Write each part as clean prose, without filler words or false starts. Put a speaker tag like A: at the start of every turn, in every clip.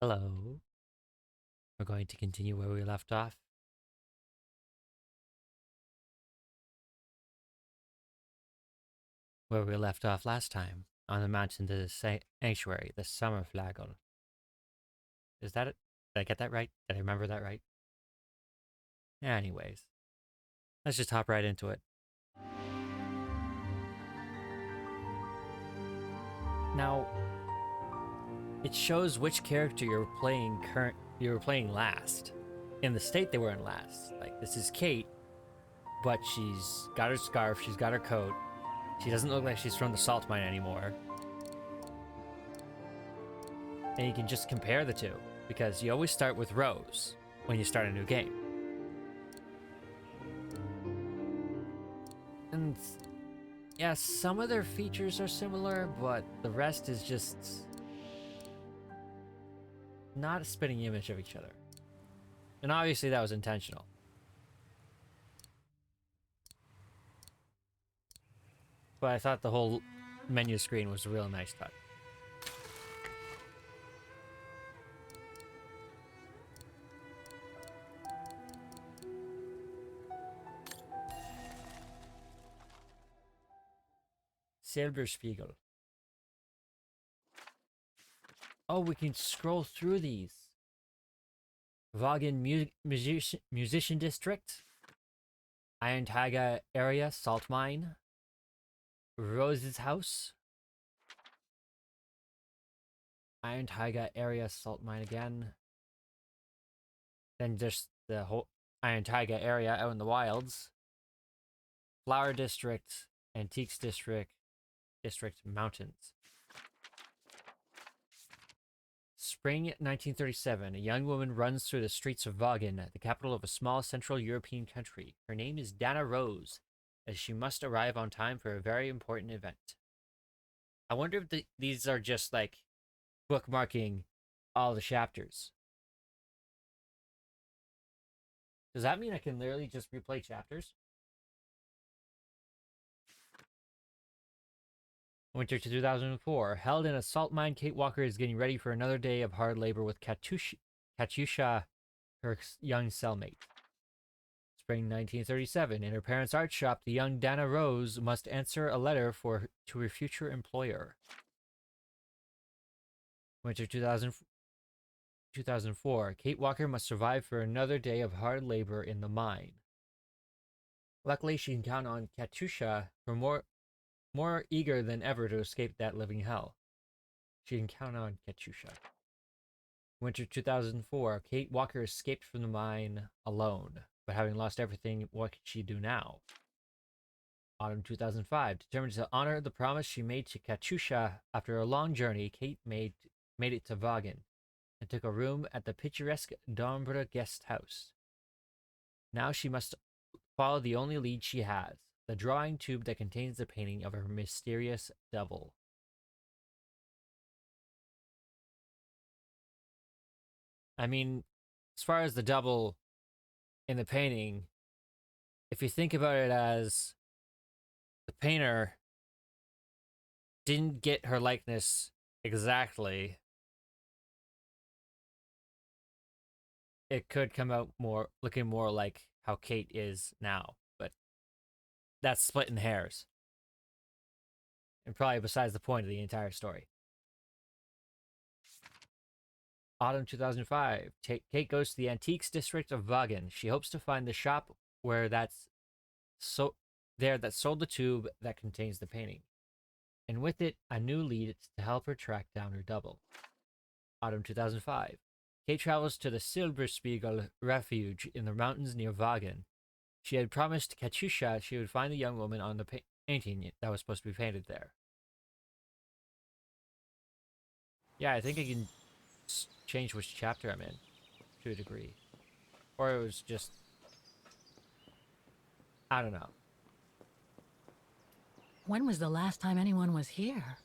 A: Hello. We're going to continue where we left off. Where we left off last time. On the mountain to the sanctuary, the Silberspiegel. Is that it? Did I get that right? Did I remember that right? Anyways, let's just hop right into it. Now, it shows which character you were playing last. In the state they were in last. Like, this is Kate, but she's got her scarf, she's got her coat. She doesn't look like she's from the salt mine anymore. And you can just compare the two, because you always start with Roze when you start a new game. And yeah, some of their features are similar, but the rest is just not a spitting image of each other. And obviously that was intentional. But I thought the whole menu screen was a real nice touch. Silberspiegel. Oh, we can scroll through these. Vaughan Musician District. Iron Tiger Area, Salt Mine. Rose's House. Iron Tiger Area, Salt Mine again. Then just the whole Iron Tiger area out in the wilds. Flower District, Antiques District, Mountains. Spring 1937, a young woman runs through the streets of Vaughan, the capital of a small Central European country. Her name is Dana Roze, as she must arrive on time for a very important event. I wonder if these are just like bookmarking all the chapters. Does that mean I can literally just replay chapters? Winter 2004. Held in a salt mine, Kate Walker is getting ready for another day of hard labor with Katusha, her young cellmate. Spring 1937. In her parents' art shop, the young Dana Roze must answer a letter to her future employer. Winter 2004. Kate Walker must survive for another day of hard labor in the mine. Luckily, she can count on Katusha for more eager than ever to escape that living hell. She can count on Katusha. Winter 2004. Kate Walker escaped from the mine alone, but having lost everything, what could she do now? Autumn 2005. Determined to honor the promise she made to Katusha after a long journey, Kate made it to Vaughan and took a room at the picturesque Dombre guest house. Now she must follow the only lead she has, the drawing tube that contains the painting of her mysterious devil. I mean, as far as the double in the painting, if you think about it as the painter didn't get her likeness exactly, it could come out looking more like how Kate is now. But that's splitting hairs. And probably besides the point of the entire story. Autumn 2005. Kate goes to the Antiques District of Vaughan. She hopes to find the shop that sold the tube that contains the painting, and with it, a new lead to help her track down her double. Autumn 2005. Kate travels to the Silberspiegel Refuge in the mountains near Vaughan. She had promised Katusha she would find the young woman on the painting that was supposed to be painted there. Yeah, I think I can change which chapter I'm in, to a degree. Or it was just... I don't know.
B: When was the last time anyone was here?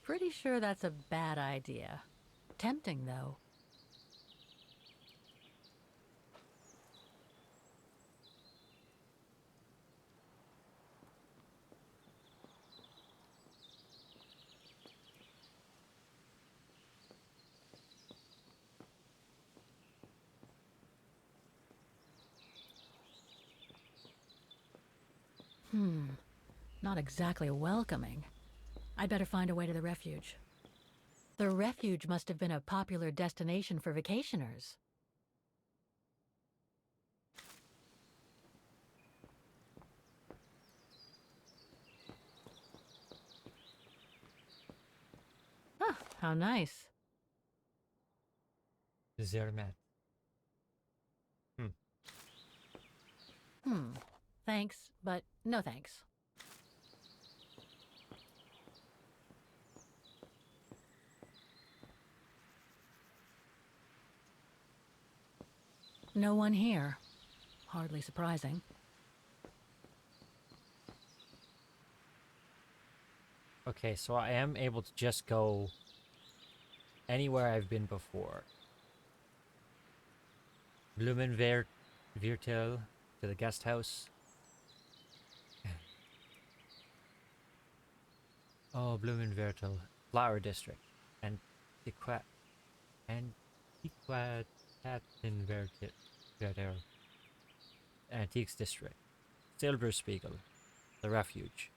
B: Pretty sure that's a bad idea. Tempting, though. Not exactly welcoming. I'd better find a way to the refuge. The refuge must have been a popular destination for vacationers. Ah, how nice.
A: Zermatt.
B: Thanks, but no thanks. No one here. Hardly surprising.
A: Okay, so I am able to just go anywhere I've been before. Blumenviertel to the guest house. Oh, Blumenviertel. Flower District. Antiquat. Antiquatenviertel. Antiques District. Silberspiegel. The Refuge.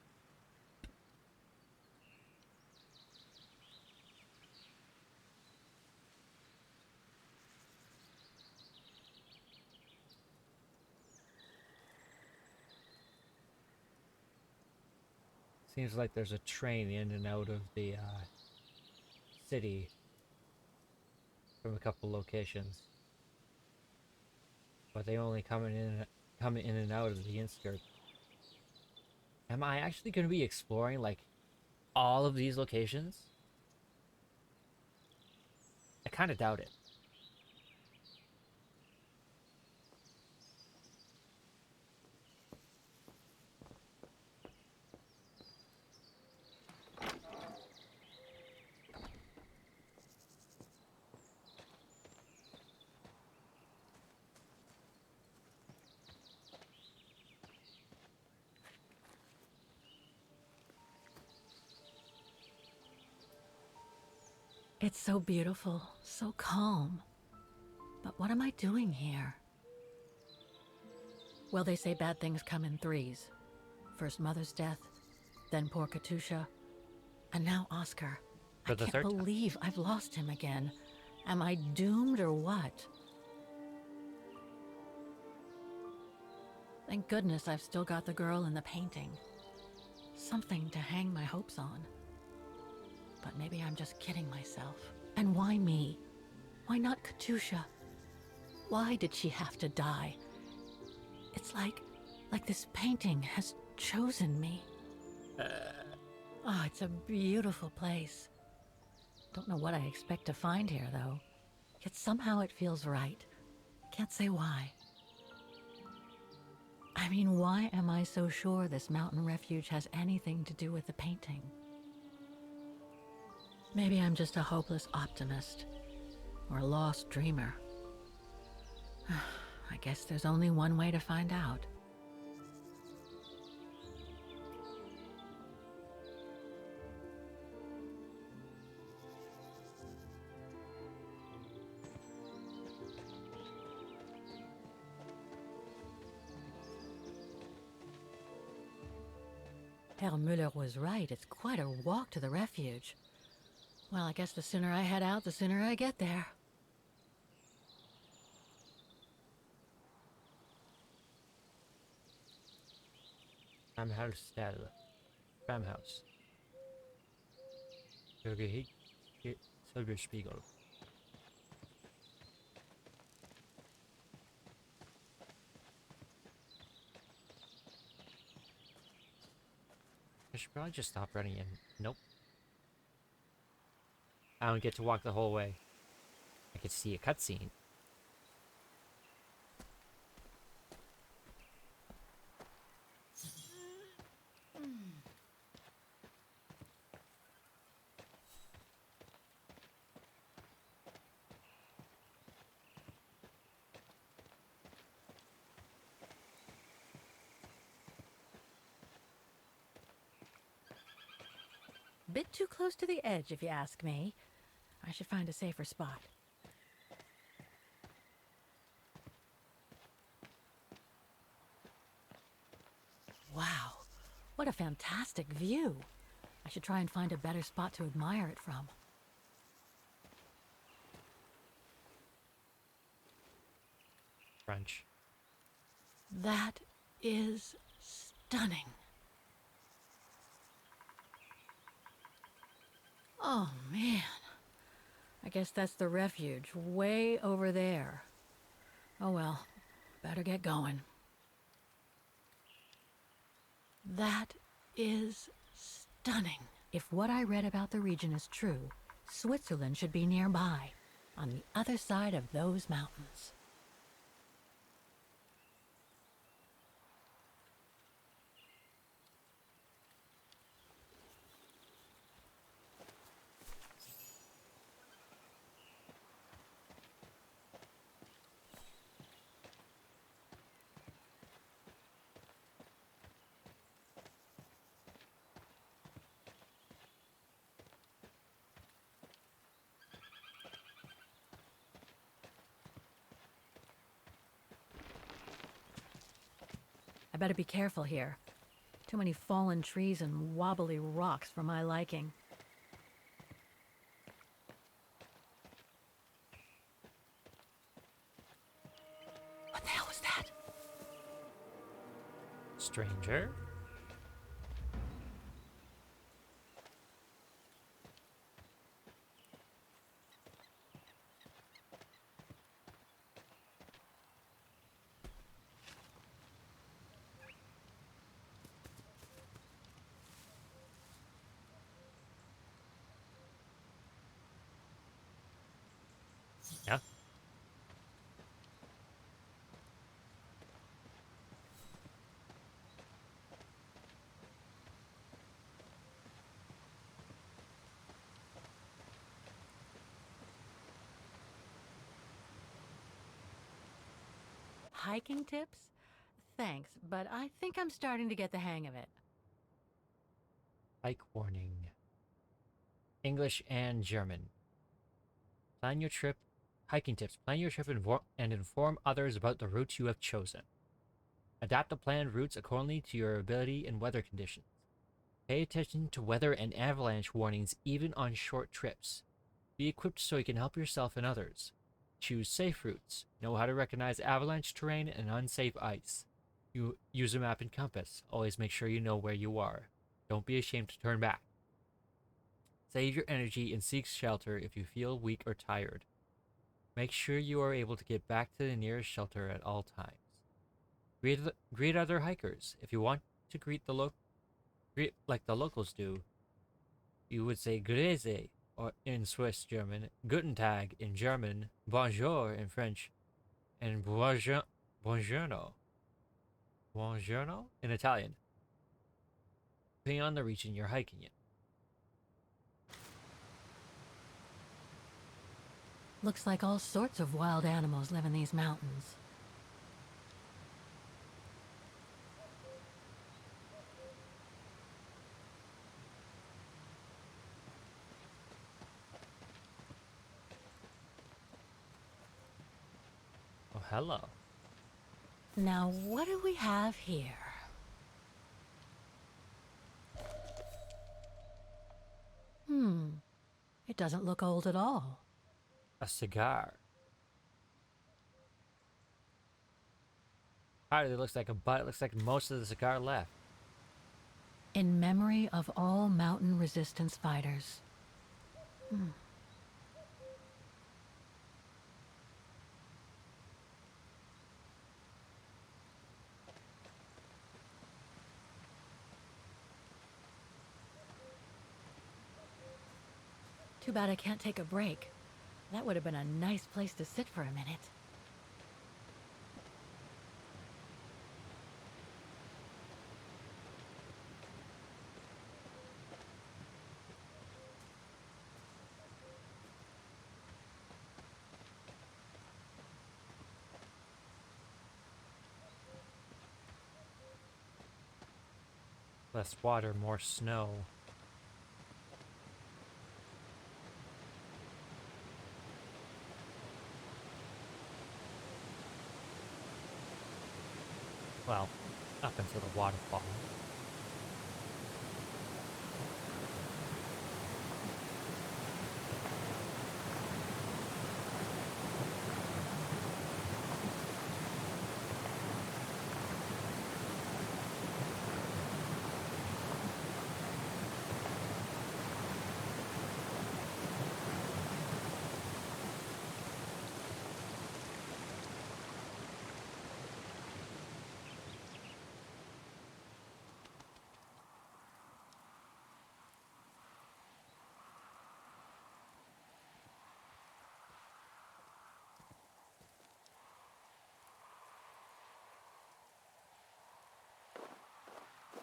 A: Seems like there's a train in and out of the city from a couple locations, but they only come in and out of the inskirt. Am I actually going to be exploring like all of these locations? I kind of doubt it.
B: It's so beautiful, so calm. But what am I doing here? Well, they say bad things come in threes. First Mother's death, then poor Katusha, and now Oscar.
A: For
B: I
A: the
B: can't
A: third time.
B: believe I've lost him again. Am I doomed or what? Thank goodness I've still got the girl in the painting. Something to hang my hopes on. But maybe I'm just kidding myself. And why me? Why not Katusha? Why did she have to die? It's like this painting has chosen me. Oh, it's a beautiful place. Don't know what I expect to find here, though. Yet somehow it feels right. Can't say why. I mean, why am I so sure this mountain refuge has anything to do with the painting? Maybe I'm just a hopeless optimist. Or a lost dreamer. I guess there's only one way to find out. Herr Müller was right. It's quite a walk to the refuge. Well, I guess the sooner I head out, the sooner I get there.
A: Farmhouse. Silberspiegel. I should probably just stop running in. Nope. I don't get to walk the whole way. I could see a cutscene.
B: Bit too close to the edge, if you ask me. I should find a safer spot. Wow, a fantastic view. I should try and find a better spot to admire it from.
A: French.
B: That is stunning. Oh, man. I guess that's the refuge, way over there. Oh well, better get going. That is stunning. If what I read about the region is true, Switzerland should be nearby, on the other side of those mountains. I better be careful here. Too many fallen trees and wobbly rocks for my liking. What the hell was that?
A: Stranger? Yeah.
B: Hiking tips? Thanks, but I think I'm starting to get the hang of it.
A: Hike warning. English and German. Plan your trip. Hiking tips. Plan your trip and inform others about the routes you have chosen. Adapt the planned routes accordingly to your ability and weather conditions. Pay attention to weather and avalanche warnings even on short trips. Be equipped so you can help yourself and others. Choose safe routes. Know how to recognize avalanche terrain and unsafe ice. You use a map and compass. Always make sure you know where you are. Don't be ashamed to turn back. Save your energy and seek shelter if you feel weak or tired. Make sure you are able to get back to the nearest shelter at all times. Greet other hikers. If you want to greet like the locals do, you would say Grüße or in Swiss German, Guten Tag in German, Bonjour in French, and Buongiorno in Italian, depending on the region you're hiking in.
B: Looks like all sorts of wild animals live in these mountains.
A: Oh, hello.
B: Now, what do we have here? It doesn't look old at all.
A: A cigar. Hardly looks like a butt. It looks like most of the cigar left.
B: In memory of all mountain resistance fighters. Too bad I can't take a break. That would have been a nice place to sit for a minute.
A: Less water, more snow. Well, up until the waterfall.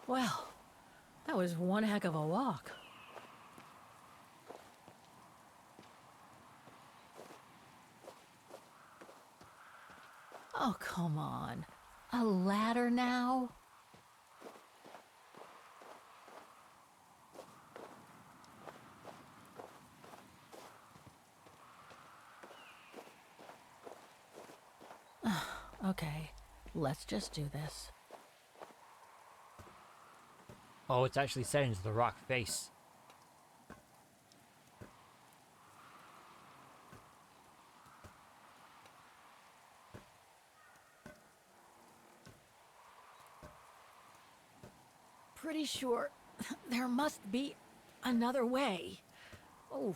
B: Well, that was one heck of a walk. Oh, come on. A ladder now? Okay, let's just do this.
A: Oh, it's actually set into the rock face.
B: Pretty sure there must be another way. Oh.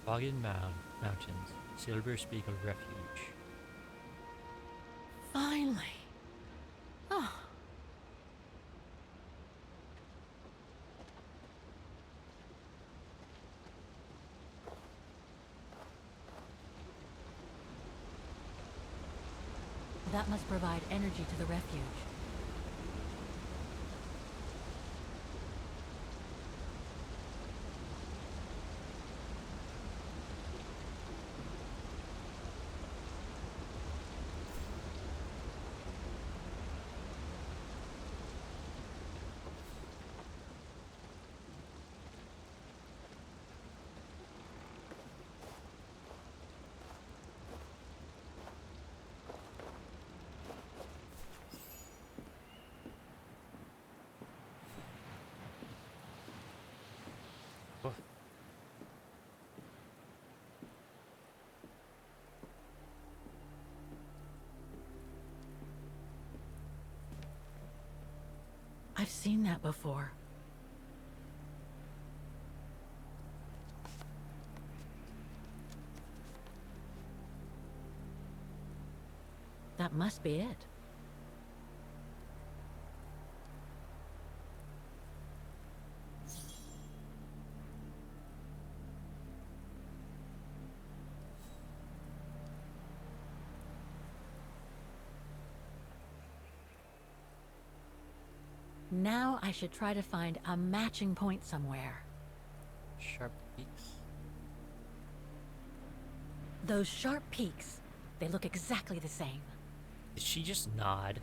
A: Boggen Mountains, Silberspiegel Refuge.
B: Finally. Oh. That must provide energy to the refuge.
A: Oh,
B: I've seen that before. That must be it. Now I should try to find a matching point somewhere.
A: sharp peaks.
B: Those sharp peaks, they look exactly the same.
A: Did she just nod?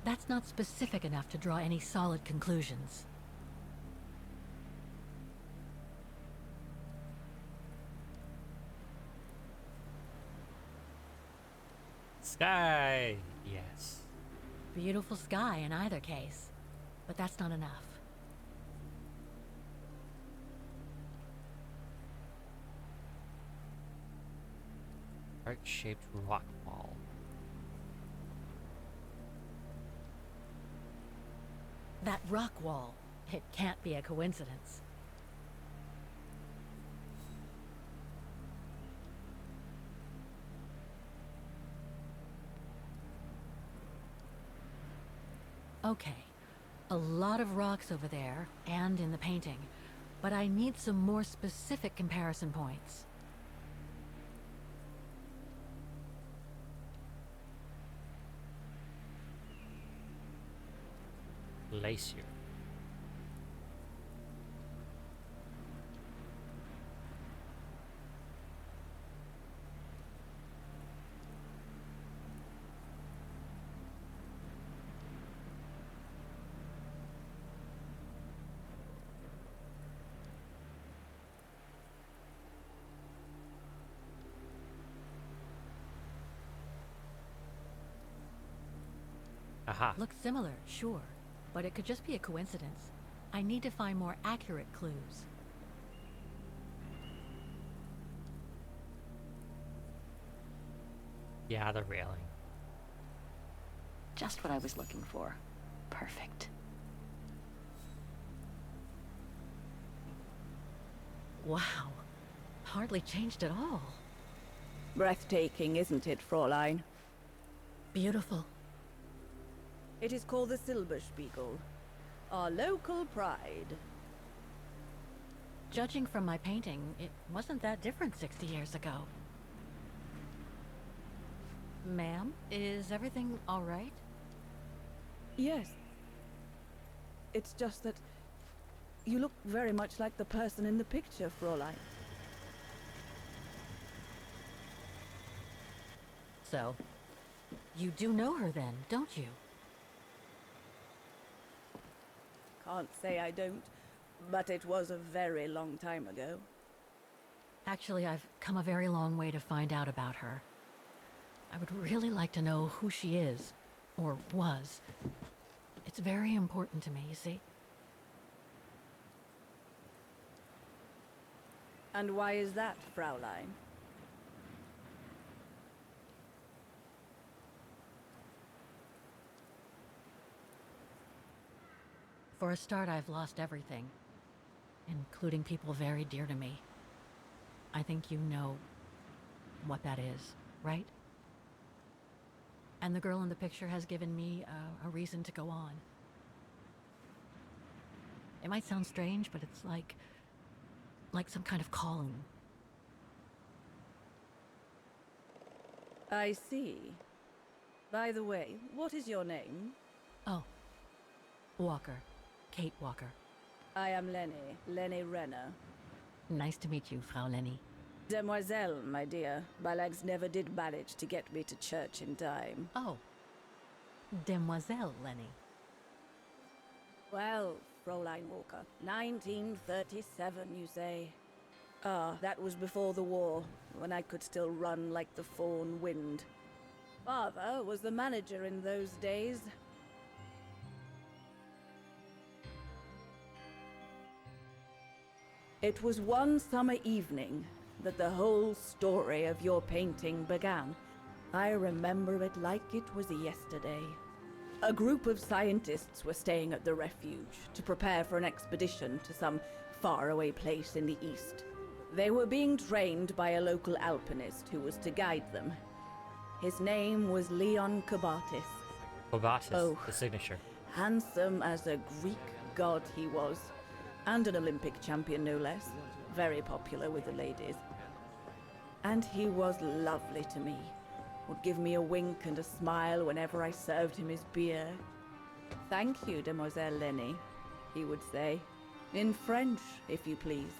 B: That's not specific enough to draw any solid conclusions.
A: Sky! Yes.
B: Beautiful sky in either case, but that's not enough.
A: Heart-shaped rock wall.
B: That rock wall, it can't be a coincidence. Okay, a lot of rocks over there, and in the painting, but I need some more specific comparison points.
A: Glacier. Aha.
B: Looks similar, sure, but it could just be a coincidence. I need to find more accurate clues.
A: Yeah, the railing.
C: Just what I was looking for. Perfect.
B: Wow. Hardly changed at all.
C: Breathtaking, isn't it, Fräulein?
B: Beautiful.
C: It is called the Silberspiegel, our local pride.
B: Judging from my painting, it wasn't that different 60 years ago. Ma'am, is everything all right?
C: Yes. It's just that you look very much like the person in the picture, Fräulein.
B: So, you do know her then, don't you?
C: Can't say I don't, but it was a very long time ago.
B: Actually, I've come a very long way to find out about her. I would really like to know who she is, or was. It's very important to me, you see?
C: And why is that, Fräulein?
B: For a start, I've lost everything, including people very dear to me. I think you know what that is, right? And the girl in the picture has given me a reason to go on. It might sound strange, but it's like some kind of calling.
C: I see. By the way, what is your name?
B: Oh, Walker. Kate Walker.
C: I am Lenny Renner.
B: Nice to meet you, Frau Lenny.
C: Demoiselle, my dear. My legs never did manage to get me to church in time.
B: Oh, Demoiselle Lenny.
C: Well, Fräulein Walker, 1937, you say? Ah, that was before the war, when I could still run like the fawn wind. Father was the manager in those days. It was one summer evening that the whole story of your painting began. I remember it like it was yesterday. A group of scientists were staying at the Refuge to prepare for an expedition to some faraway place in the east. They were being trained by a local alpinist who was to guide them. His name was Leon Kobatis.
A: Kobatis,
C: Oh.
A: the signature.
C: Handsome as a Greek god he was, and an Olympic champion no less. Very popular with the ladies. And he was lovely to me. Would give me a wink and a smile whenever I served him his beer. "Thank you, Demoiselle Lenny," he would say. In French, if you please.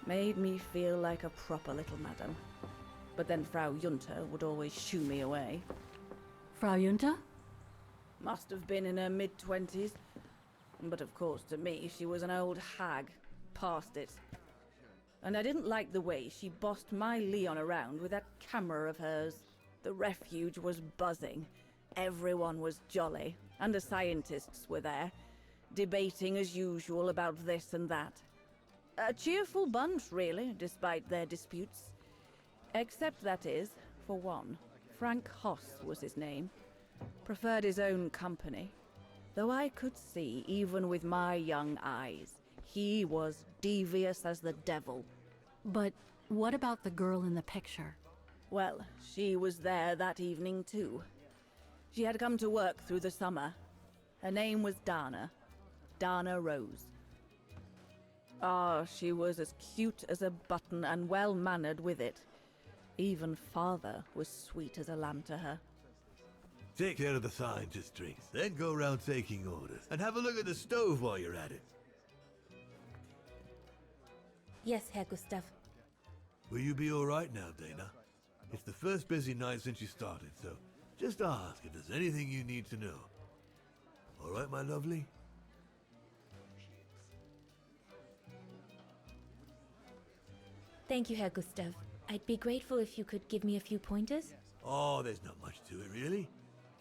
C: Made me feel like a proper little madam. But then Frau Junta would always shoo me away.
B: Frau Junta?
C: Must have been in her mid-20s. But of course, to me, she was an old hag. Past it. And I didn't like the way she bossed my Leon around with that camera of hers. The Refuge was buzzing. Everyone was jolly. And the scientists were there, debating as usual about this and that. A cheerful bunch, really, despite their disputes. Except, that is, for one. Frank Hoss was his name. Preferred his own company. Though I could see, even with my young eyes, he was devious as the devil.
B: But what about the girl in the picture?
C: Well, she was there that evening too. She had come to work through the summer. Her name was Dana. Dana Roze. Ah, she was as cute as a button and well-mannered with it. Even father was sweet as a lamb to her.
D: Take care of the scientist drinks, then go round taking orders. And have a look at the stove while you're at it.
E: Yes, Herr Gustav.
D: Will you be alright now, Dana? It's the first busy night since you started, so just ask if there's anything you need to know. Alright, my lovely?
E: Thank you, Herr Gustav. I'd be grateful if you could give me a few pointers.
D: Oh, there's not much to it, really.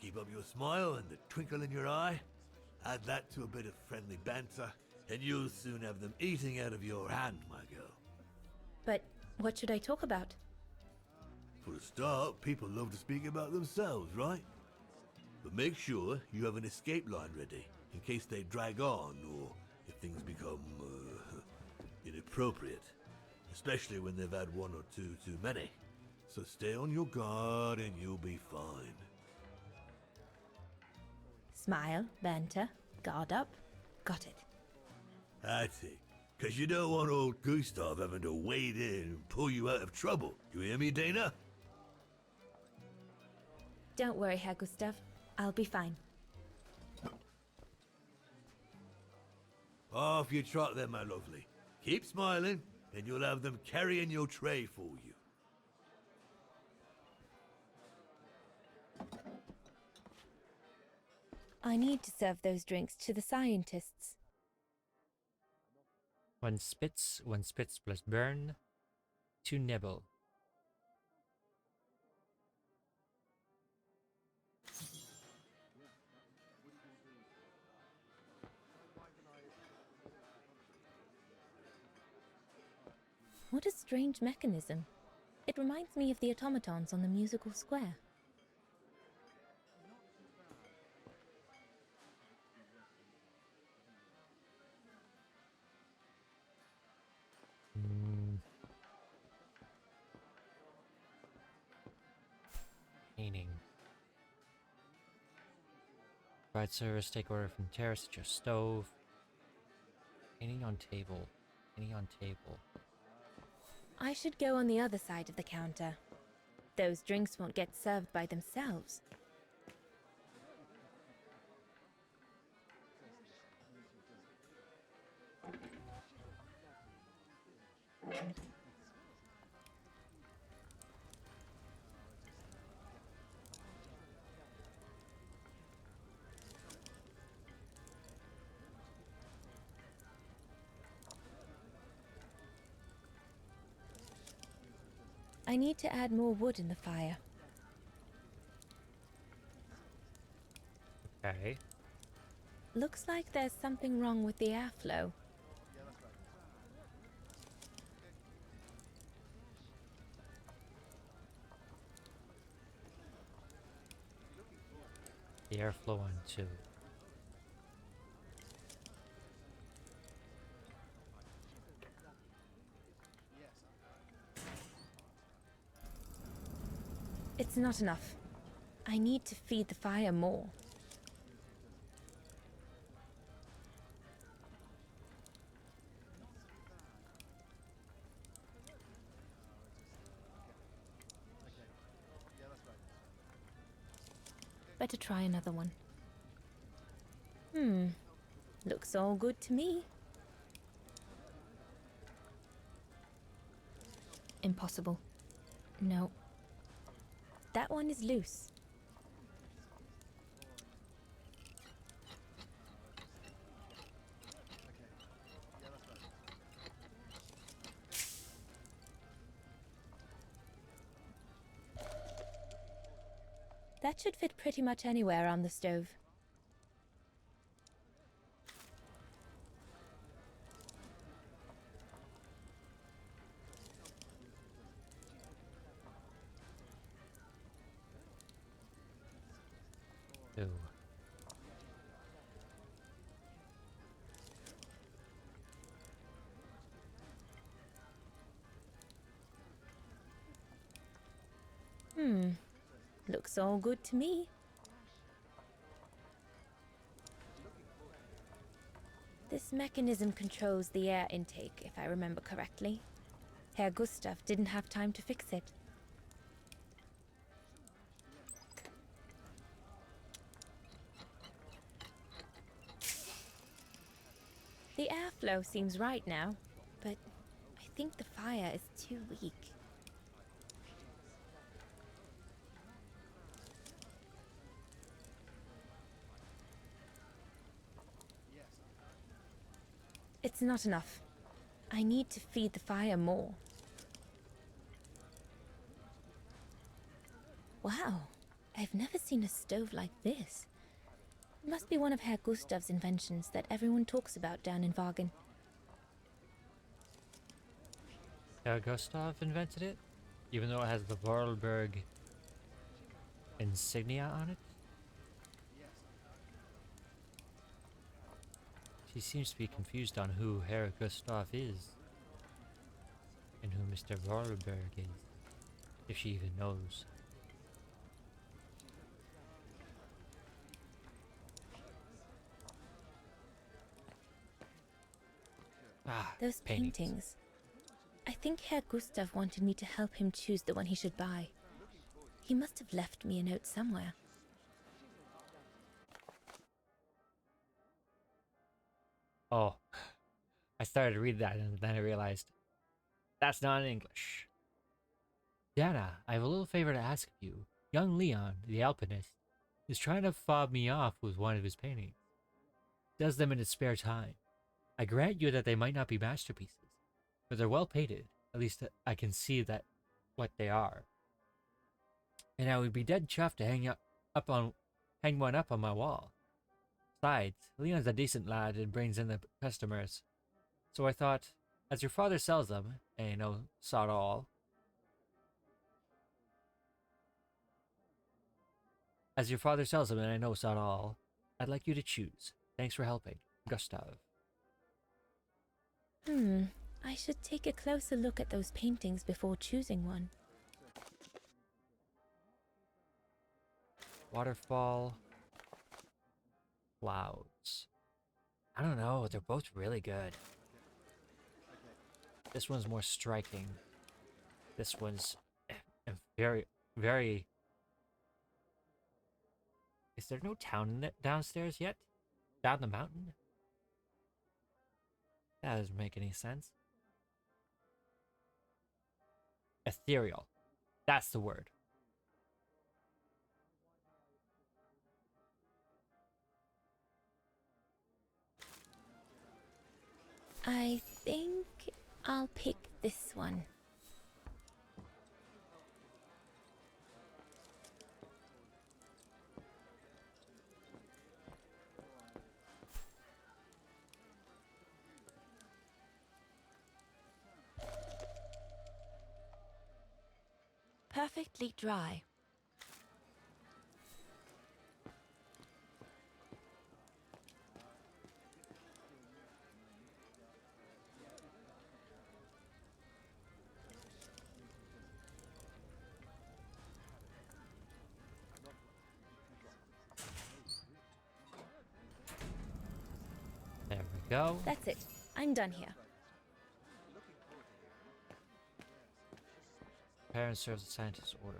D: Keep up your smile and the twinkle in your eye. Add that to a bit of friendly banter, and you'll soon have them eating out of your hand, my girl.
E: But what should I talk about?
D: For a start, people love to speak about themselves, right? But make sure you have an escape line ready, in case they drag on, or if things become, inappropriate. especially when they've had one or two too many. So stay on your guard and you'll be fine.
E: Smile, banter, guard up. Got it.
D: That's it. Because you don't want old Gustav having to wade in and pull you out of trouble. You hear me, Dana?
E: Don't worry, Herr Gustav. I'll be fine.
D: Off you trot then, my lovely. Keep smiling, and you'll have them carrying your tray for you.
E: I need to serve those drinks to the scientists.
A: One spits plus burn. 2 nibble.
E: What a strange mechanism. It reminds me of the automatons on the musical square.
A: Painting. Provide service, take order from terrace at your stove. Painting on table. Painting on table.
E: I should go on the other side of the counter. Those drinks won't get served by themselves. I need to add more wood in the fire.
A: Okay.
E: Looks like there's something wrong with the airflow.
A: The airflow on 2.
E: It's not enough. I need to feed the fire more. Better try another one. Looks all good to me. Impossible. No. That one is loose. That should fit pretty much anywhere on the stove.
A: Ooh.
E: Looks all good to me. This mechanism controls the air intake, if I remember correctly. Herr Gustav didn't have time to fix it. The airflow seems right now, but I think the fire is too weak. It's not enough. I need to feed the fire more. Wow, I've never seen a stove like this. It must be one of Herr Gustav's inventions that everyone talks about down in Wagen.
A: Gustav invented it, even though it has the Vorarlberg insignia on it. She seems to be confused on who Herr Gustav is. and who Mr. Vorarlberg is, if she even knows. Ah,
E: Those paintings. I think Herr Gustav wanted me to help him choose the one he should buy. He must have left me a note somewhere.
A: Oh, I started to read that and then I realized that's not in English. Dana, I have a little favor to ask of you. Young Leon, the alpinist, is trying to fob me off with one of his paintings. Does them in his spare time. I grant you that they might not be masterpieces, but they're well painted. At least I can see that what they are. And I would be dead chuffed to hang one up on my wall. Besides, Leon's a decent lad and brings in the customers. So I thought, as your father sells them, and you know, sod all. As your father sells them, and I know sod all, I'd like you to choose. Thanks for helping, Gustav.
E: I should take a closer look at those paintings before choosing one.
A: Waterfall. Clouds. I don't know, they're both really good. This one's more striking. This one's very, very... Is there no town downstairs yet? Down the mountain? That doesn't make any sense. Ethereal. That's the word.
E: I think I'll pick this one.
B: Perfectly dry.
A: There we go.
E: That's it. I'm done here.
A: Prepare and serve the scientist's order.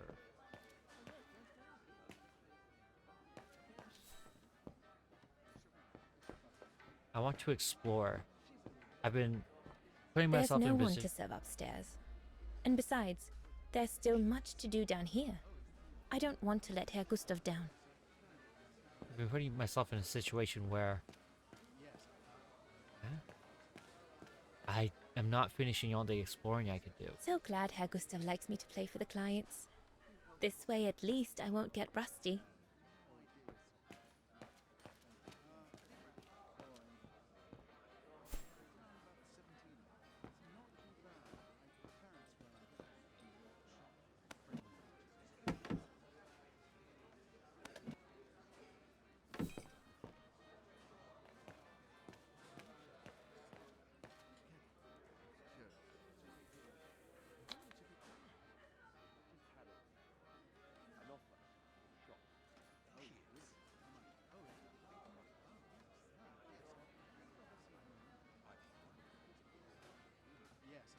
A: I want to explore. I've been putting
E: There's
A: myself
E: no
A: in
E: one
A: position.
E: to serve upstairs. And besides, there's still much to do down here. I don't want to let Herr Gustav down.
A: I've been putting myself in a situation where I am not finishing all the exploring I could do.
E: So glad Herr Gustav likes me to play for the clients. This way at least I won't get rusty.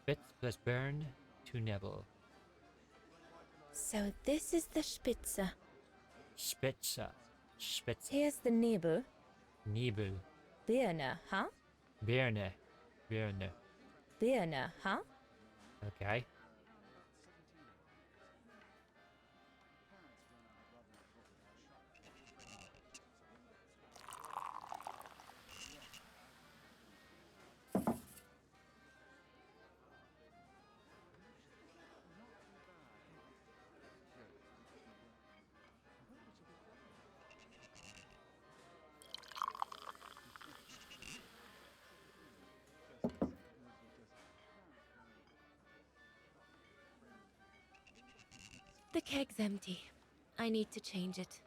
A: Bits plus burn to Nebel.
E: So this is the Spitze.
A: Spitze. Spitze.
E: Here's the Nebel.
A: Nebel.
E: Birne, huh?
A: Birne. Birne.
E: Birne, huh?
A: Okay.
E: The keg's empty. I need to change it.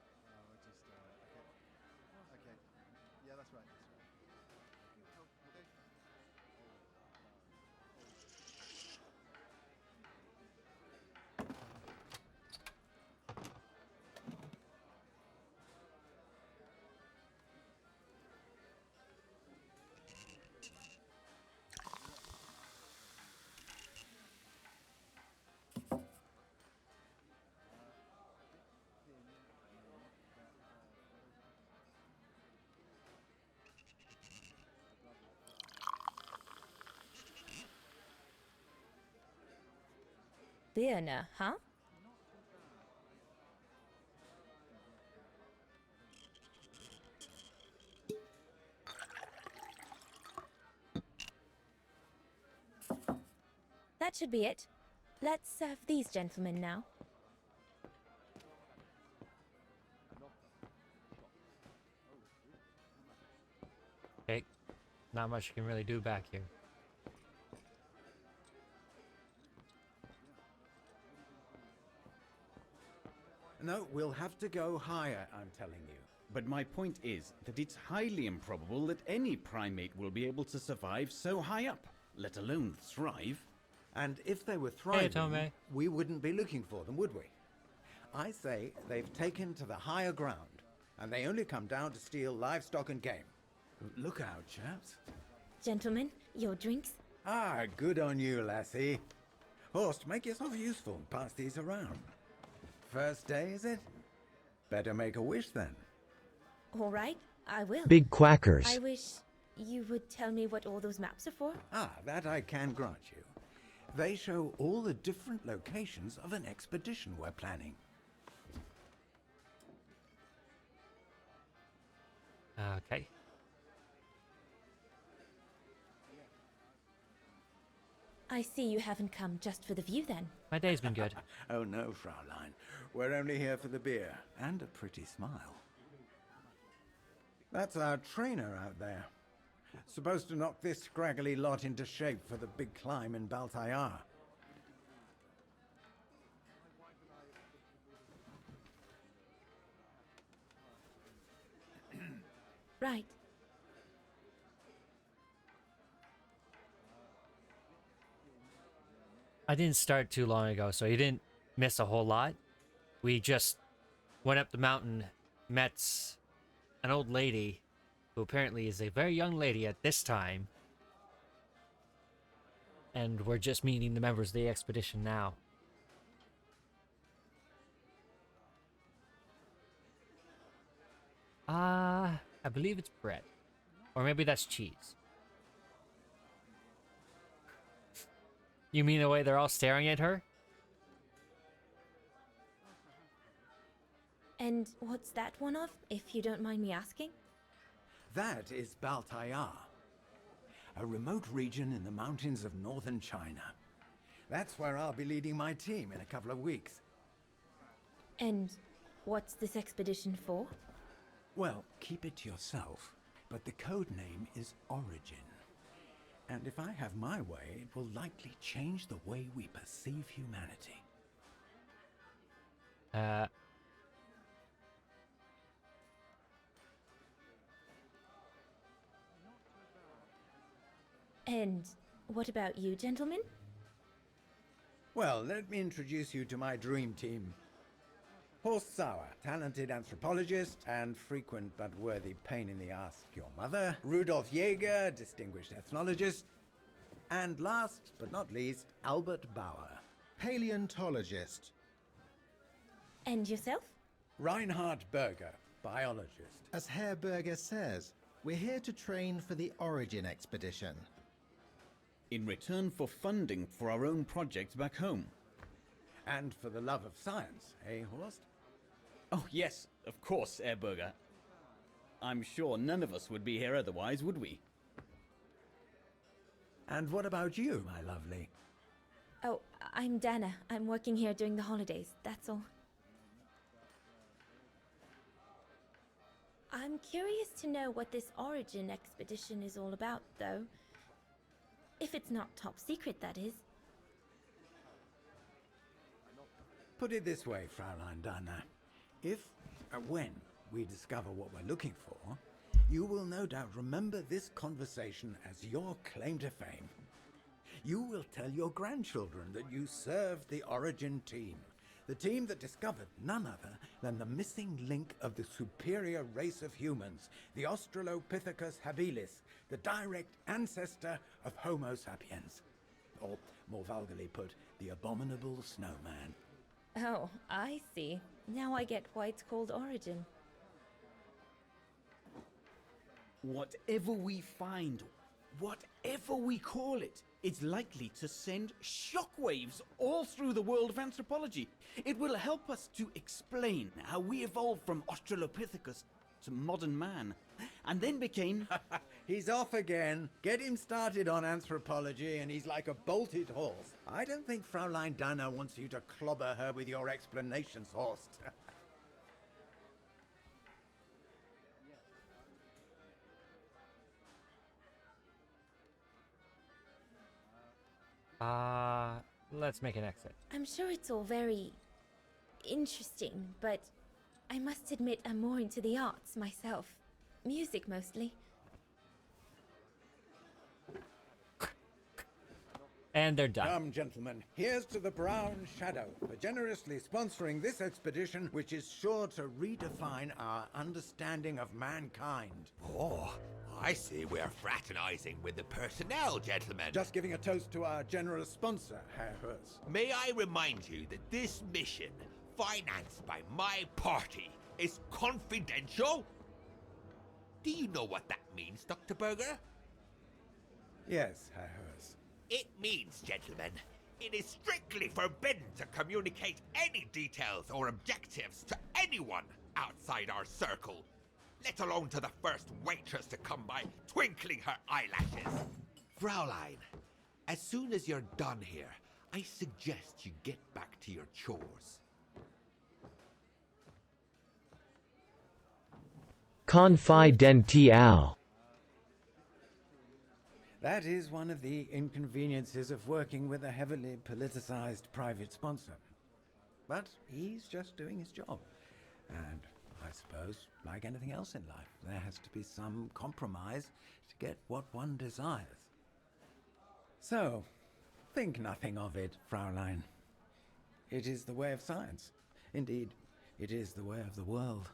E: Birne, huh? That should be it. Let's serve these gentlemen now.
A: Okay, not much you can really do back here.
F: No, we'll have to go higher, I'm telling you. But my point is that it's highly improbable that any primate will be able to survive so high up, let alone thrive.
G: And if they were thriving,
A: Tome.
G: we wouldn't be looking for them, would we? I say they've taken to the higher ground, and they only come down to steal livestock and game.
F: Look out, chaps.
E: Gentlemen, your drinks?
G: Ah, good on you, lassie. Horst, make yourself useful and pass these around. First day, is it? Better make a wish then.
E: All right, I will.
H: Big quackers.
E: I wish you would tell me what all those maps are for.
G: Ah, that I can grant you. They show all the different locations of an expedition we're planning.
A: Okay.
E: I see you haven't come just for the view then.
A: My day's been good.
G: Oh no, Fraulein. We're only here for the beer and a pretty smile. That's our trainer out there. Supposed to knock this scraggly lot into shape for the big climb in Baltayar.
E: Right.
A: I didn't start too long ago, so you didn't miss a whole lot. We just went up the mountain, met an old lady who apparently is a very young lady at this time. And we're just meeting the members of the expedition now. I believe it's bread. Or maybe that's cheese. You mean the way they're all staring at her?
E: And what's that one of, if you don't mind me asking?
G: That is Baltayar, a remote region in the mountains of northern China. That's where I'll be leading my team in a couple of weeks.
E: And what's this expedition for?
G: Well, keep it to yourself, but the code name is Origin. And if I have my way, it will likely change the way we perceive humanity.
E: And what about you, gentlemen?
G: Well, let me introduce you to my dream team. Horst Sauer, talented anthropologist and frequent but worthy pain in the ass your mother. Rudolf Jäger, distinguished ethnologist. And last but not least, Albert Bauer,
I: paleontologist.
E: And yourself?
G: Reinhard Berger, biologist.
I: As Herr Berger says, we're here to train for the Origin expedition.
F: In return for funding for our own projects back home.
G: And for the love of science, eh, Horst?
F: Oh yes, of course, Herr Berger. I'm sure none of us would be here otherwise, would we?
G: And what about you, my lovely?
E: Oh, I'm Dana. I'm working here during the holidays, that's all. I'm curious to know what this Origin expedition is all about, though. If it's not top secret, that is.
G: Put it this way, Fraulein Dana. If, when, we discover what we're looking for, you will no doubt remember this conversation as your claim to fame. You will tell your grandchildren that you served the Origin team, the team that discovered none other than the missing link of the superior race of humans, the Australopithecus habilis, the direct ancestor of Homo sapiens. Or, more vulgarly put, the abominable snowman.
E: Oh, I see. Now I get why it's called Origin.
F: Whatever we find, Whatever we call it, it's likely to send shockwaves all through the world of anthropology. It will help us to explain how we evolved from Australopithecus to modern man, and then became...
G: He's off again. Get him started on anthropology and he's like a bolted horse. I don't think Fraulein Danner wants you to clobber her with your explanations, Horst.
A: Let's make an exit.
E: I'm sure it's all very interesting, but I must admit I'm more into the arts myself. Music mostly.
A: And they're done.
G: Come, gentlemen, here's to the Brown Shadow for generously sponsoring this expedition, which is sure to redefine our understanding of mankind.
D: Oh, I see we're fraternizing with the personnel, gentlemen.
G: Just giving a toast to our generous sponsor, Herr Herz.
D: May I remind you that this mission, financed by my party, is confidential? Do you know what that means, Dr. Berger?
G: Yes, Herr Herz.
D: It means, gentlemen, it is strictly forbidden to communicate any details or objectives to anyone outside our circle, let alone to the first waitress to come by twinkling her eyelashes. Fraulein, as soon as you're done here, I suggest you get back to your chores.
H: Confidential.
G: That is one of the inconveniences of working with a heavily politicized private sponsor. But he's just doing his job. And I suppose, like anything else in life, there has to be some compromise to get what one desires. So, think nothing of it, Fraulein. It is the way of science. Indeed, it is the way of the world.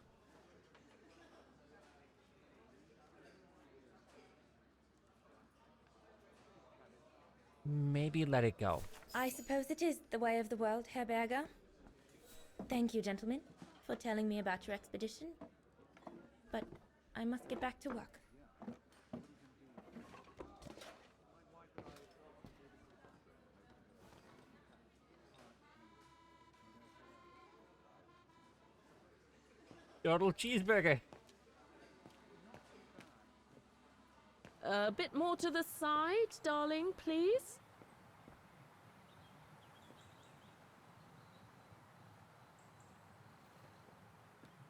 A: Maybe let it go.
E: I suppose it is the way of the world, Herr Berger. Thank you, gentlemen, for telling me about your expedition. But I must get back to work.
A: Yodel cheeseburger.
J: A bit more to the side, darling, please.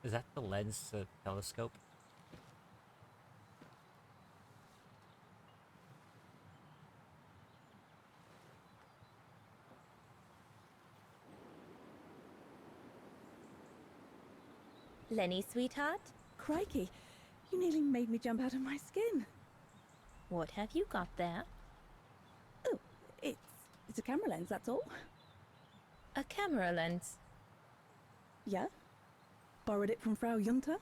A: Is that the lens to telescope?
E: Lenny, sweetheart,
C: Crikey, you nearly made me jump out of my skin.
E: what have you got there?
C: Oh, it's a camera lens, that's all.
E: A camera lens.
C: Yeah? Borrowed it from Frau Junta?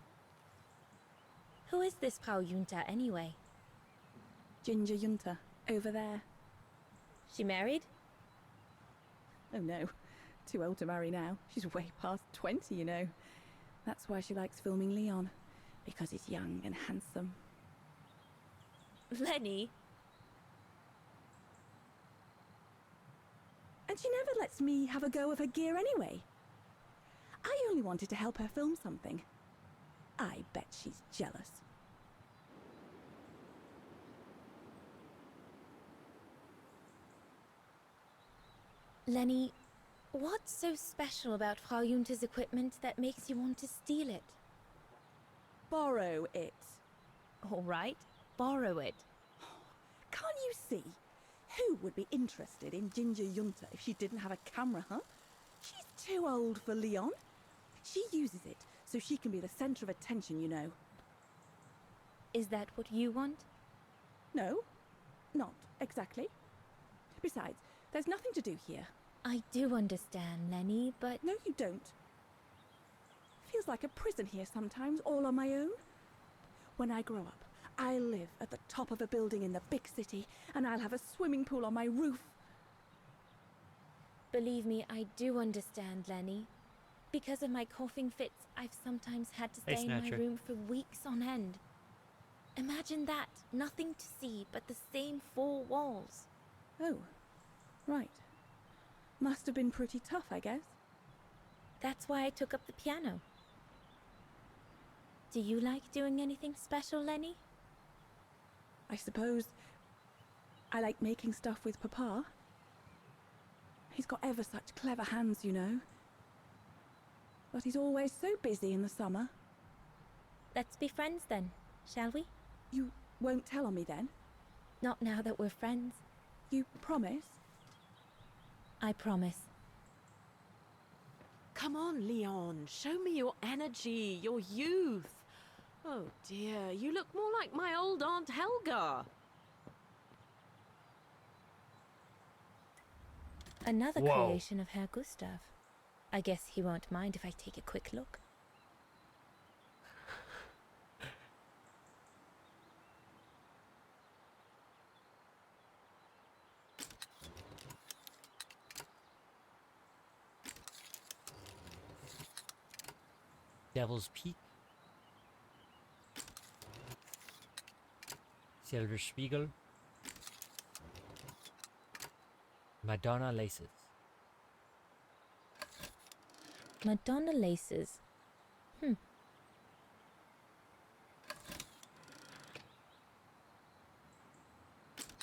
E: Who is this Frau Junta anyway?
C: Ginger Junta, over there.
E: She married?
C: Oh no, too old to marry now. She's way past 20, you know. That's why she likes filming Leon, because he's young and handsome.
E: Lenny?
C: And she never lets me have a go of her gear anyway. I only wanted to help her film something. I bet she's jealous.
E: Lenny, what's so special about Frau Junta's equipment that makes you want to steal it?
C: Borrow it.
E: All right, borrow it.
C: Can't you see? Who would be interested in Ginger Junta if she didn't have a camera, huh? She's too old for Leon. She uses it so she can be the center of attention, you know.
E: Is that what you want?
C: No, not exactly. Besides, there's nothing to do here.
E: I do understand, Lenny, but...
C: No, you don't. Feels like a prison here sometimes, all on my own. When I grow up, I'll live at the top of a building in the big city, and I'll have a swimming pool on my roof.
E: Believe me, I do understand, Lenny. Because of my coughing fits, I've sometimes had to
A: Hey,
E: stay in my
A: Snatcher.
E: room for weeks on end. Imagine that. Nothing to see but the same four walls.
C: Oh, right. Must have been pretty tough, I guess.
E: That's why I took up the piano. Do you like doing anything special, Lenny?
C: I suppose I like making stuff with Papa. He's got ever such clever hands, you know. But he's always so busy in the summer.
E: Let's be friends then, shall we?
C: You won't tell on me then?
E: Not now that we're friends.
C: You promise?
E: I promise.
J: Come on, Leon. Show me your energy, your youth. Oh dear, you look more like my old Aunt Helga.
E: Another
A: Whoa.
E: creation of Herr Gustav. I guess he won't mind if I take a quick look.
A: Devil's Peak. Silberspiegel. Madonna laces.
E: Madonna laces.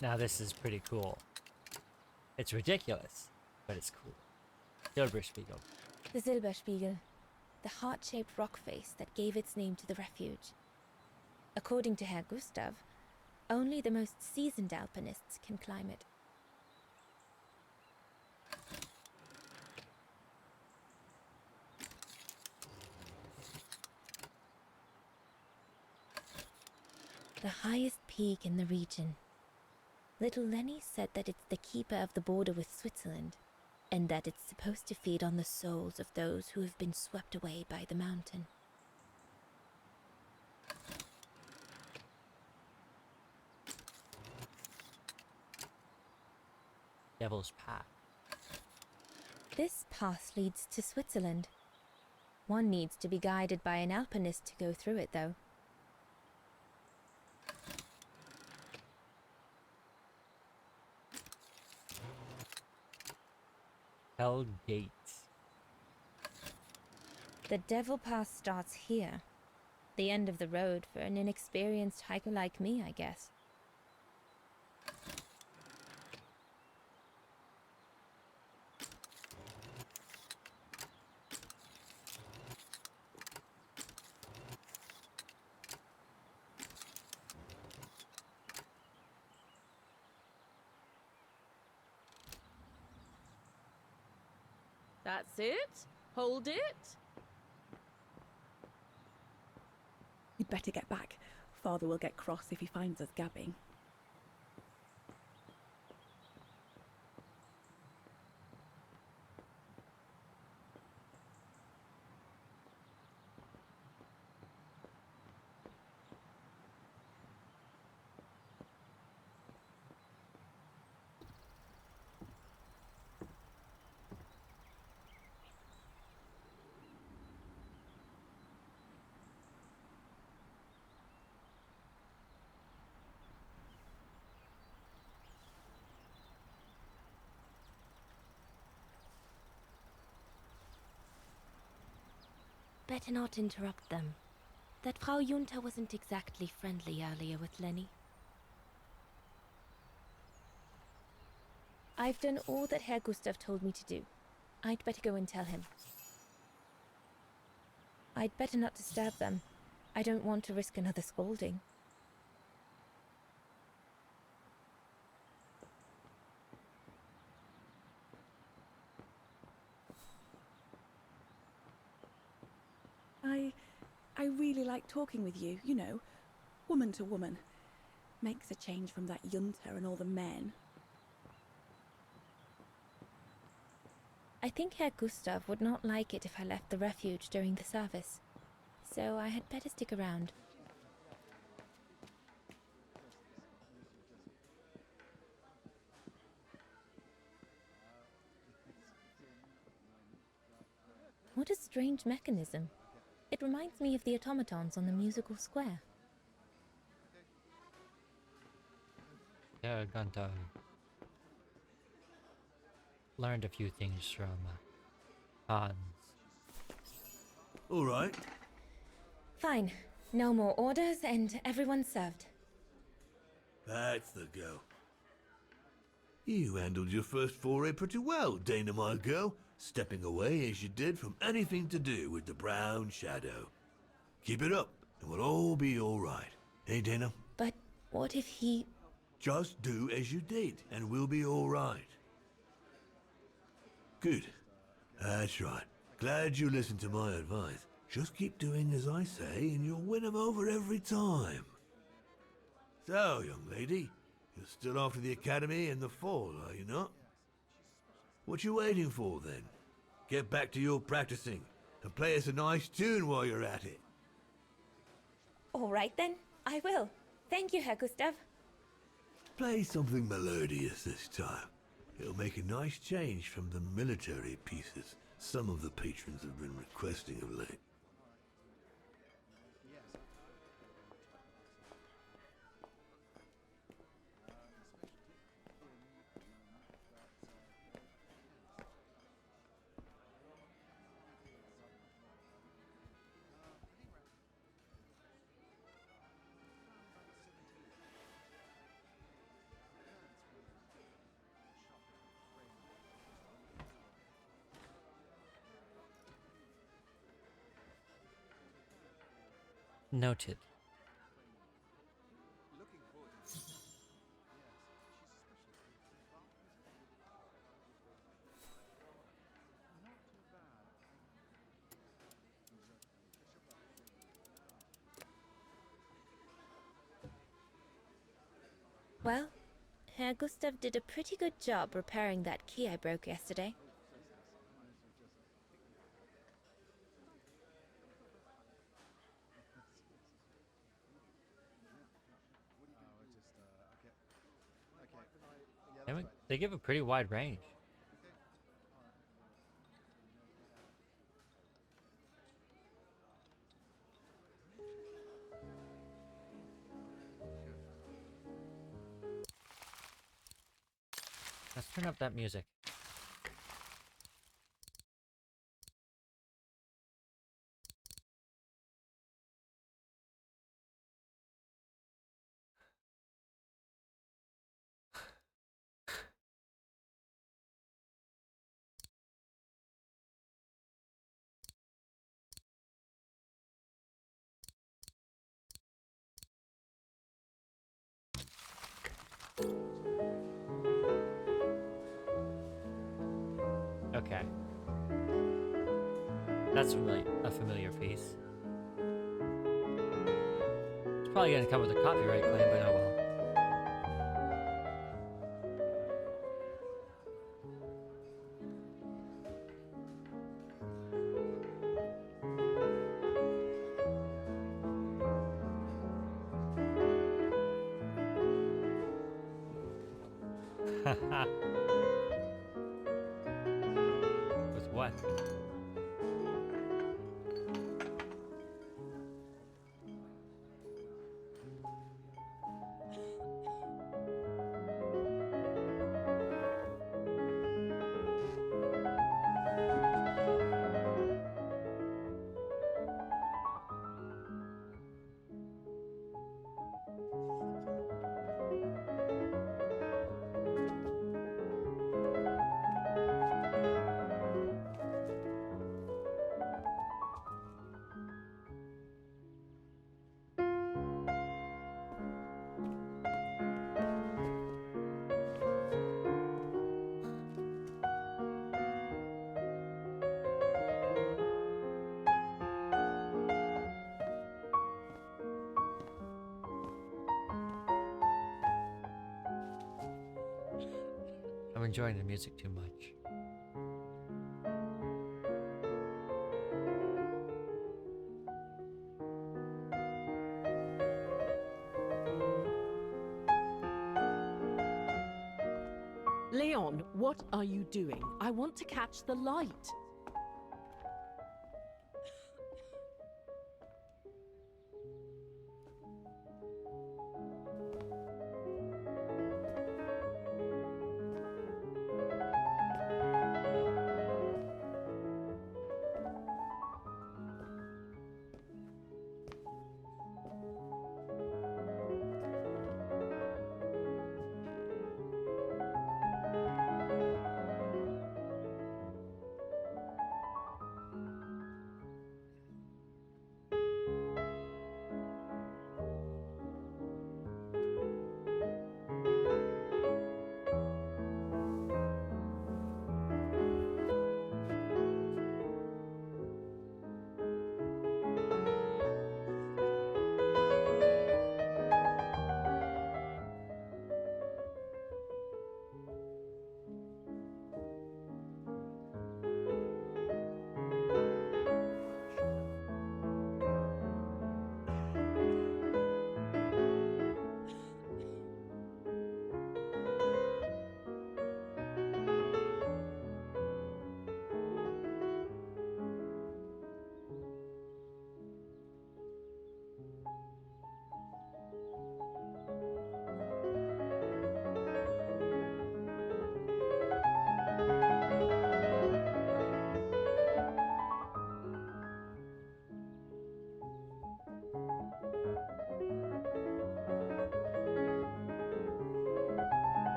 A: Now this is pretty cool. It's ridiculous, but it's cool. Silberspiegel.
E: The Silberspiegel. The heart-shaped rock face that gave its name to the refuge. According to Herr Gustav, only the most seasoned alpinists can climb it. The highest peak in the region. Little Lenny said that it's the keeper of the border with Switzerland, and that it's supposed to feed on the souls of those who have been swept away by the mountain.
A: Devil's Path.
E: This path leads to Switzerland. One needs to be guided by an alpinist to go through it, though.
A: Hell Gates.
E: The Devil Pass starts here. The end of the road for an inexperienced hiker like me, I guess.
J: That's it? Hold it?
C: You'd better get back. Father will get cross if he finds us gabbing.
E: Better not interrupt them. That Frau Junta wasn't exactly friendly earlier with Lenny. I've done all that Herr Gustav told me to do. I'd better go and tell him. I'd better not disturb them. I don't want to risk another scolding.
C: I really like talking with you, you know, woman to woman. Makes a change from that Junta and all the men.
E: I think Herr Gustav would not like it if I left the refuge during the service, so I had better stick around. What a strange mechanism. It reminds me of the automatons on the musical square.
A: Gunther learned a few things from Hans.
H: All right.
E: Fine. No more orders and everyone's served.
H: That's the go. You handled your first foray pretty well, Dana, my girl, stepping away as you did from anything to do with the Brown Shadow. Keep it up, and we'll all be all right. Hey, Dana?
E: But what if he...
H: Just do as you did, and we'll be all right. Good. That's right. Glad you listened to my advice. Just keep doing as I say, and you'll win 'em over every time. So, young lady, you're still off to the academy in the fall, are you not? What you waiting for, then? Get back to your practicing, and play us a nice tune while you're at it.
E: All right then, I will. Thank you, Herr Gustav.
H: Play something melodious this time. It'll make a nice change from the military pieces some of the patrons have been requesting of late.
A: Noted.
E: Well, Herr Gustav did a pretty good job repairing that key I broke yesterday.
A: They give a pretty wide range. Let's turn up that music. Okay. That's a familiar piece. It's probably gonna come with a copyright claim, but oh well. With what? I'm enjoying the music too much.
J: Leon, what are you doing? I want to catch the light.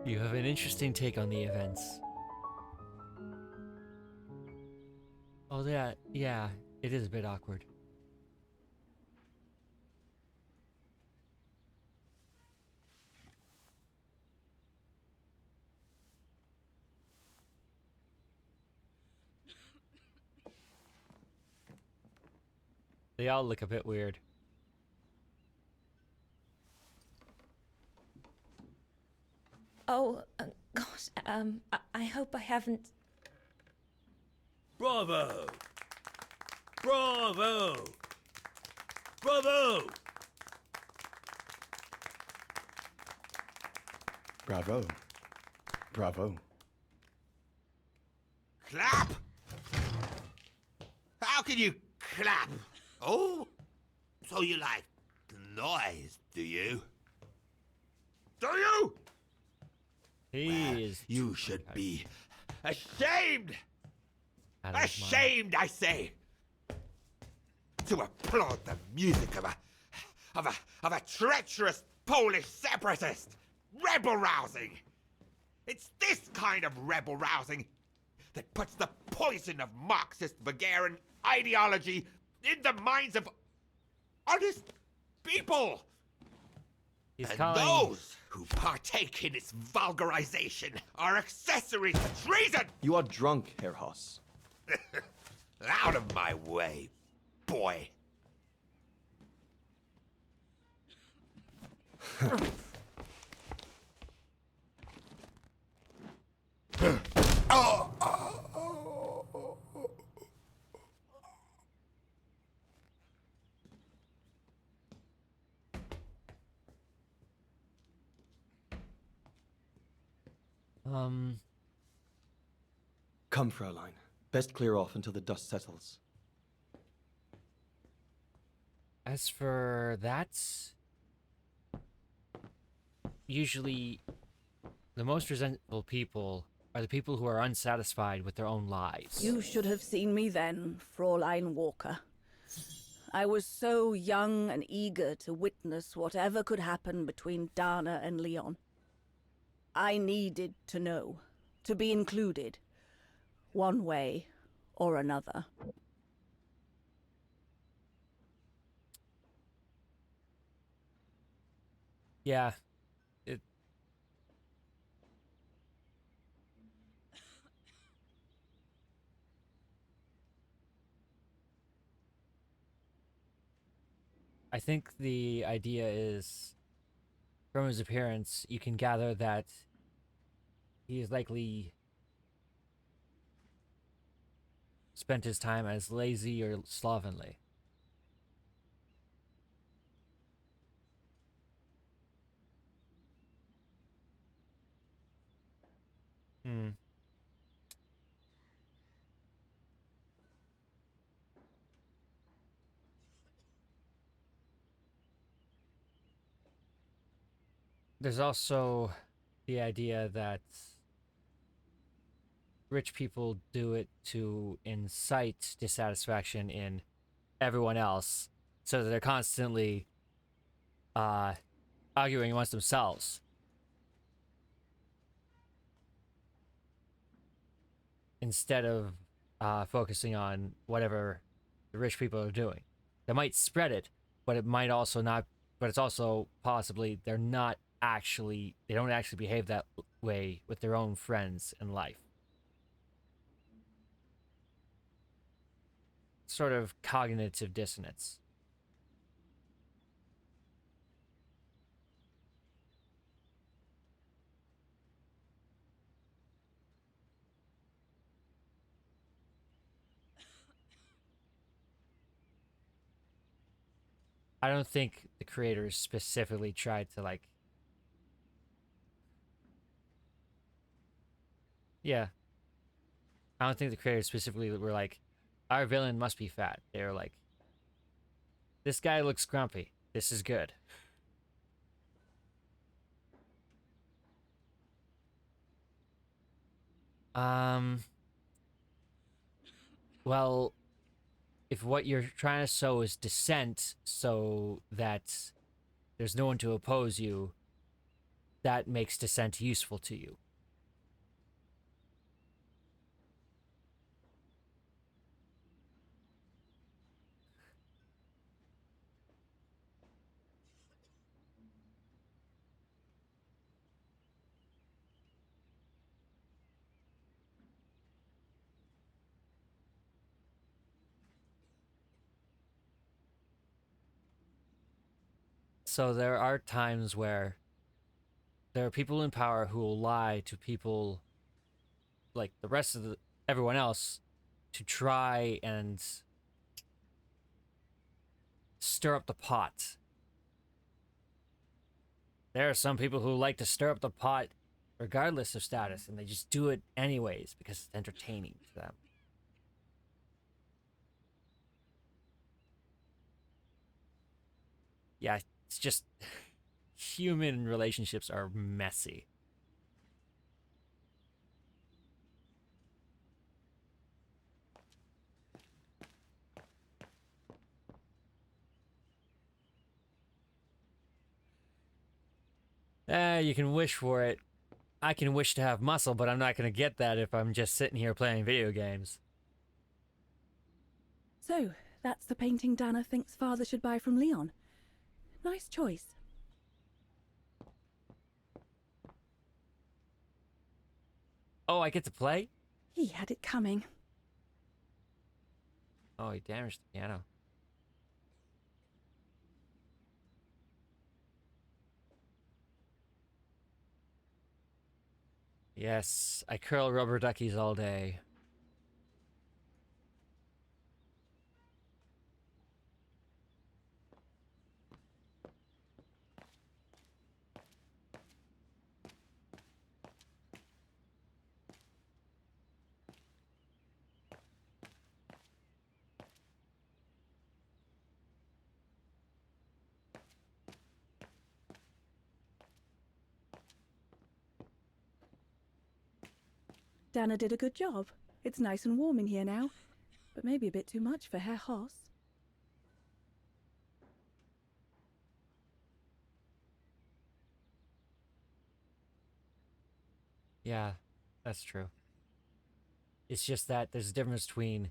A: You have an interesting take on the events. Oh, yeah, it is a bit awkward. They all look a bit weird.
E: Oh, gosh, I hope I haven't...
H: Bravo! Bravo! Bravo!
I: Bravo. Bravo.
D: Clap? How can you clap? Oh? So you like the noise, do you? Do you?
A: He is...
D: You should be ashamed!
A: out of his mind.
D: Ashamed, I say! To applaud the music of a treacherous Polish separatist! Rebel rousing! It's this kind of rebel rousing that puts the poison of Marxist Bulgarian ideology in the minds of honest people!
A: He's
D: And
A: calling...
D: those who partake in its vulgarization are accessories to treason!
K: You are drunk, Herr Hoss.
D: Out of my way, boy.
K: Come, Fräulein. Best clear off until the dust settles.
A: As for that, usually the most resentful people are the people who are unsatisfied with their own lives.
C: You should have seen me then, Fräulein Walker. I was so young and eager to witness whatever could happen between Dana and Leon. I needed to know, to be included, one way or another.
A: Yeah, it... I think the idea is, from his appearance, you can gather that he is likely spent his time as lazy or slovenly. Hmm. There's also the idea that rich people do it to incite dissatisfaction in everyone else, so that they're constantly arguing amongst themselves. Instead of focusing on whatever the rich people are doing. They might spread it, but it might also not, but it's also possibly they don't actually behave that way with their own friends in life. Sort of cognitive dissonance. I don't think the creators specifically tried to, like... Yeah. I don't think the creators specifically were like, our villain must be fat. They were like, this guy looks grumpy. This is good. Well, if what you're trying to sow is dissent so that there's no one to oppose you, that makes descent useful to you. So there are times where there are people in power who will lie to people like the rest of everyone else to try and stir up the pot. There are some people who like to stir up the pot regardless of status, and they just do it anyways because it's entertaining to them. Yeah, it's just human relationships are messy. You can wish for it. I can wish to have muscle, but I'm not going to get that if I'm just sitting here playing video games.
C: So, that's the painting Dana thinks father should buy from Leon. Nice choice.
A: Oh, I get to play?
C: He had it coming.
A: Oh, he damaged the piano. Yes, I curl rubber duckies all day.
C: Dana did a good job. It's nice and warm in here now, but maybe a bit too much for Herr Hoss.
A: Yeah, that's true. It's just that there's a difference between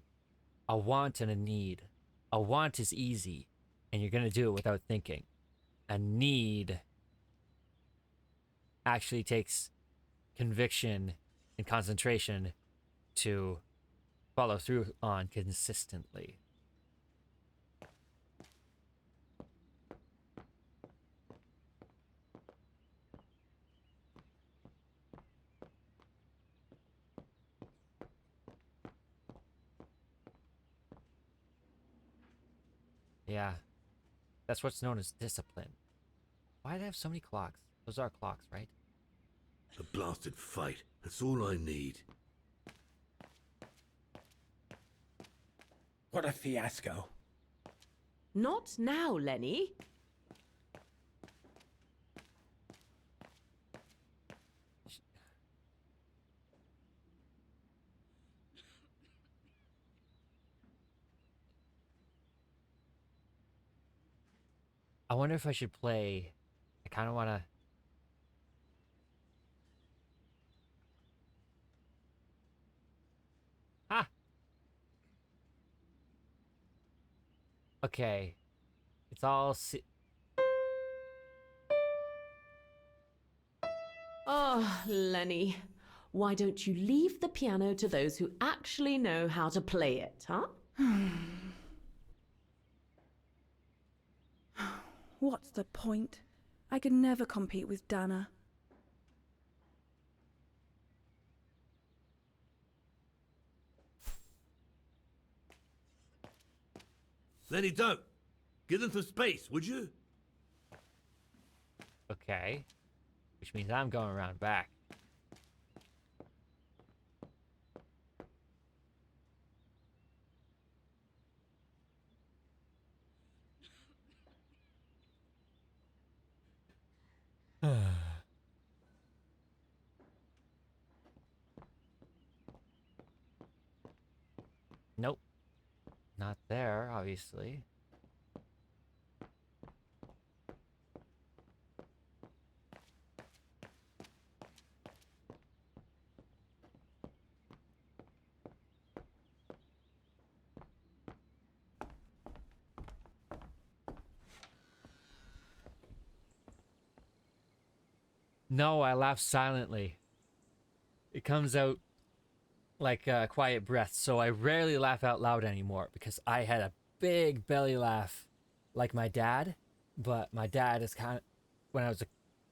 A: a want and a need. A want is easy, and you're going to do it without thinking. A need actually takes conviction and concentration to follow through on consistently. Yeah, that's what's known as discipline. Why do they have so many clocks? Those are clocks, right?
H: A blasted fight. That's all I need.
G: What a fiasco.
J: Not now, Lenny.
A: I wonder if I should play. I kind of want to. Ah! Okay. It's all.
J: Oh, Lenny. Why don't you leave the piano to those who actually know how to play it, huh?
C: What's the point? I could never compete with Dana.
H: Lenny, don't! Give them some space, would you?
A: Okay. Which means I'm going around back. Nope. Not there, obviously. No, I laugh silently. It comes out like a quiet breath, so I rarely laugh out loud anymore because I had a big belly laugh like my dad, but my dad is kind of, when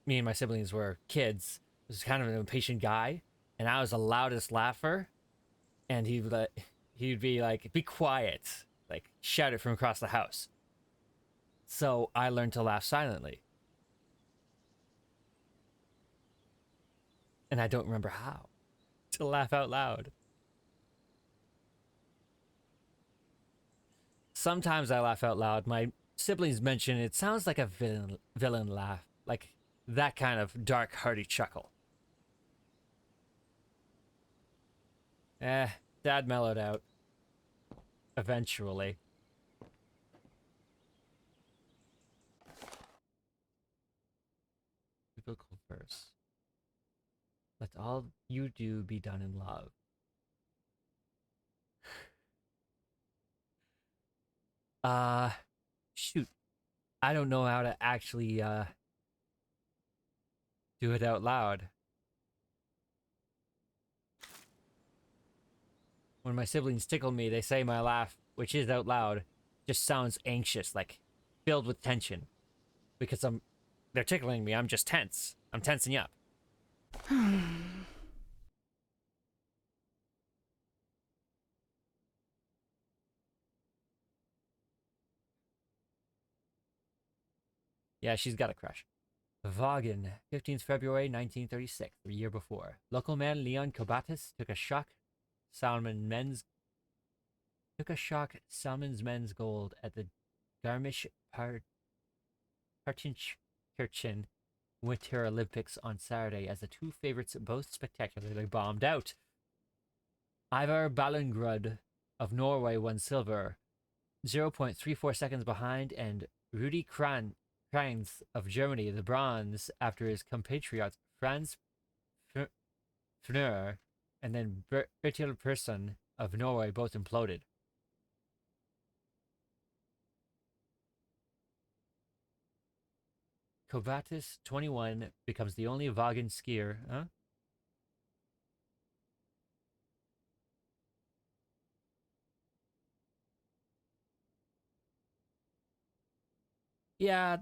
A: me and my siblings were kids, was kind of an impatient guy, and I was the loudest laugher, and he'd be like, be quiet, like shout it from across the house. So I learned to laugh silently. And I don't remember how to laugh out loud. Sometimes I laugh out loud. My siblings mention it sounds like a villain laugh, like that kind of dark, hearty chuckle. Dad mellowed out. Eventually. Biblical verse. Let all you do be done in love. Shoot. I don't know how to actually, do it out loud. When my siblings tickle me, they say my laugh, which is out loud, just sounds anxious, like filled with tension. Because they're tickling me, I'm just tense. I'm tensing up. Yeah, she's got a crush. Vaughan, 15th February 1936, the year before. Local man Leon Kobatis took a shock Salmon's men's gold at the Garmisch Partenkirchen Winter Olympics on Saturday as the two favorites both spectacularly bombed out. Ivar Ballengrud of Norway won silver, 0.34 seconds behind, and Rudi Kreins of Germany the bronze after his compatriot Franz Fneur and then Bertil Persson of Norway both imploded. Kobatis, 21, becomes the only Vaughan skier. Huh? Yeah,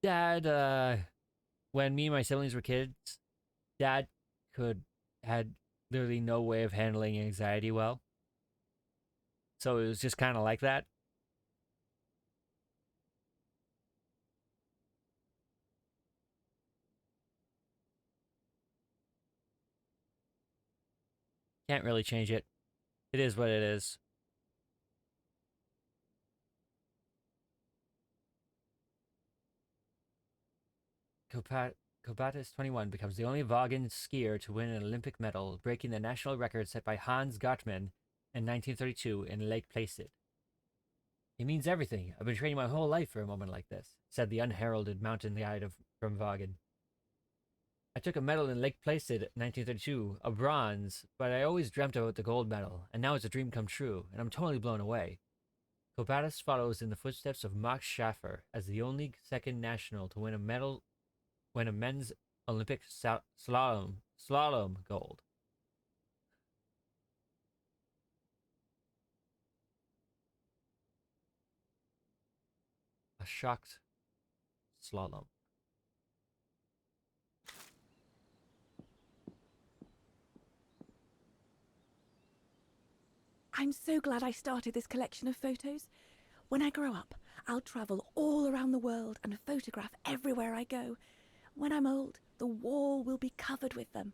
A: Dad, when me and my siblings were kids, Dad had literally no way of handling anxiety well. So it was just kind of like that. Can't really change it. It is what it is. Kobatis, 21, becomes the only Vaughan skier to win an Olympic medal, breaking the national record set by Hans Gartmann in 1932 in Lake Placid. It means everything. I've been training my whole life for a moment like this, said the unheralded mountain guide from Vaughan. I took a medal in Lake Placid in 1932, a bronze, but I always dreamt about the gold medal, and now it's a dream come true, and I'm totally blown away. Kobatis follows in the footsteps of Max Schaffer as the only second national to win a men's Olympic slalom gold. A shocked slalom.
C: I'm so glad I started this collection of photos. When I grow up, I'll travel all around the world and photograph everywhere I go. When I'm old, the wall will be covered with them.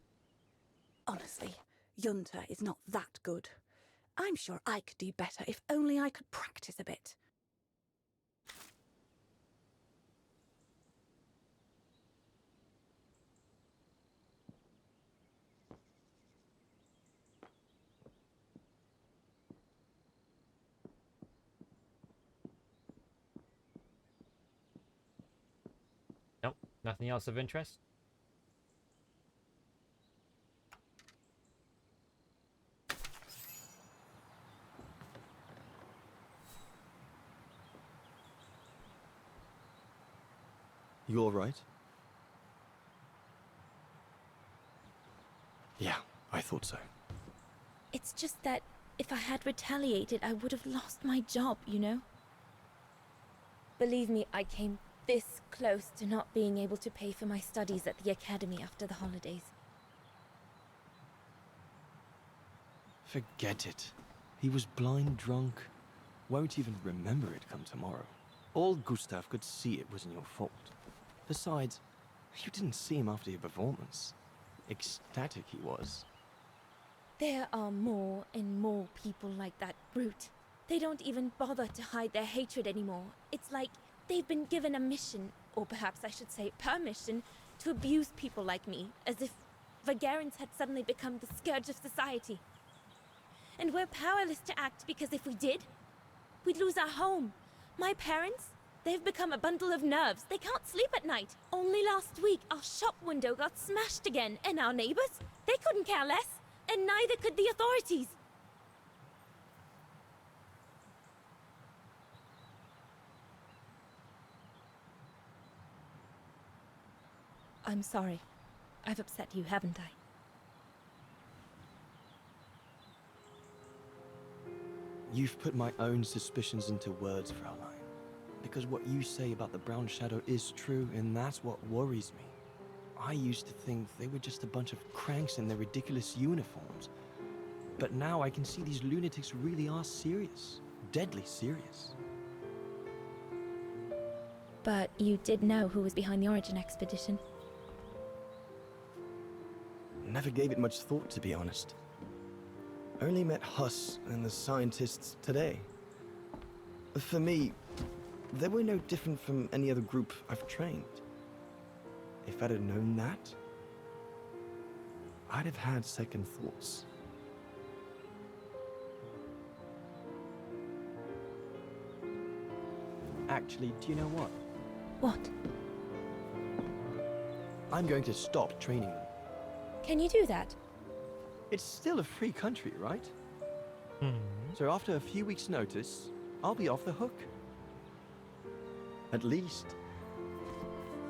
C: Honestly, Junta is not that good. I'm sure I could do better if only I could practice a bit.
A: Nope, nothing else of interest?
K: You all right? Yeah, I thought so.
E: It's just that if I had retaliated, I would have lost my job, you know? Believe me, I came this close to not being able to pay for my studies at the academy after the holidays.
K: Forget it. He was blind drunk. Won't even remember it come tomorrow. All Gustav could see it wasn't your fault. Besides, you didn't see him after your performance. Ecstatic he was.
E: There are more and more people like that brute. They don't even bother to hide their hatred anymore. It's like they've been given a mission, or perhaps I should say permission, to abuse people like me, as if Vagarans had suddenly become the scourge of society. And we're powerless to act because if we did, we'd lose our home. My parents, they've become a bundle of nerves. They can't sleep at night. Only last week, our shop window got smashed again, and our neighbors, they couldn't care less, and neither could the authorities. I'm sorry. I've upset you, haven't I?
K: You've put my own suspicions into words, Fraulein. Because what you say about the Brown Shadow is true, and that's what worries me. I used to think they were just a bunch of cranks in their ridiculous uniforms. But now I can see these lunatics really are serious. Deadly serious.
E: But you did know who was behind the Origin expedition.
K: Never gave it much thought, to be honest. Only met Huss and the scientists today. For me, they were no different from any other group I've trained. If I'd have known that, I'd have had second thoughts. Actually, do you know what?
E: What?
K: I'm going to stop training them.
E: Can you do that?
K: It's still a free country, right? So after a few weeks' notice, I'll be off the hook. At least,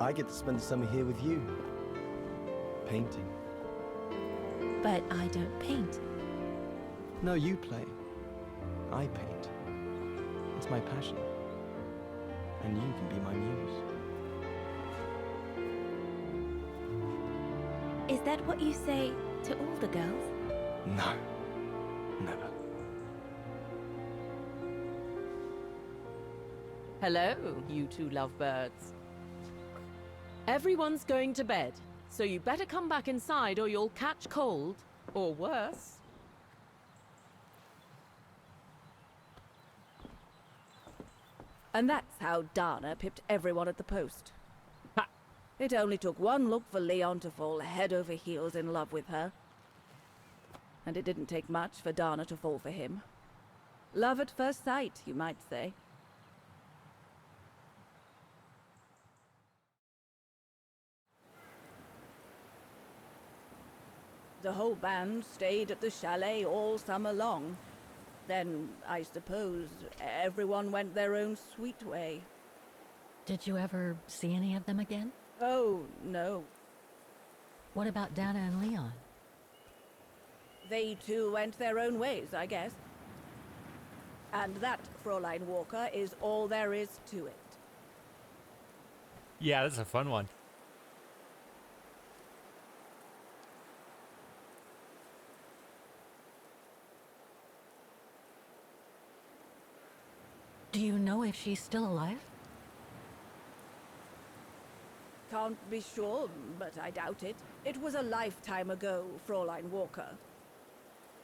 K: I get to spend the summer here with you. Painting.
E: But I don't paint.
K: No, you play. I paint. It's my passion. And you can be my muse.
E: Is that what you say to all the girls?
K: No. Never.
J: Hello, you two lovebirds. Everyone's going to bed, so you better come back inside or you'll catch cold, or worse.
C: And that's how Dana pipped everyone at the post. It only took one look for Leon to fall head over heels in love with her. And it didn't take much for Dana to fall for him. Love at first sight, you might say. The whole band stayed at the chalet all summer long. Then, I suppose, everyone went their own sweet way.
B: Did you ever see any of them again?
C: Oh, no.
B: What about Dana and Leon?
C: They too went their own ways, I guess. And that, Fräulein Walker, is all there is to it.
A: Yeah, that's a fun one.
B: Do you know if she's still alive?
C: Can't be sure, but I doubt it. It was a lifetime ago, Fräulein Walker.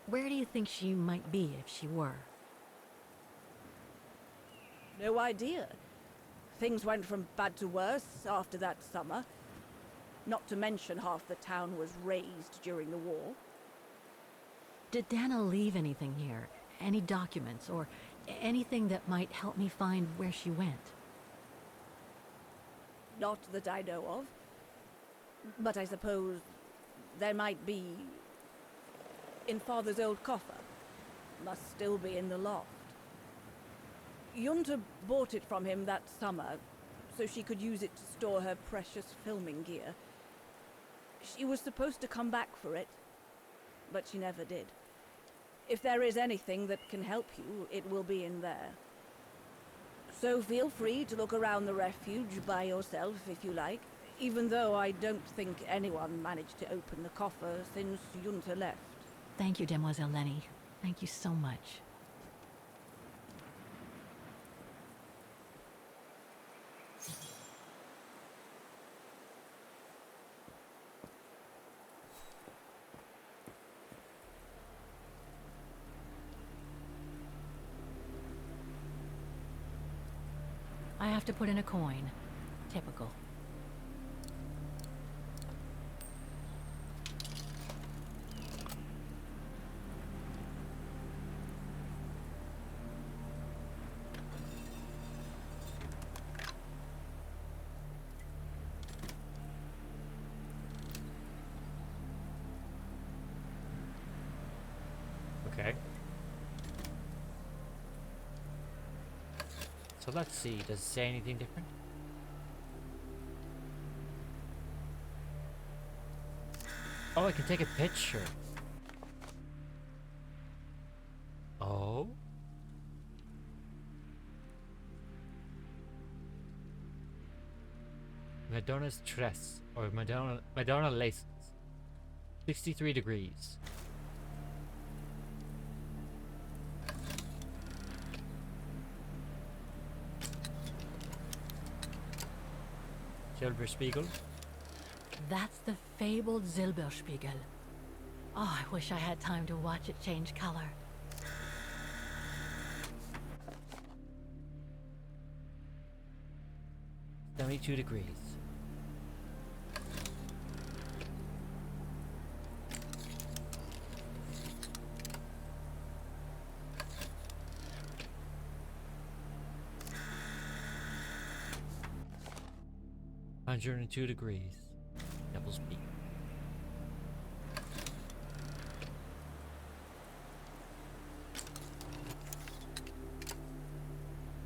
B: Where do you think she might be if she were?
C: No idea. Things went from bad to worse after that summer. Not to mention half the town was razed during the war.
B: Did Dana leave anything here? Any documents or anything that might help me find where she went?
C: Not that I know of. But I suppose there might be in Father's old coffer. Must still be in the loft. Junta bought it from him that summer, so she could use it to store her precious filming gear. She was supposed to come back for it, but she never did. If there is anything that can help you, it will be in there. So feel free to look around the refuge by yourself if you like, even though I don't think anyone managed to open the coffer since Junta left.
B: Thank you, Demoiselle Lenny. Thank you so much. I have to put in a coin. Typical.
A: Okay. So let's see, does it say anything different? Oh, I can take a picture. Oh? Madonna's Tress, or Madonna Laces. 63 degrees. Silberspiegel.
B: That's the fabled Silberspiegel. Oh, I wish I had time to watch it change color.
A: $72 degrees. $102 degrees. Devil's Peak.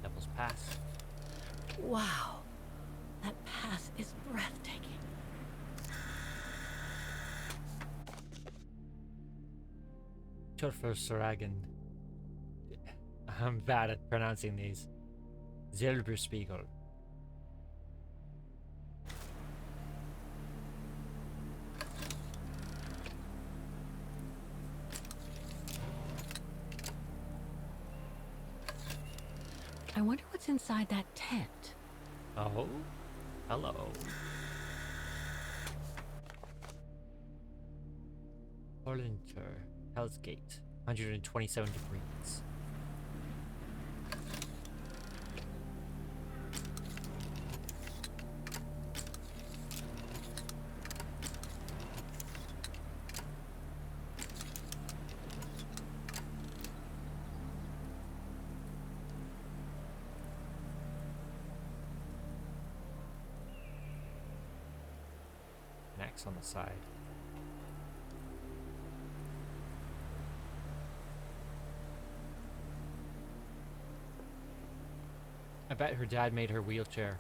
A: Devil's Pass.
B: Wow, that pass is breathtaking.
A: Turfersragen. I'm bad at pronouncing these. Silberspiegel.
B: I wonder what's inside that tent.
A: Oh, hello. Orlinter, Hell's Gate, 127 degrees. Next on the side. I bet her dad made her wheelchair.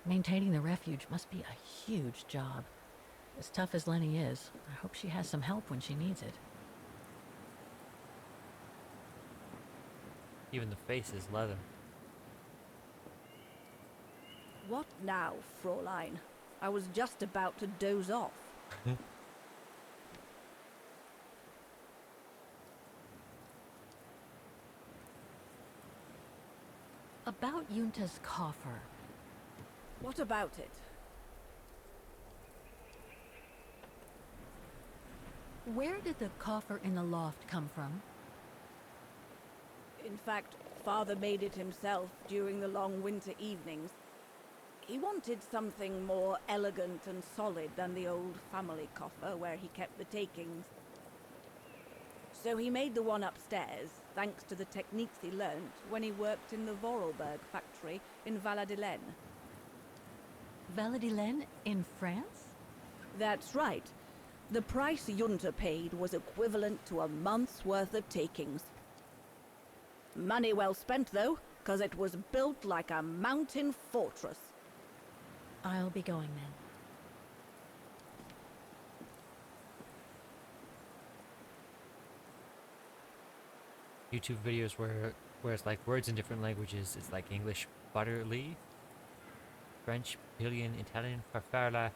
B: Maintaining the refuge must be a huge job. As tough as Lenny is, I hope she has some help when she needs it.
A: Even the face is leather.
C: What now, Fräulein? I was just about to doze off.
B: About Junta's coffer.
C: What about it?
B: Where did the coffer in the loft come from?
C: In fact, Father made it himself during the long winter evenings. He wanted something more elegant and solid than the old family coffer where he kept the takings. So he made the one upstairs, thanks to the techniques he learnt when he worked in the Vorarlberg factory in Valladolid.
B: Valladolid in France?
C: That's right. The price Junta paid was equivalent to a month's worth of takings. Money well spent, though, 'cause it was built like a mountain fortress.
B: I'll be going then.
A: YouTube videos where it's like words in different languages. It's like English butterleaf, French pillion, Italian farfalla,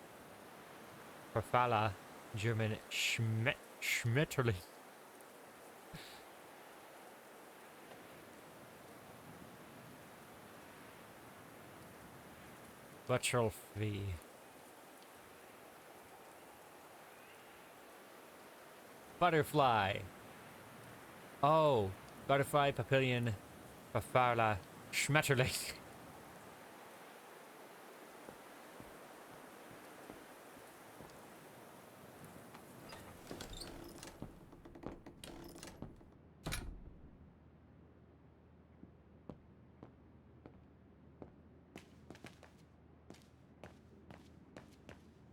A: German schmetterling. Butterfly. Butterfly. Oh, butterfly, papillion, farfalla, schmetterling.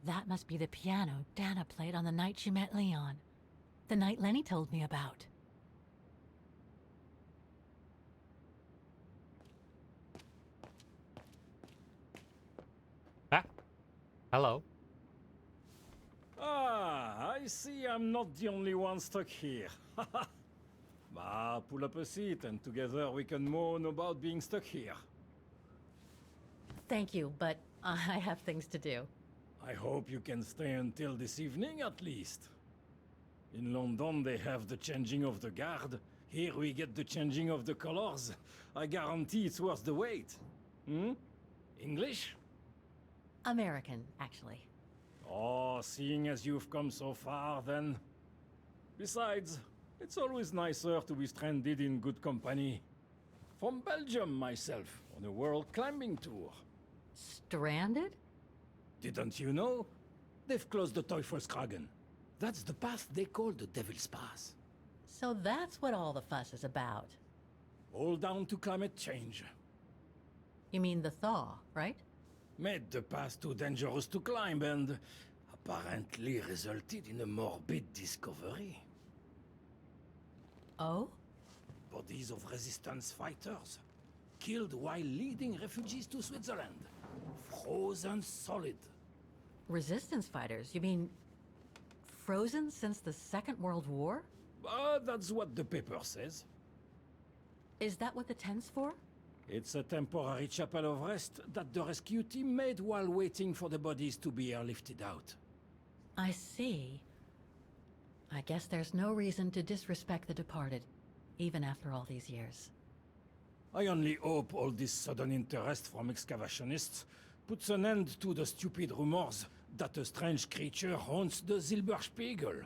B: That must be the piano Dana played on the night she met Leon. The night Lenny told me about.
A: Ah, hello.
L: Ah, I see I'm not the only one stuck here. Bah, pull up a seat and together we can moan about being stuck here.
B: Thank you, but I have things to do.
L: I hope you can stay until this evening at least. In London they have the changing of the guard. Here we get the changing of the colors. I guarantee it's worth the wait. Hmm? English?
B: American, actually.
L: Oh, seeing as you've come so far, then. Besides, it's always nicer to be stranded in good company. From Belgium, myself, on a world climbing tour.
B: Stranded?
L: Didn't you know? They've closed the Teufelskragen. That's the path they call the Devil's Pass.
B: So that's what all the fuss is about.
L: All down to climate change.
B: You mean the thaw, right?
L: Made the path too dangerous to climb and apparently resulted in a morbid discovery.
B: Oh?
L: Bodies of resistance fighters, killed while leading refugees to Switzerland. Frozen solid.
B: Resistance fighters? You mean frozen since the Second World War?
L: That's what the paper says.
B: Is that what the tent's for?
L: It's a temporary chapel of rest that the rescue team made while waiting for the bodies to be airlifted out.
B: I see. I guess there's no reason to disrespect the departed, even after all these years.
L: I only hope all this sudden interest from excavationists puts an end to the stupid rumors that a strange creature haunts the Silberspiegel.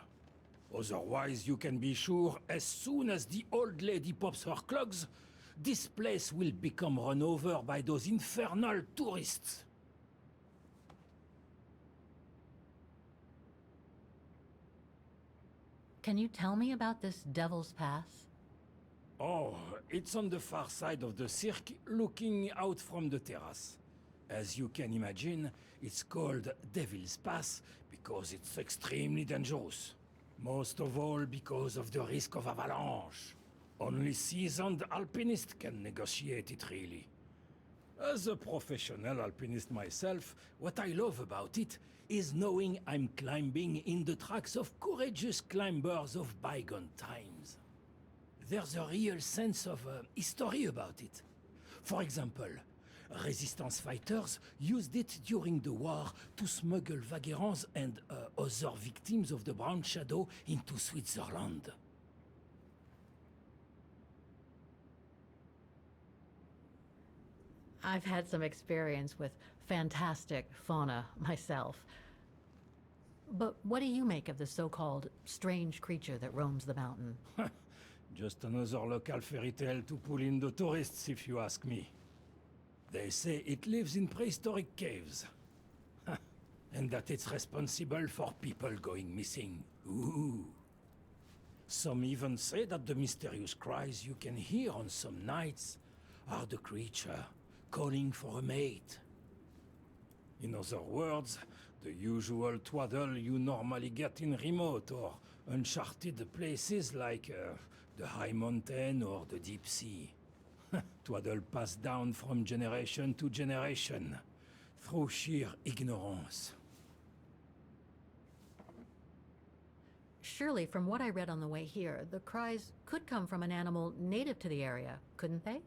L: Otherwise, you can be sure as soon as the old lady pops her clogs, this place will become run over by those infernal tourists.
B: Can you tell me about this Devil's Pass?
L: Oh, it's on the far side of the cirque, looking out from the terrace. As you can imagine, it's called Devil's Pass because it's extremely dangerous. Most of all because of the risk of avalanche. Only seasoned alpinists can negotiate it, really. As a professional alpinist myself, what I love about it is knowing I'm climbing in the tracks of courageous climbers of bygone times. There's a real sense of history about it. For example, resistance fighters used it during the war to smuggle vagrants and other victims of the Brown Shadow into Switzerland.
B: I've had some experience with fantastic fauna myself. But what do you make of the so-called strange creature that roams the mountain?
L: Just another local fairy tale to pull in the tourists, if you ask me. They say it lives in prehistoric caves. And that it's responsible for people going missing. Ooh. Some even say that the mysterious cries you can hear on some nights are the creature calling for a mate. In other words, the usual twaddle you normally get in remote or uncharted places like the high mountain or the deep sea. Twaddle passed down from generation to generation, through sheer ignorance.
B: Surely, from what I read on the way here, the cries could come from an animal native to the area, couldn't they?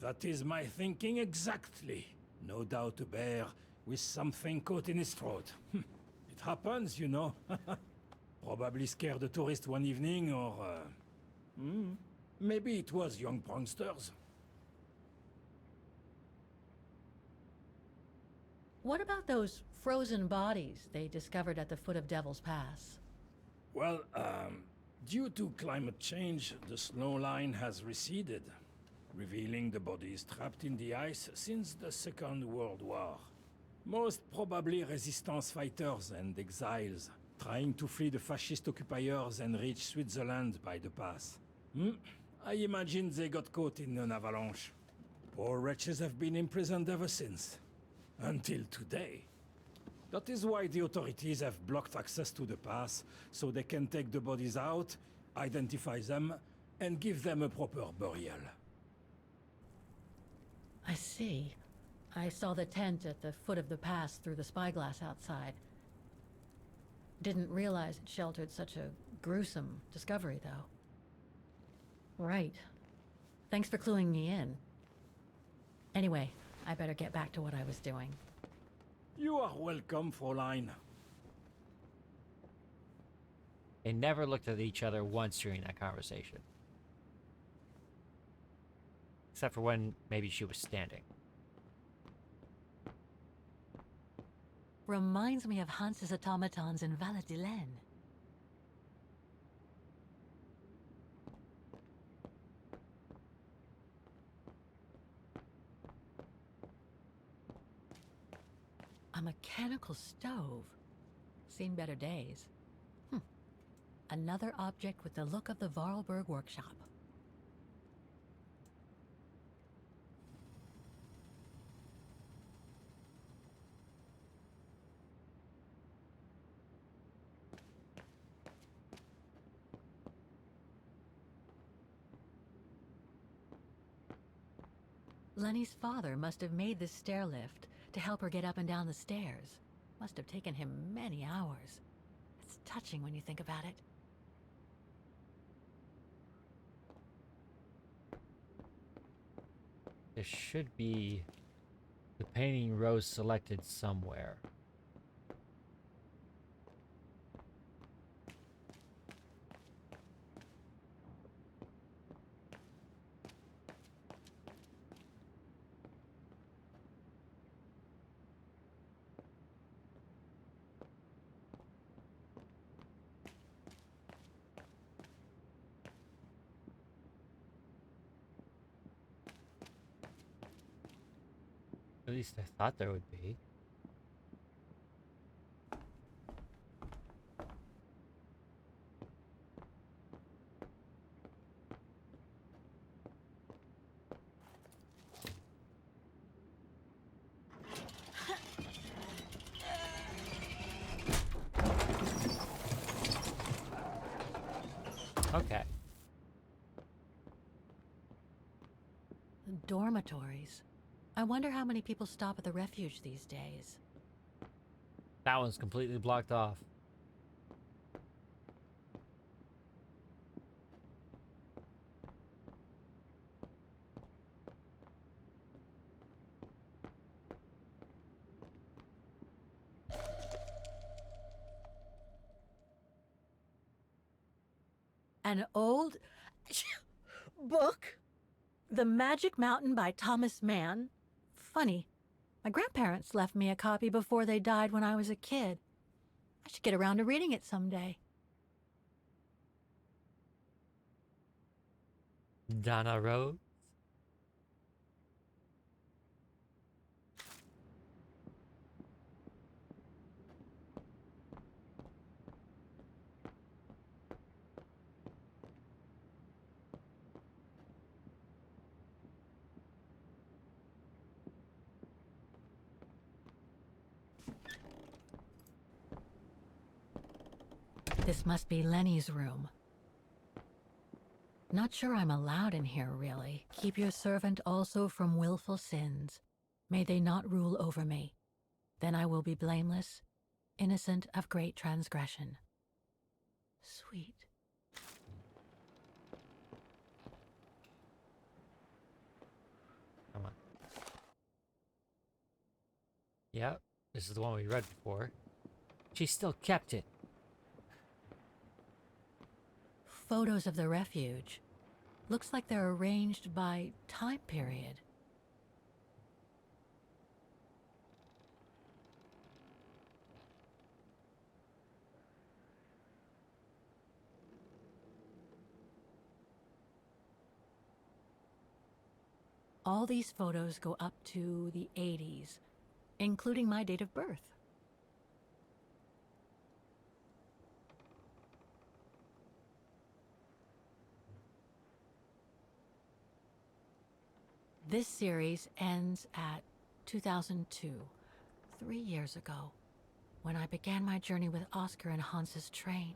L: That is my thinking exactly. No doubt a bear with something caught in his throat. It happens, you know. Probably scared a tourist one evening, or... maybe it was young pranksters.
B: What about those frozen bodies they discovered at the foot of Devil's Pass?
L: Well, due to climate change, the snow line has receded, revealing the bodies trapped in the ice since the Second World War. Most probably resistance fighters and exiles, trying to flee the fascist occupiers and reach Switzerland by the pass. I imagine they got caught in an avalanche. Poor wretches have been imprisoned ever since. Until today. That is why the authorities have blocked access to the pass, so they can take the bodies out, identify them, and give them a proper burial.
B: I see. I saw the tent at the foot of the pass through the spyglass outside. Didn't realize it sheltered such a gruesome discovery, though. Right. Thanks for cluing me in. Anyway, I better get back to what I was doing.
L: You are welcome, Fräulein.
A: They never looked at each other once during that conversation. Except for when maybe she was standing.
B: Reminds me of Hans's automatons in Valladolid. A mechanical stove. Seen better days. Another object with the look of the Vorarlberg workshop. Lenny's father must have made this stair lift to help her get up and down the stairs. Must have taken him many hours. It's touching when you think about it.
A: There should be the painting Rose selected somewhere. At least I thought there would be. Okay.
B: Dormitories. I wonder how many people stop at the Refuge these days.
A: That one's completely blocked off.
B: An old book? The Magic Mountain by Thomas Mann? Funny. My grandparents left me a copy before they died when I was a kid. I should get around to reading it someday.
A: Donna Rose?
B: This must be Lenny's room. Not sure I'm allowed in here, really. Keep your servant also from willful sins. May they not rule over me. Then I will be blameless, innocent of great transgression. Sweet.
A: Come on. Yep, this is the one we read before. She still kept it.
B: Photos of the refuge. Looks like they're arranged by time period. All these photos go up to the 80s, including my date of birth. This series ends at 2002, 3 years ago, when I began my journey with Oscar and Hans's train.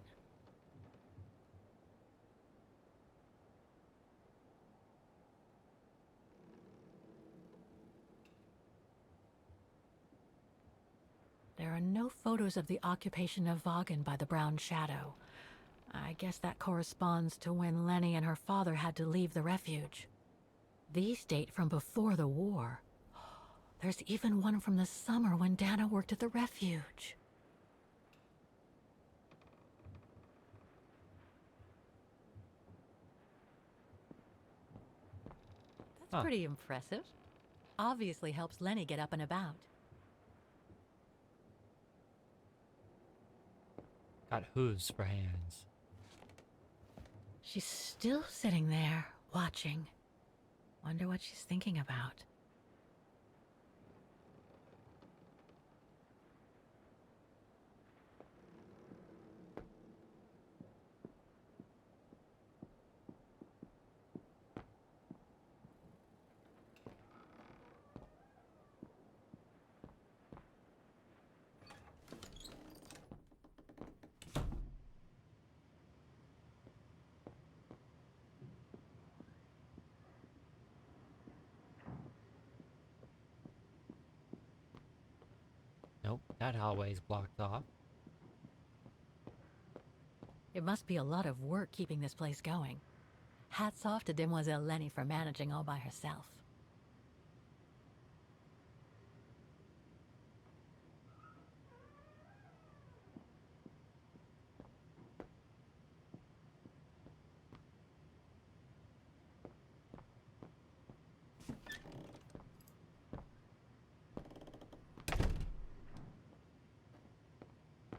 B: There are no photos of the occupation of Vaughan by the Brown Shadow. I guess that corresponds to when Lenny and her father had to leave the refuge. These date from before the war. There's even one from the summer when Dana worked at the refuge. That's pretty impressive. Obviously helps Lenny get up and about.
A: Got hooves for hands.
B: She's still sitting there, watching. Wonder what she's thinking about.
A: Nope, that hallway's blocked off.
B: It must be a lot of work keeping this place going. Hats off to Demoiselle Lenny for managing all by herself.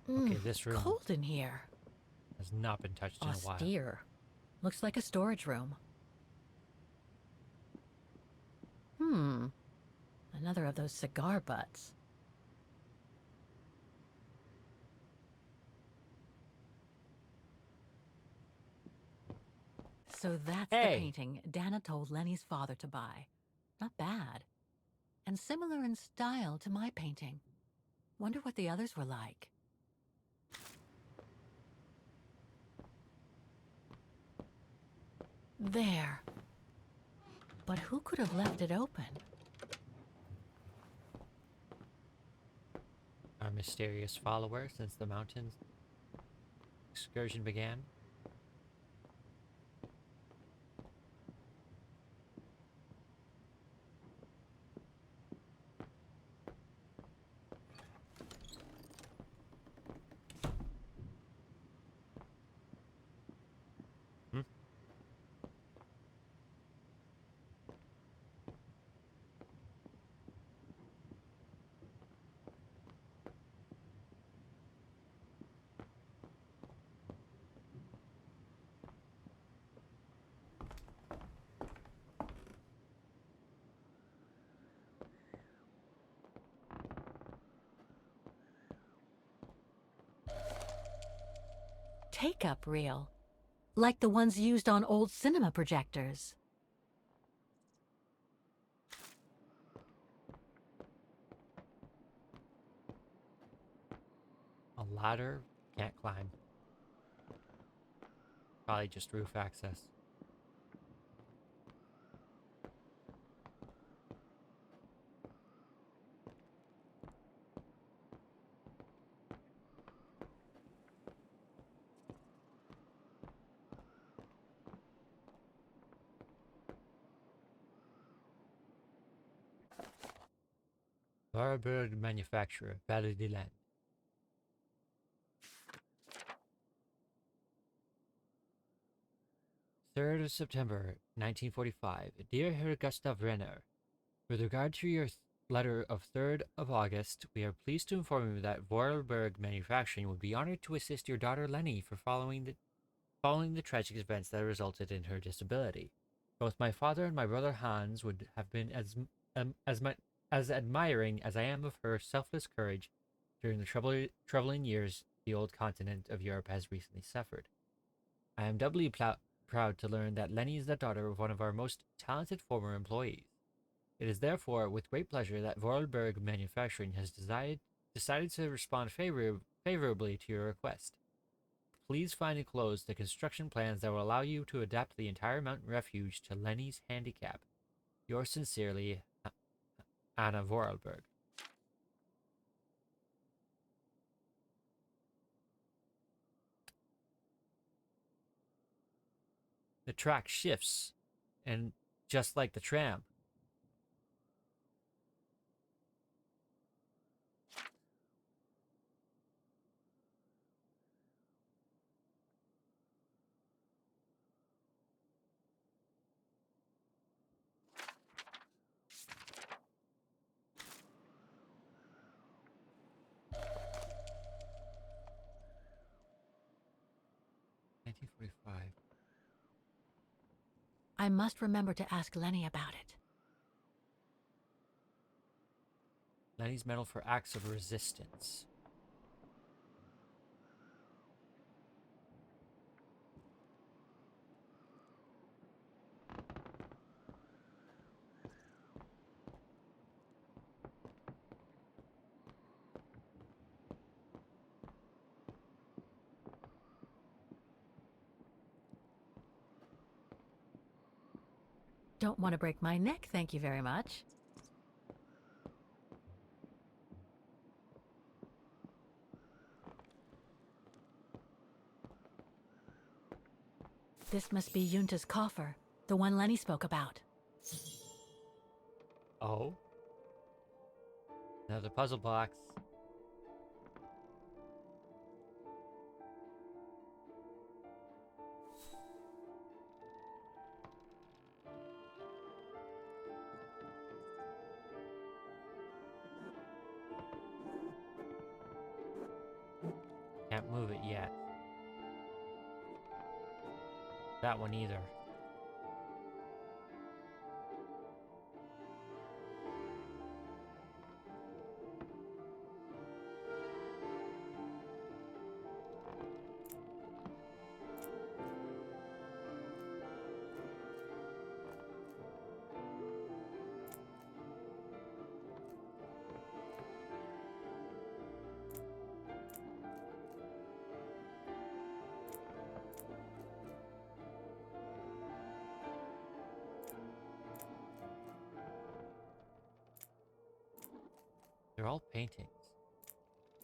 A: Okay, this room
B: Cold in here.
A: has not been touched in a while.
B: Austere. Looks like a storage room. Another of those cigar butts. So that's the painting Dana told Lenny's father to buy. Not bad. And similar in style to my painting. Wonder what the others were like. There. But who could have left it open?
A: Our mysterious follower since the mountains excursion began.
B: Take-up reel. Like the ones used on old cinema projectors.
A: A ladder, can't climb. Probably just roof access. Vorarlberg manufacturer, Valley de Land. Third of September, 1945. Dear Herr Gustav Renner, with regard to your letter of 3rd of August, we are pleased to inform you that Vorarlberg Manufacturing would be honored to assist your daughter Lenny for following the tragic events that resulted in her disability. Both my father and my brother Hans would have been as admiring as I am of her selfless courage during the troubling years the old continent of Europe has recently suffered. I am doubly proud to learn that Lenny is the daughter of one of our most talented former employees. It is therefore with great pleasure that Vorarlberg Manufacturing has decided to respond favorably to your request. Please find enclosed the construction plans that will allow you to adapt the entire mountain refuge to Lenny's handicap. Yours sincerely, Anna Vorarlberg. The track shifts, and just like the tram.
B: I must remember to ask Lenny about it.
A: Lenny's medal for acts of resistance.
B: Don't want to break my neck, thank you very much. This must be Yunta's coffer, the one Lenny spoke about.
A: Oh? Another puzzle box. Can't move it yet. That one either. They're all paintings.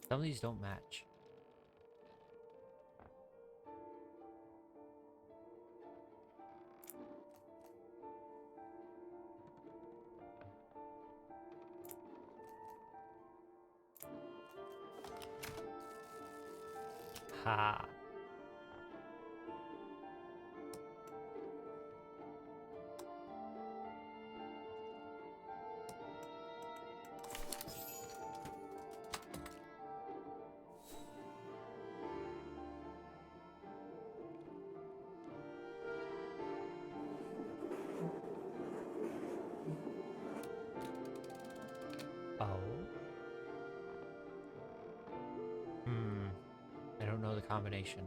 A: Some of these don't match. Ha! Oh. I don't know the combination.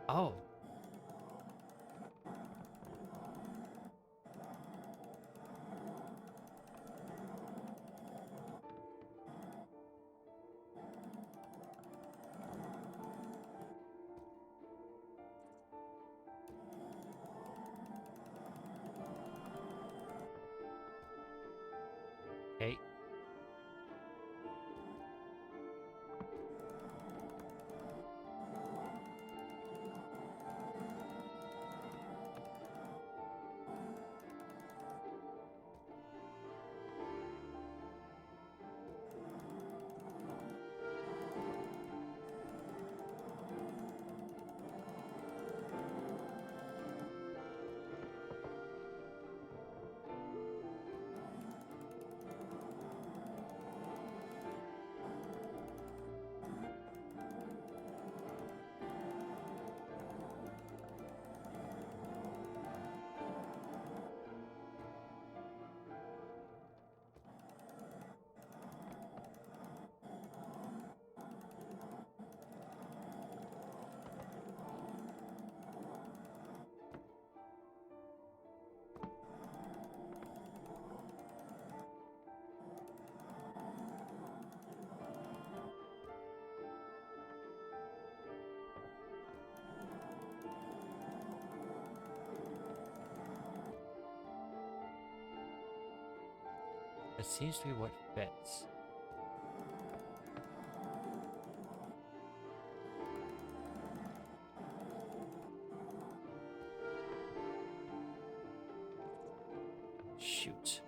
A: Oh. Okay. That seems to be what fits. Shoot.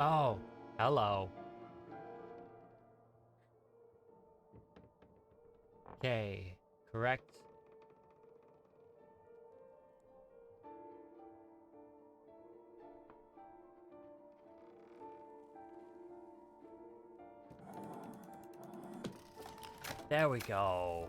A: Oh, hello. Okay, correct. There we go.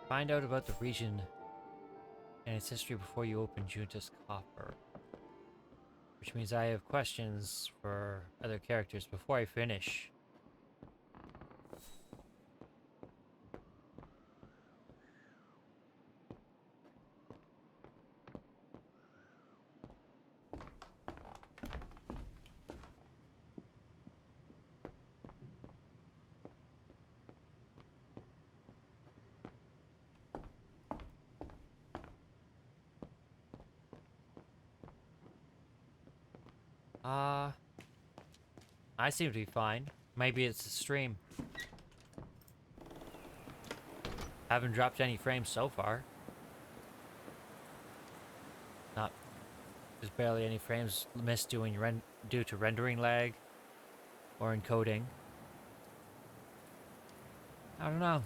A: Find out about the region and its history before you open Junta's coffer. Which means I have questions for other characters before I finish. I seem to be fine. Maybe it's the stream. Haven't dropped any frames so far. Not. There's barely any frames missed due to rendering lag or encoding. I don't know.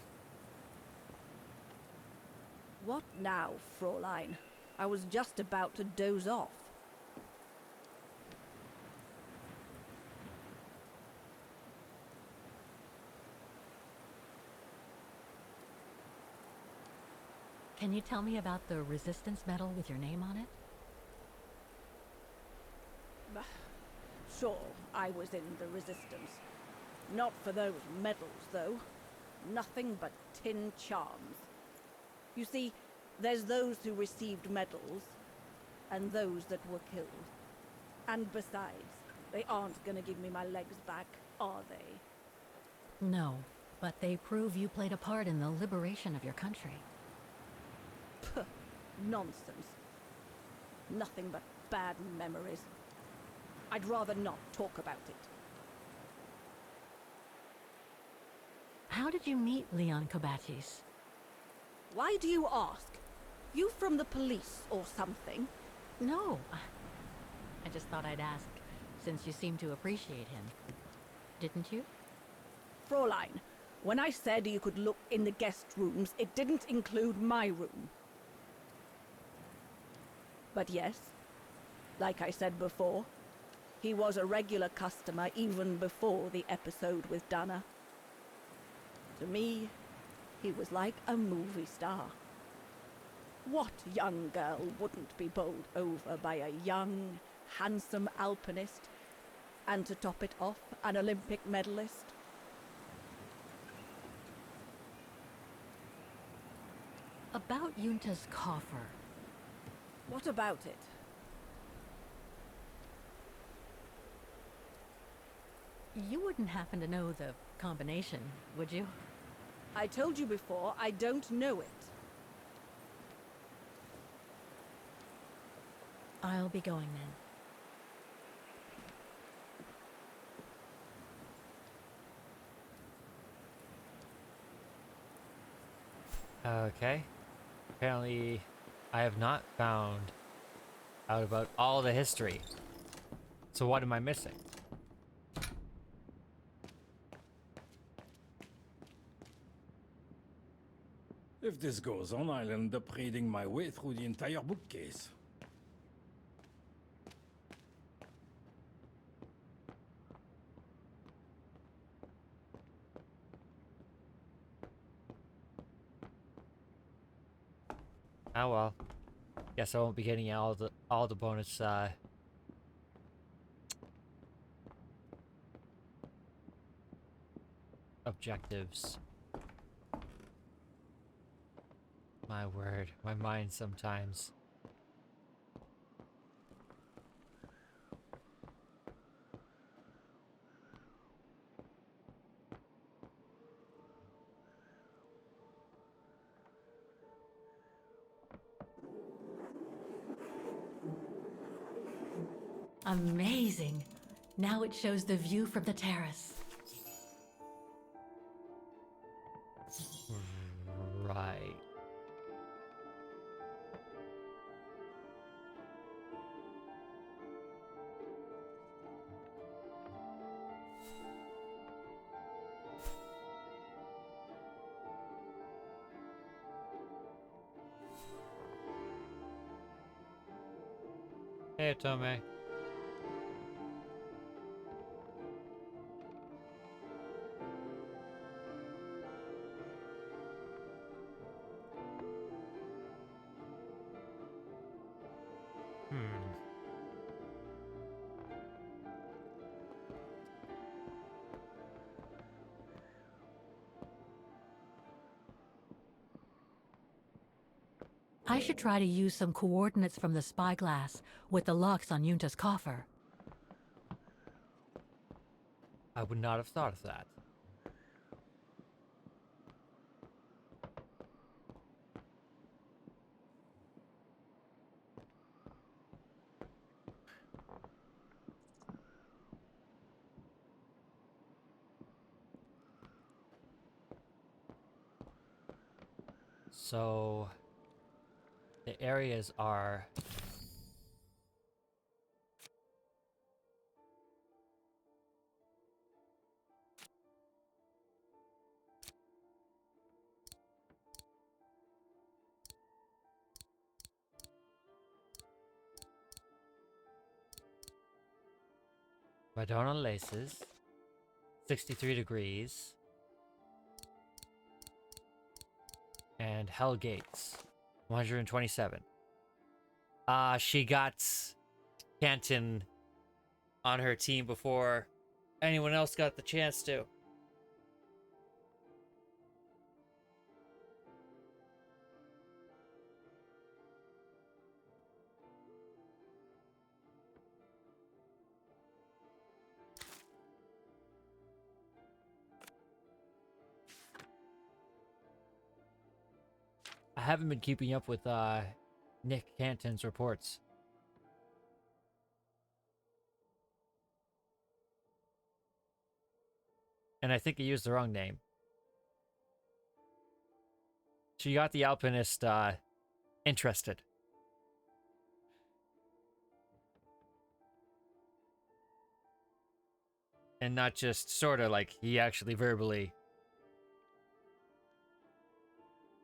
C: What now, Fräulein? I was just about to doze off.
B: Can you tell me about the resistance medal with your name on it?
C: Sure, I was in the Resistance. Not for those medals, though. Nothing but tin charms. You see, there's those who received medals, and those that were killed. And besides, they aren't gonna give me my legs back, are they?
B: No, but they prove you played a part in the liberation of your country.
C: Puh, nonsense. Nothing but bad memories. I'd rather not talk about it.
B: How did you meet Leon Kobatis?
C: Why do you ask? You from the police or something?
B: No. I just thought I'd ask, since you seem to appreciate him. Didn't you?
C: Fräulein, when I said you could look in the guest rooms, it didn't include my room. But yes, like I said before, he was a regular customer even before the episode with Dana. To me, he was like a movie star. What young girl wouldn't be bowled over by a young, handsome alpinist, and to top it off, an Olympic medalist?
B: About Junta's coffer.
C: What about it?
B: You wouldn't happen to know the combination, would you?
C: I told you before, I don't know it.
B: I'll be going then.
A: Okay. Apparently, I have not found out about all the history. So what am I missing?
L: If this goes on, I'll end up reading my way through the entire bookcase.
A: Oh well. Guess I won't be getting all the bonus objectives. My word, my mind sometimes.
B: Amazing. Now it shows the view from the terrace.
A: Right. Hey, Tome.
B: I should try to use some coordinates from the spyglass with the locks on Yunta's coffer.
A: I would not have thought of that. So the areas are Madonna Laces, 63 degrees, and Hell Gates, 127. She got Canton on her team before anyone else got the chance to. I haven't been keeping up with Nick Canton's reports. And I think he used the wrong name. She got the Alpinist interested. And not just sort of like he actually verbally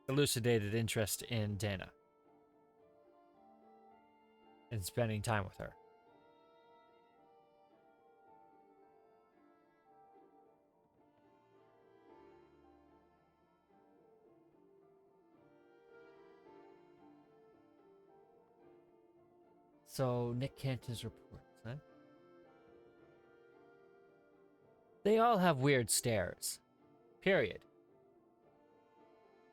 A: elucidated interest in Dana. And spending time with her. So, Nick Canton's reports, huh? They all have weird stares. Period.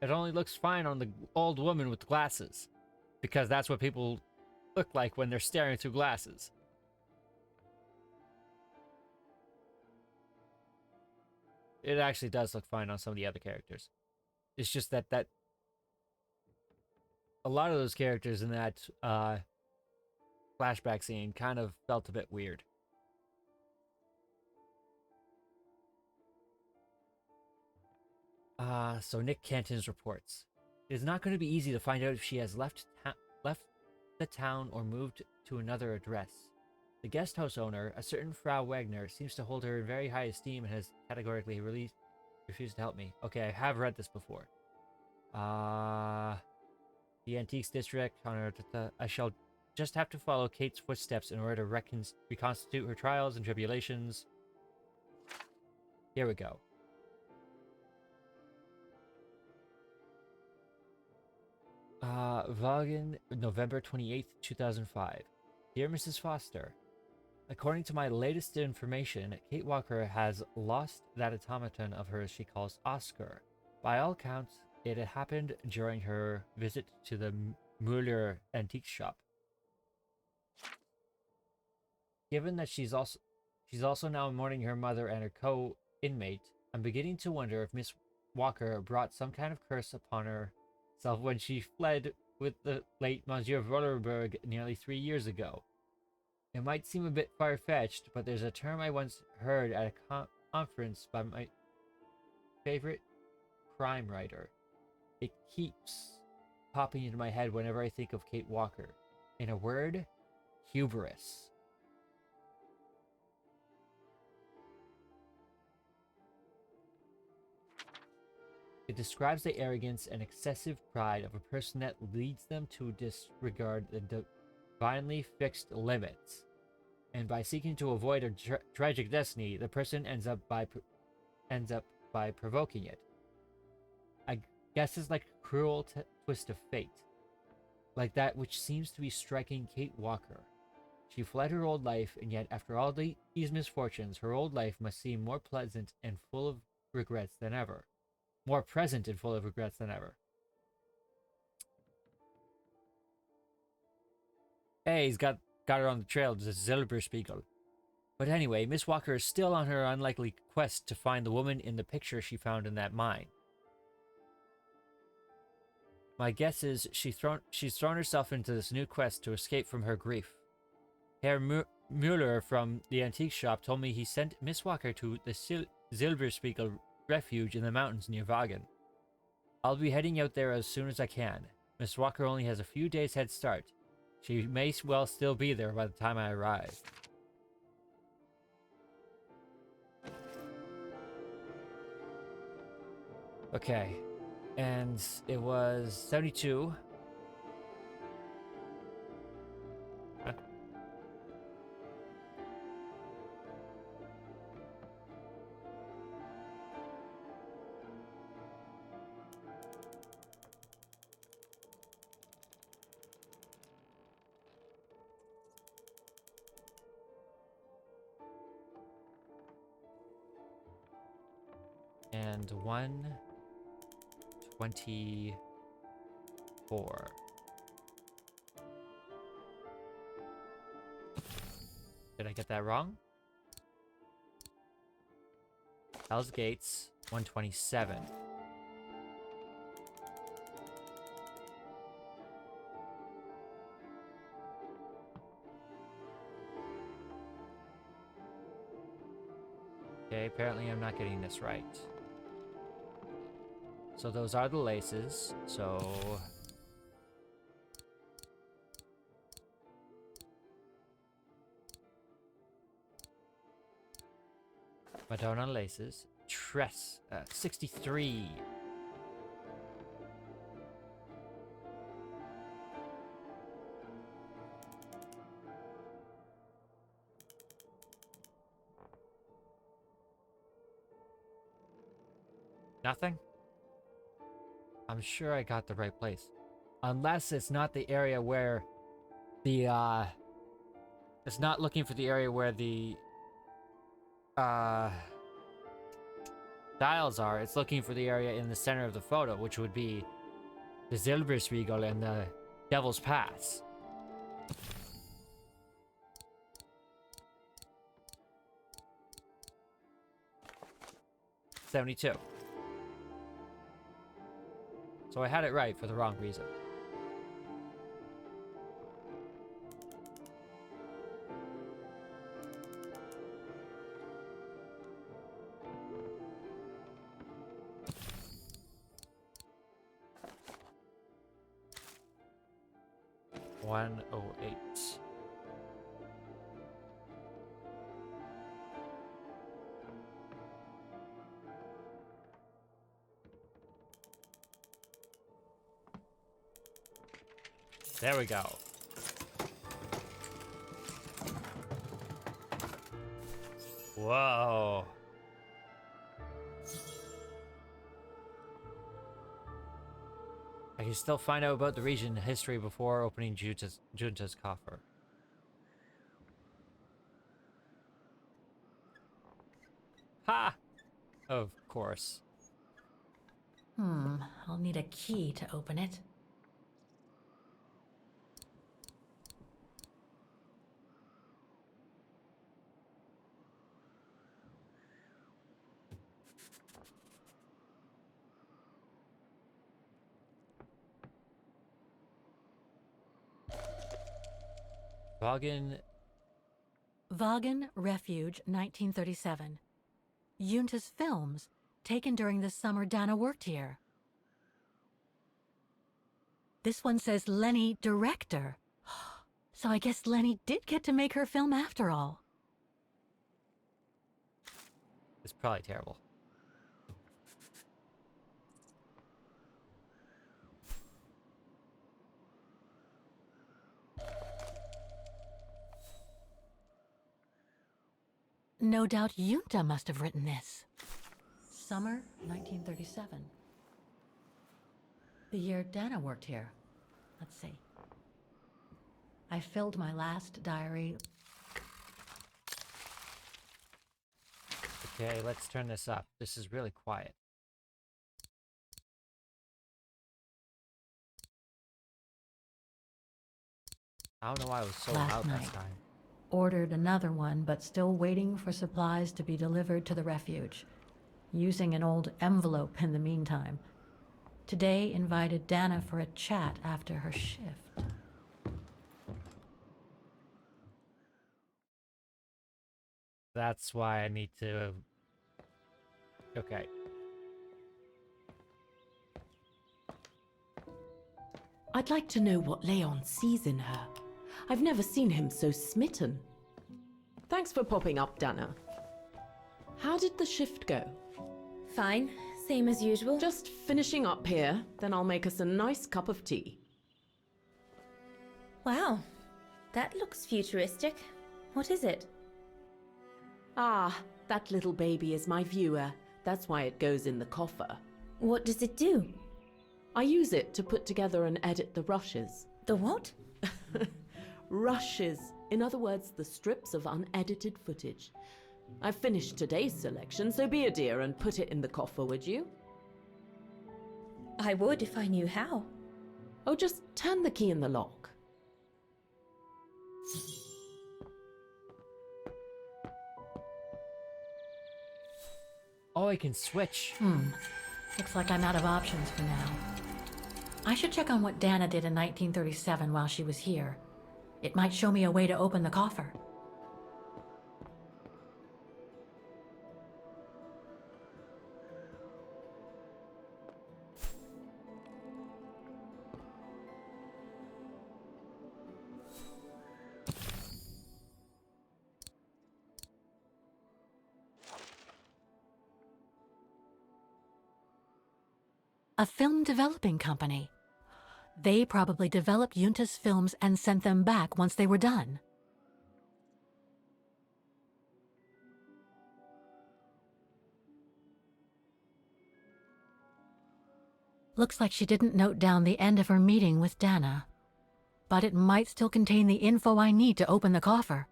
A: It only looks fine on the old woman with glasses. Because that's what people look like when they're staring through glasses. It actually does look fine on some of the other characters. It's just that a lot of those characters in that flashback scene kind of felt a bit weird. So Nick Canton's reports. It is not going to be easy to find out if she has left the town or moved to another address. The guest house owner, a certain Frau Wagner, seems to hold her in very high esteem and has categorically refused to help me. Okay, I have read this before. The Antiques District. I shall just have to follow Kate's footsteps in order to reconstitute her trials and tribulations. Here we go. Vaughan, November 28th, 2005. Dear Mrs. Foster, according to my latest information, Kate Walker has lost that automaton of hers she calls Oscar. By all accounts, it had happened during her visit to the Müller antique shop. Given that she's also now mourning her mother and her co-inmate, I'm beginning to wonder if Miss Walker brought some kind of curse upon herself when she fled with the late Monsieur Vollerberg nearly 3 years ago. It might seem a bit far-fetched, but there's a term I once heard at a conference by my favorite crime writer. It keeps popping into my head whenever I think of Kate Walker. In a word, hubris. It describes the arrogance and excessive pride of a person that leads them to disregard the divinely fixed limits. And by seeking to avoid a tragic destiny, the person ends up by provoking it. I guess it's like a cruel twist of fate. Like that which seems to be striking Kate Walker. She fled her old life, and yet after all these misfortunes, her old life must seem more pleasant and full of regrets than ever. More present and full of regrets than ever. Hey, he's got her on the trail to the Silberspiegel. But anyway, Miss Walker is still on her unlikely quest to find the woman in the picture she found in that mine. My guess is she's thrown herself into this new quest to escape from her grief. Herr Müller from the antique shop told me he sent Miss Walker to the Silberspiegel Refuge in the mountains near Vaughan. I'll be heading out there as soon as I can. Miss Walker only has a few days head start. She may well still be there by the time I arrive. Okay, and it was 72. Huh? And 124. Did I get that wrong? Hell's Gates, 127. Okay, apparently I'm not getting this right. So those are the laces, so... Madonna laces. Tress, 63. Nothing? I'm sure I got the right place. Unless it's not the area where the, it's not looking for the area where the, dials are. It's looking for the area in the center of the photo, which would be the Silberspiegel and the Devil's Pass. 72. So I had it right for the wrong reason. $108. There we go. Whoa. I can still find out about the region history before opening Junta's coffer. Ha! Of course.
B: I'll need a key to open it. Vaughan Refuge, 1937. Junta's films, taken during the summer Dana worked here. This one says Lenny, director. So I guess Lenny did get to make her film after all.
A: It's probably terrible.
B: No doubt Junta must have written this. Summer 1937. The year Dana worked here. Let's see. I filled my last diary.
A: Okay, let's turn this up. This is really quiet. I don't know why it was so loud last time.
B: Ordered another one, but still waiting for supplies to be delivered to the refuge. Using an old envelope in the meantime. Today invited Dana for a chat after her shift.
A: That's why I need to... Okay.
J: I'd like to know what Leon sees in her. I've never seen him so smitten. Thanks for popping up, Dana. How did the shift go?
E: Fine, same as usual.
J: Just finishing up here, then I'll make us a nice cup of tea.
E: Wow, that looks futuristic. What is it?
J: Ah, that little baby is my viewer. That's why it goes in the coffer.
E: What does it do?
J: I use it to put together and edit the rushes.
E: The what?
J: Rushes. In other words, the strips of unedited footage. I've finished today's selection, so be a dear and put it in the coffer, would you?
E: I would if I knew how.
J: Oh, just turn the key in the lock.
A: Oh, I can switch.
B: Looks like I'm out of options for now. I should check on what Dana did in 1937 while she was here. It might show me a way to open the coffer. A film developing company. They probably developed Junta's films and sent them back once they were done. Looks like she didn't note down the end of her meeting with Dana. But it might still contain the info I need to open the coffer.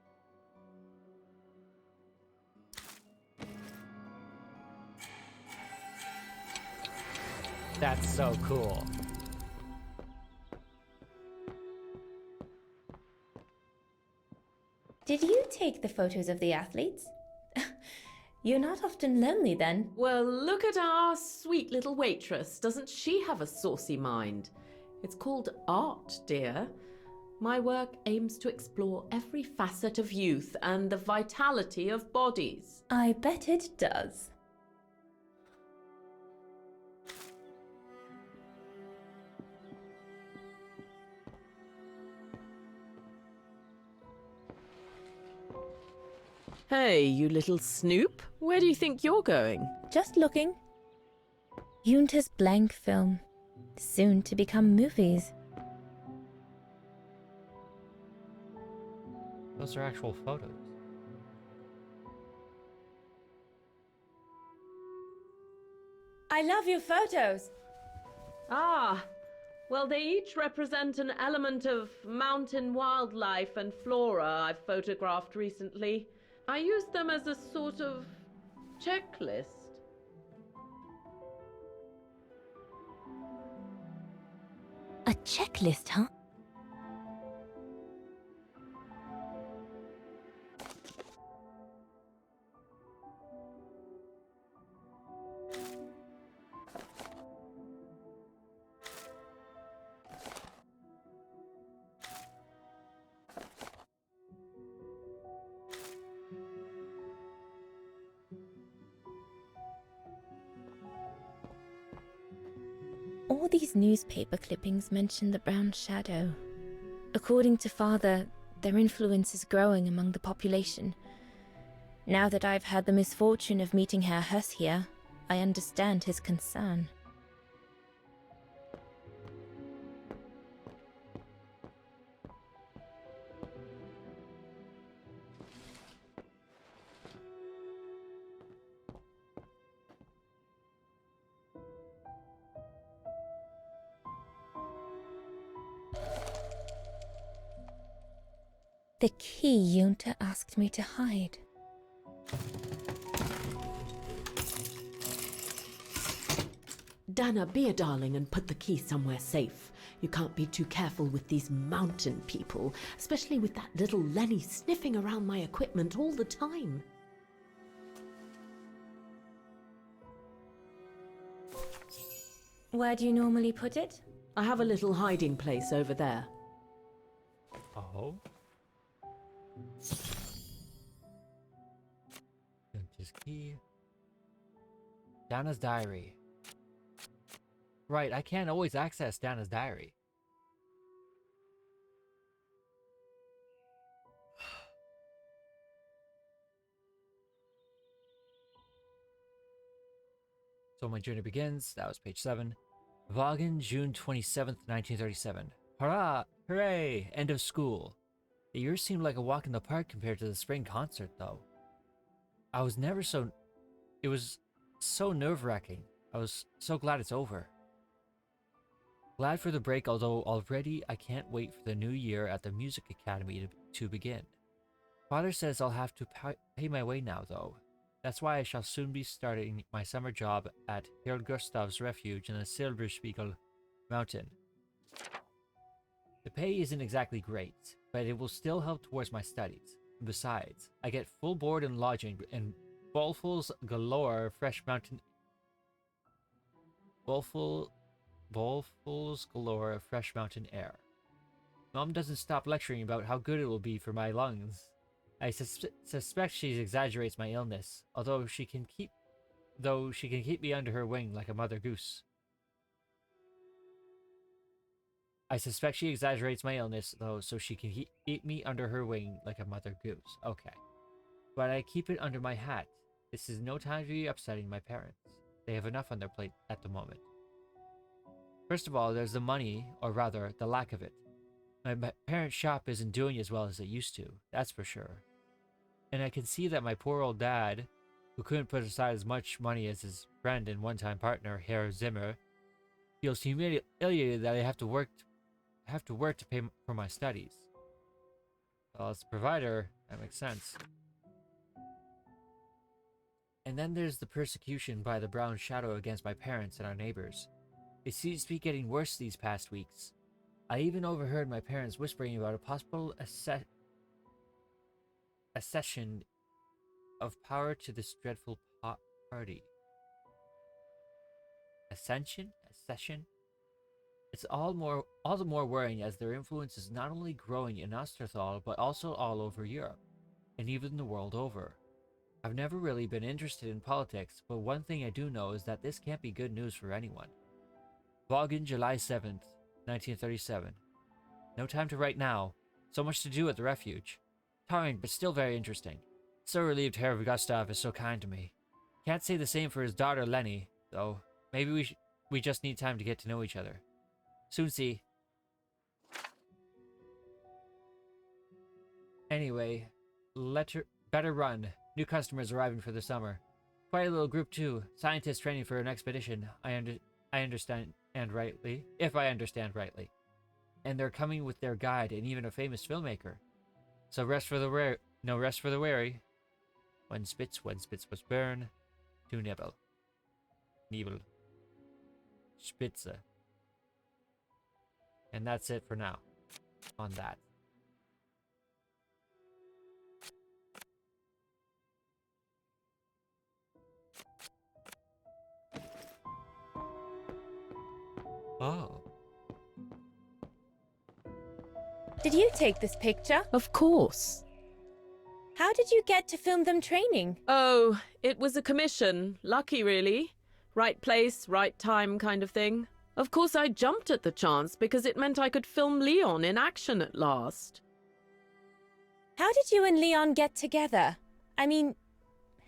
A: That's so cool.
E: Did you take the photos of the athletes? You're not often lonely then?
J: Well, look at our sweet little waitress. Doesn't she have a saucy mind? It's called art, dear. My work aims to explore every facet of youth and the vitality of bodies.
E: I bet it does.
J: Hey, you little snoop. Where do you think you're going?
E: Just looking. Junta's blank film. Soon to become movies.
A: Those are actual photos.
E: I love your photos.
J: Ah, well, they each represent an element of mountain wildlife and flora I've photographed recently. I used them as a sort of checklist.
E: A checklist, huh? All these newspaper clippings mention the brown shadow. According to Father, their influence is growing among the population. Now that I've had the misfortune of meeting Herr Huss here, I understand his concern. The key Junta asked me to hide.
J: Dana, be a darling and put the key somewhere safe. You can't be too careful with these mountain people, especially with that little Lenny sniffing around my equipment all the time.
E: Where do you normally put it?
J: I have a little hiding place over there.
A: Oh. Junta's key. Dana's diary. Right, I can't always access Dana's diary. So my journey begins. That was page 7. Wagen, June 27th, 1937. Hurrah! Hooray! End of school. The year seemed like a walk in the park compared to the spring concert, though. It was so nerve-wracking. I was so glad it's over. Glad for the break, although already I can't wait for the new year at the Music Academy to begin. Father says I'll have to pay my way now, though. That's why I shall soon be starting my summer job at Herr Gustav's Refuge in the Silberspiegel mountain. The pay isn't exactly great, but it will still help towards my studies. Besides, I get full board and lodging and bowlfuls galore fresh mountain... Bowlfuls galore of fresh mountain air. Mom doesn't stop lecturing about how good it will be for my lungs. I suspect she exaggerates my illness, although she can keep me under her wing like a mother goose. I suspect she exaggerates my illness, though, so she can keep me under her wing like a mother goose. Okay. But I keep it under my hat. This is no time to be upsetting my parents. They have enough on their plate at the moment. First of all, there's the money, or rather, the lack of it. My parents' shop isn't doing as well as it used to, that's for sure. And I can see that my poor old dad, who couldn't put aside as much money as his friend and one-time partner, Herr Zimmer, feels humiliated that I have to work to pay for my studies. Well, as a provider, that makes sense. And then there's the persecution by the brown shadow against my parents and our neighbors. It seems to be getting worse these past weeks. I even overheard my parents whispering about a possible accession of power to this dreadful party. Ascension? Accession? It's all the more worrying as their influence is not only growing in Osterthal, but also all over Europe, and even the world over. I've never really been interested in politics, but one thing I do know is that this can't be good news for anyone. Vaughan, July 7th, 1937. No time to write now. So much to do at the Refuge. Tiring, but still very interesting. So relieved Herr Gustav is so kind to me. Can't say the same for his daughter Lenny, though. Maybe we just need time to get to know each other. Soon see. Anyway, better run. New customers arriving for the summer. Quite a little group too. Scientists training for an expedition. I understand rightly. If I understand rightly. And they're coming with their guide and even a famous filmmaker. So no rest for the weary. One spitz was burn. To nibble. Nibble. Spitze. And that's it for now. On that. Oh.
E: Did you take this picture?
J: Of course.
E: How did you get to film them training?
J: Oh, it was a commission. Lucky, really. Right place, right time kind of thing. Of course, I jumped at the chance because it meant I could film Leon in action at last.
E: How did you and Leon get together? I mean,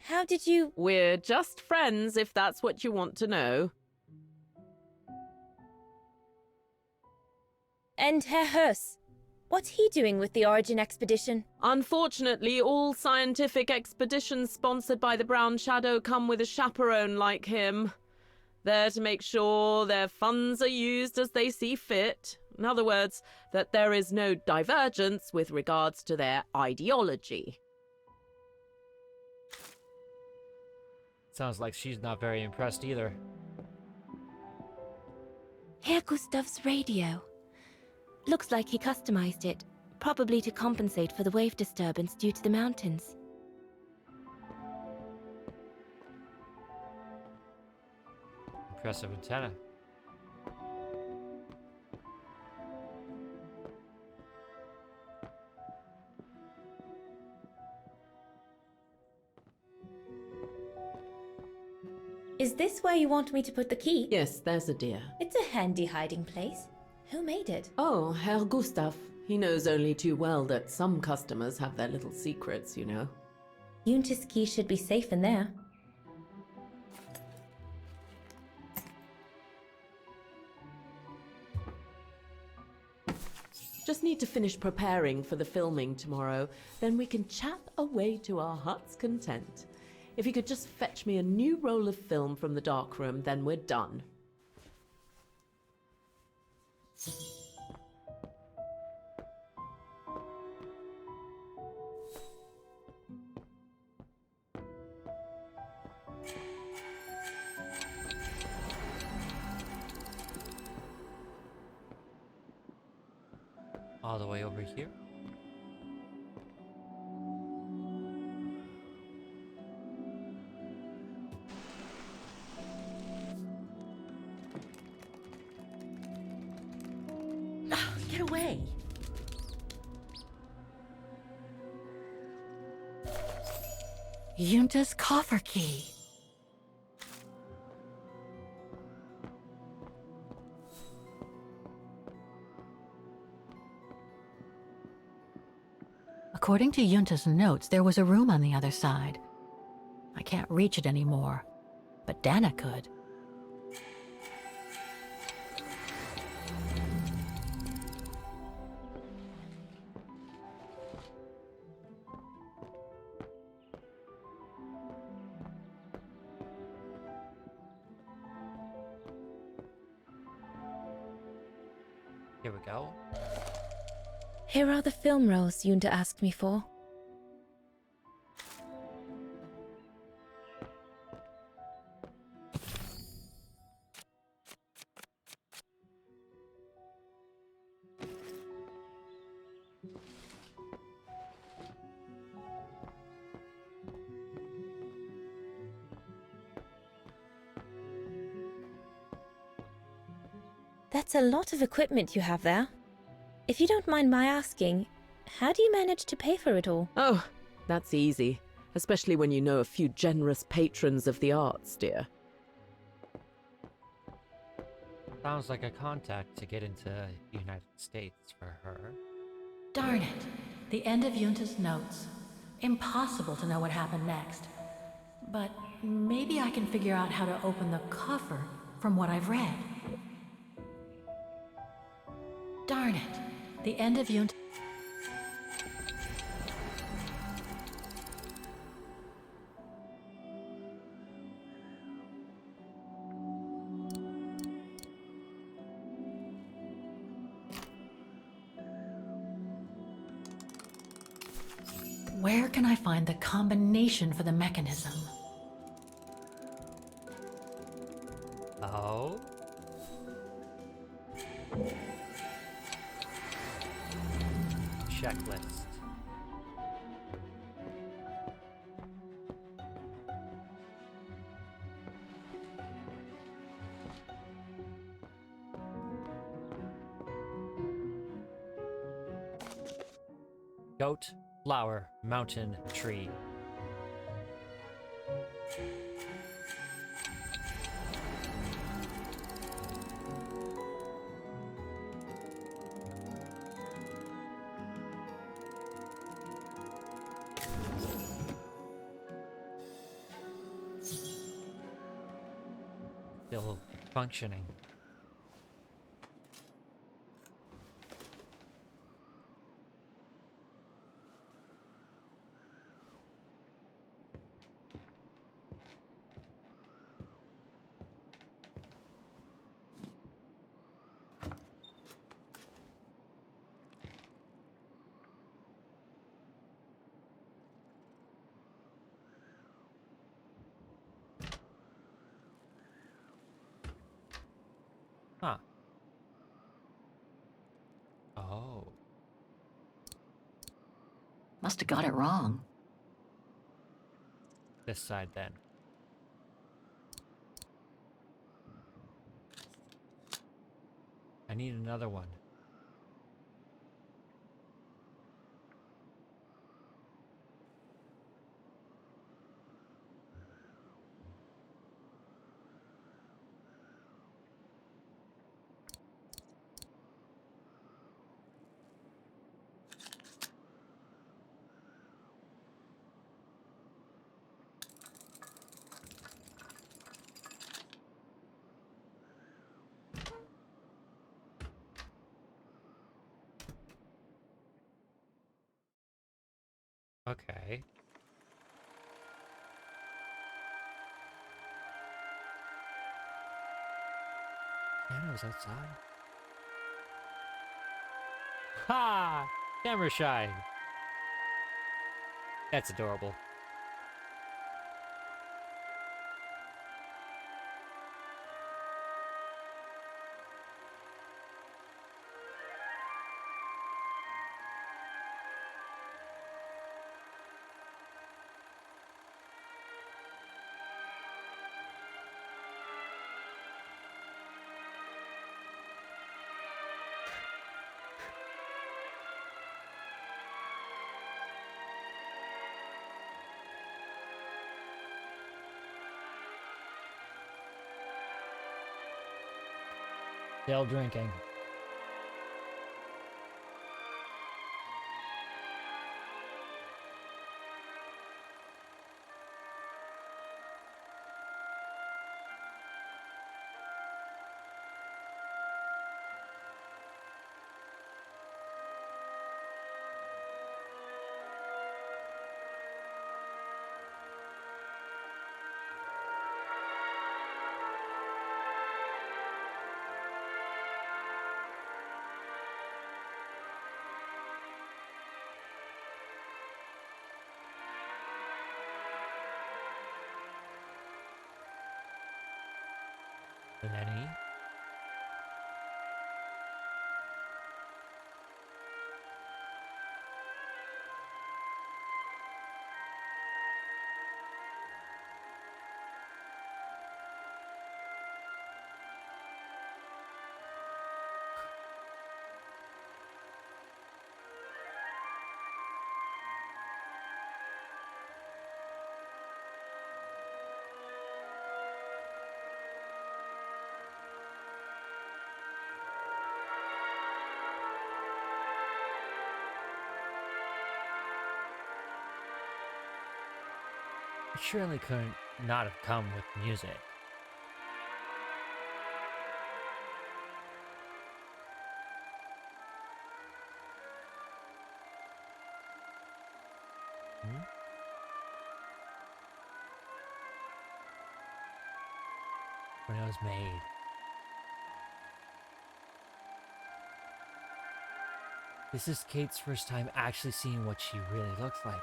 E: how did you...
J: We're just friends, if that's what you want to know.
E: And Herr Hus? What's he doing with the Origin expedition?
J: Unfortunately, all scientific expeditions sponsored by the Brown Shadow come with a chaperone like him. There to make sure their funds are used as they see fit. In other words, that there is no divergence with regards to their ideology.
A: Sounds like she's not very impressed either.
E: Herr Gustav's radio. Looks like he customized it, probably to compensate for the wave disturbance due to the mountains.
A: Impressive antenna.
E: Is this where you want me to put the key?
J: Yes, there's a dear.
E: It's a handy hiding place. Who made it?
J: Oh, Herr Gustav. He knows only too well that some customers have their little secrets, you know.
E: Junta's key should be safe in there.
J: Just need to finish preparing for the filming tomorrow. Then we can chat away to our heart's content. If you could just fetch me a new roll of film from the darkroom, then we're done.
A: All the way over here.
B: Get away! Junta's coffer key. According to Junta's notes, there was a room on the other side. I can't reach it anymore, but Dana could.
A: Here we go.
E: Here are the film rolls Junta asked me for. That's a lot of equipment you have there. If you don't mind my asking, how do you manage to pay for it all?
J: Oh, that's easy. Especially when you know a few generous patrons of the arts, dear.
A: Sounds like a contact to get into the United States for her.
B: Darn it. The end of Yunta's notes. Impossible to know what happened next. But maybe I can figure out how to open the cover from what I've read. Darn it. The end of Yunta... Where can I find the combination for the mechanism?
A: Oh? Checklist. Goat, flower, mountain, tree. Still functioning. Huh. Oh.
B: Must have got it wrong.
A: This side then. I need another one. Okay. Piano's outside. Ha! Camera shy. That's adorable. Still drinking. Lenny. It surely couldn't not have come with music. When it was made. This is Kate's first time actually seeing what she really looks like.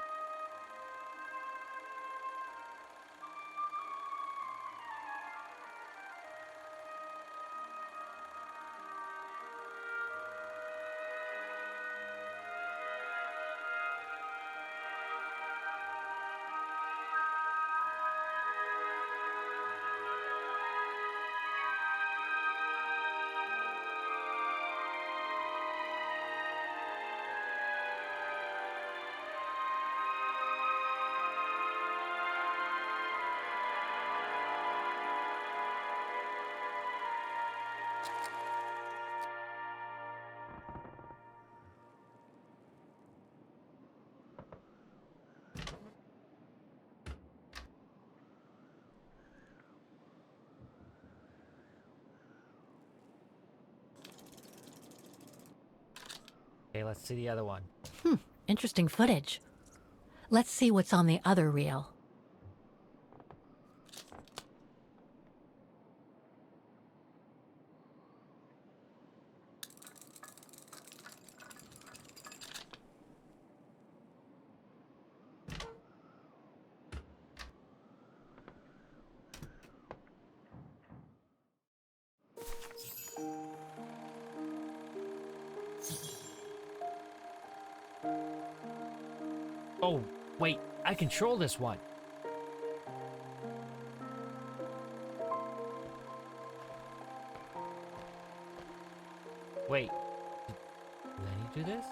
A: Okay, let's see the other one.
B: Interesting footage. Let's see what's on the other reel.
A: Oh, wait, I control this one. Wait, did Lenny do this?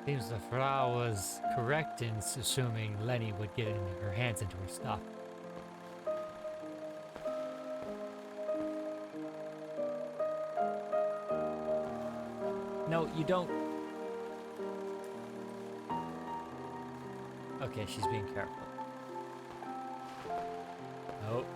A: Seems the Frau was correct in assuming Lenny would get her hands into her stuff. No, you don't. Okay, she's being careful. Nope.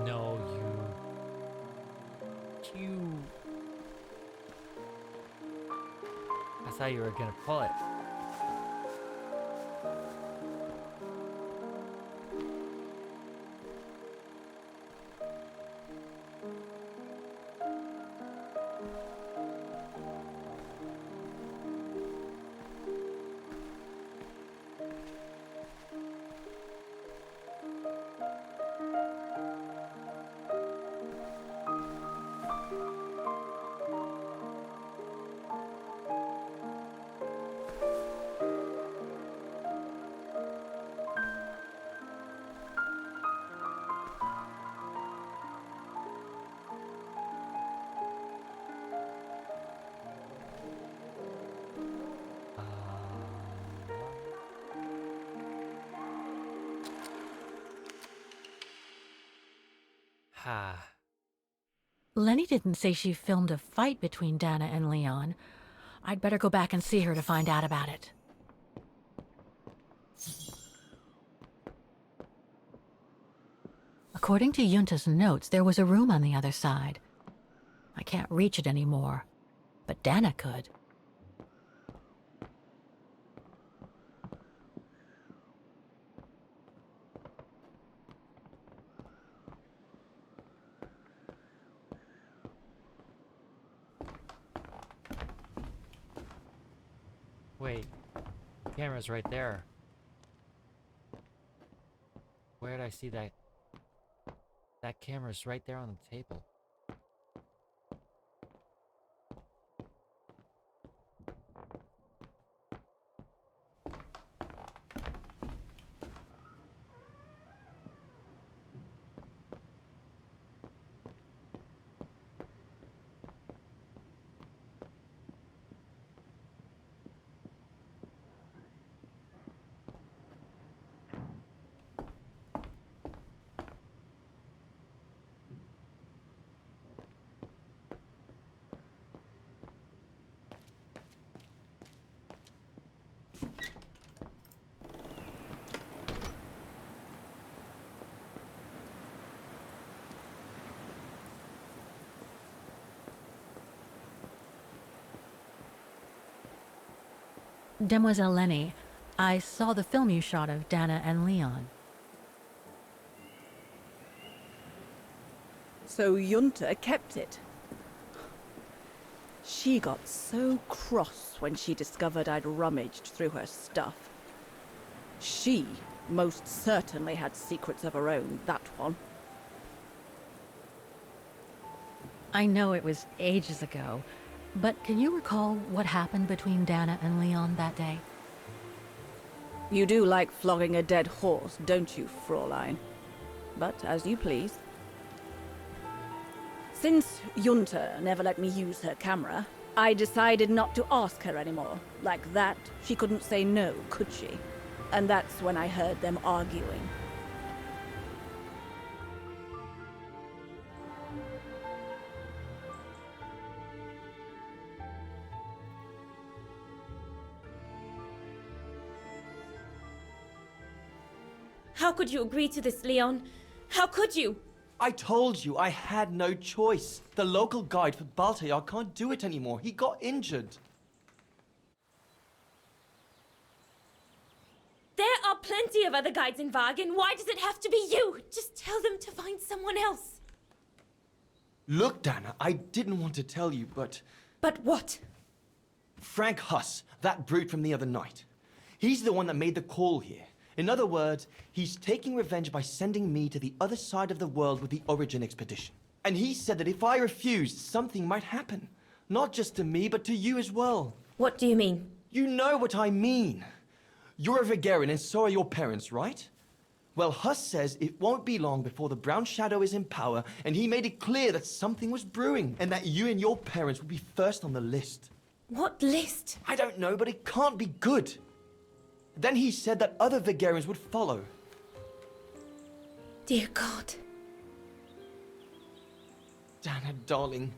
A: No, you... I thought you were gonna pull it. Ah.
B: Lenny didn't say she filmed a fight between Dana and Leon. I'd better go back and see her to find out about it. According to Yunta's notes, there was a room on the other side. I can't reach it anymore, but Dana could.
A: Wait, the camera's right there. Where did I see that? That camera's right there on the table.
B: Demoiselle Lenny, I saw the film you shot of Dana and Leon.
C: So Junta kept it. She got so cross when she discovered I'd rummaged through her stuff. She most certainly had secrets of her own, that one.
B: I know it was ages ago, but can you recall what happened between Dana and Leon that day?
C: You do like flogging a dead horse, don't you, Fraulein? But as you please. Since Junta never let me use her camera, I decided not to ask her anymore. Like that, she couldn't say no, could she? And that's when I heard them arguing.
E: How could you agree to this, Leon? How could you?
K: I told you I had no choice. The local guide for Baltayar can't do it anymore. He got injured.
E: There are plenty of other guides in Wagen. Why does it have to be you? Just tell them to find someone else.
K: Look, Dana, I didn't want to tell you, but...
E: But what?
K: Frank Huss, that brute from the other night. He's the one that made the call here. In other words, he's taking revenge by sending me to the other side of the world with the Origin expedition. And he said that if I refused, something might happen. Not just to me, but to you as well.
E: What do you mean?
K: You know what I mean. You're a Vegarian and so are your parents, right? Well, Huss says it won't be long before the Brown Shadow is in power, and he made it clear that something was brewing, and that you and your parents would be first on the list.
E: What list?
K: I don't know, but it can't be good. Then he said that other Vegarians would follow.
E: Dear God.
K: Dana, darling,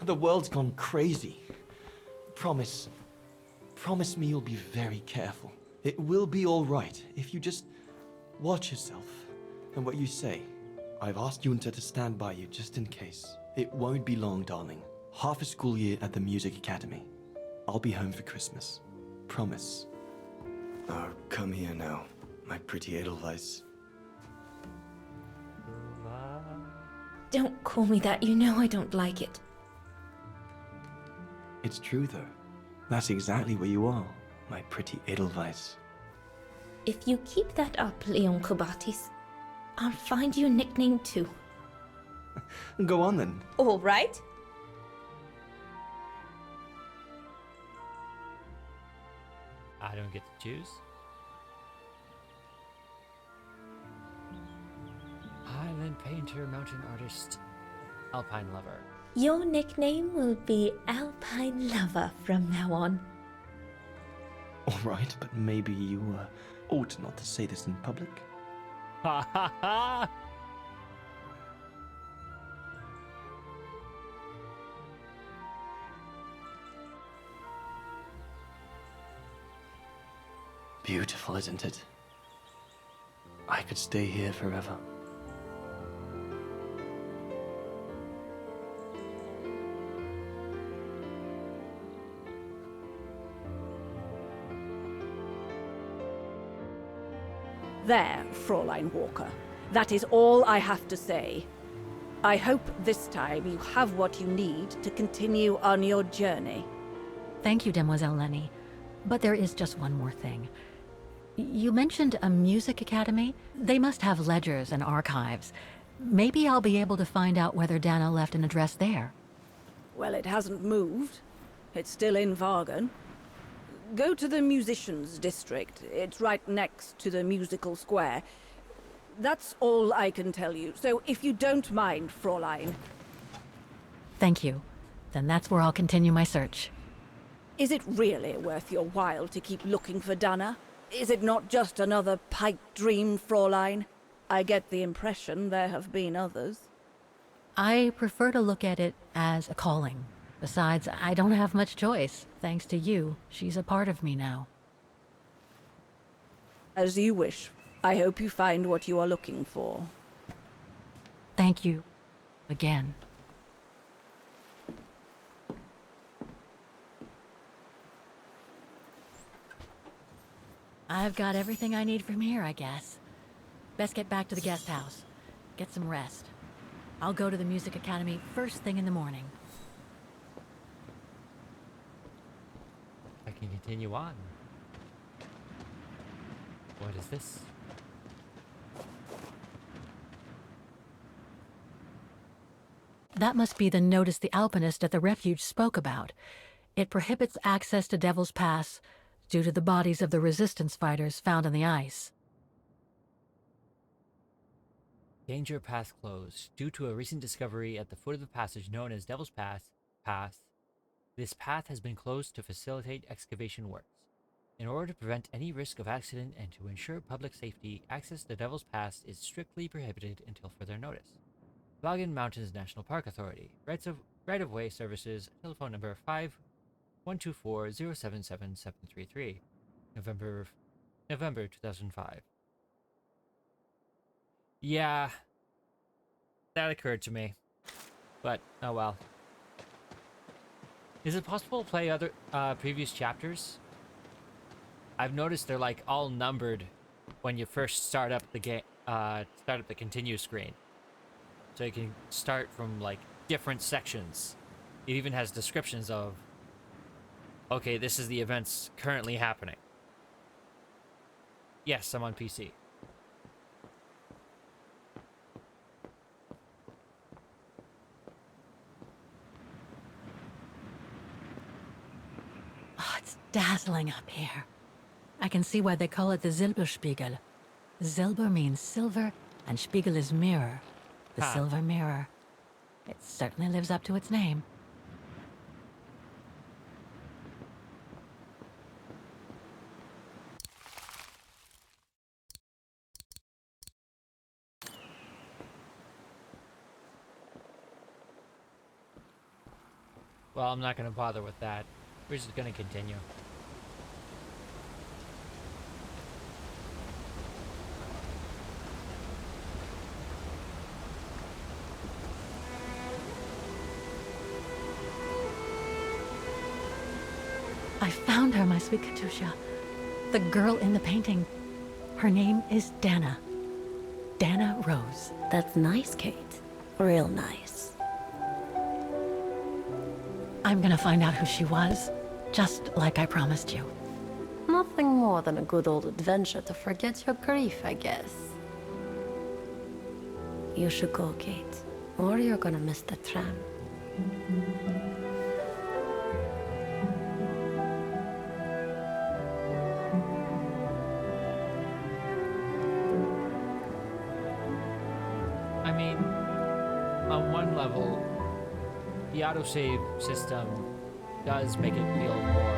K: the world's gone crazy. Promise me you'll be very careful. It will be all right if you just watch yourself and what you say. I've asked Junta to stand by you just in case. It won't be long, darling. Half a school year at the music academy. I'll be home for Christmas. Promise. Oh, come here now, my pretty Edelweiss.
E: Don't call me that. You know I don't like it.
K: It's true, though. That's exactly where you are, my pretty Edelweiss.
E: If you keep that up, Leon Kobatis, I'll find you a nickname too.
K: Go on, then.
E: All right.
A: I don't get to choose. Highland painter, mountain artist, alpine lover.
E: Your nickname will be Alpine Lover from now on.
K: All right, but maybe you ought not to say this in public.
A: Ha ha ha!
K: beautiful, isn't it? I could stay here forever.
C: There, Fräulein Walker. That is all I have to say. I hope this time you have what you need to continue on your journey.
B: Thank you, Demoiselle Lenny. But there is just one more thing. You mentioned a music academy? They must have ledgers and archives. Maybe I'll be able to find out whether Dana left an address there.
C: Well, it hasn't moved. It's still in Vargan. Go to the musicians' district. It's right next to the musical square. That's all I can tell you. So if you don't mind, Fräulein.
B: Thank you. Then that's where I'll continue my search.
C: Is it really worth your while to keep looking for Dana? Is it not just another pipe dream, Fräulein? I get the impression there have been others.
B: I prefer to look at it as a calling. Besides, I don't have much choice. Thanks to you, she's a part of me now.
C: As you wish. I hope you find what you are looking for.
B: Thank you. Again. I've got everything I need from here, I guess. Best get back to the guest house. Get some rest. I'll go to the music academy first thing in the morning.
A: I can continue on. What is this?
B: That must be the notice the alpinist at the Refuge spoke about. It prohibits access to Devil's Pass due to the bodies of the resistance fighters found on the ice.
A: Danger path closed. Due to a recent discovery at the foot of the passage known as Devil's Pass, this path has been closed to facilitate excavation works. In order to prevent any risk of accident and to ensure public safety, access to Devil's Pass is strictly prohibited until further notice. Vagan Mountains National Park Authority. Right-of-way services. Telephone number 5124-077-733. November 2005. Yeah, that occurred to me. But, oh well. Is it possible to play other previous chapters? I've noticed they're like all numbered when you first start up the game, start up the continue screen. So you can start from like different sections. It even has descriptions of, okay, this is the events currently happening. Yes, I'm on PC.
B: Oh, it's dazzling up here. I can see why they call it the Silberspiegel. Silber means silver, and Spiegel is mirror. The silver mirror. It certainly lives up to its name.
A: Well, I'm not going to bother with that. We're just going to continue.
B: I found her, my sweet Katusha. The girl in the painting. Her name is Dana. Dana Roze.
M: That's nice, Kate. Real nice.
B: I'm gonna find out who she was, just like I promised you.
M: Nothing more than a good old adventure to forget your grief, I guess. You should go, Kate, or you're gonna miss the tram.
A: I mean, on one level, the autosave system does make it feel more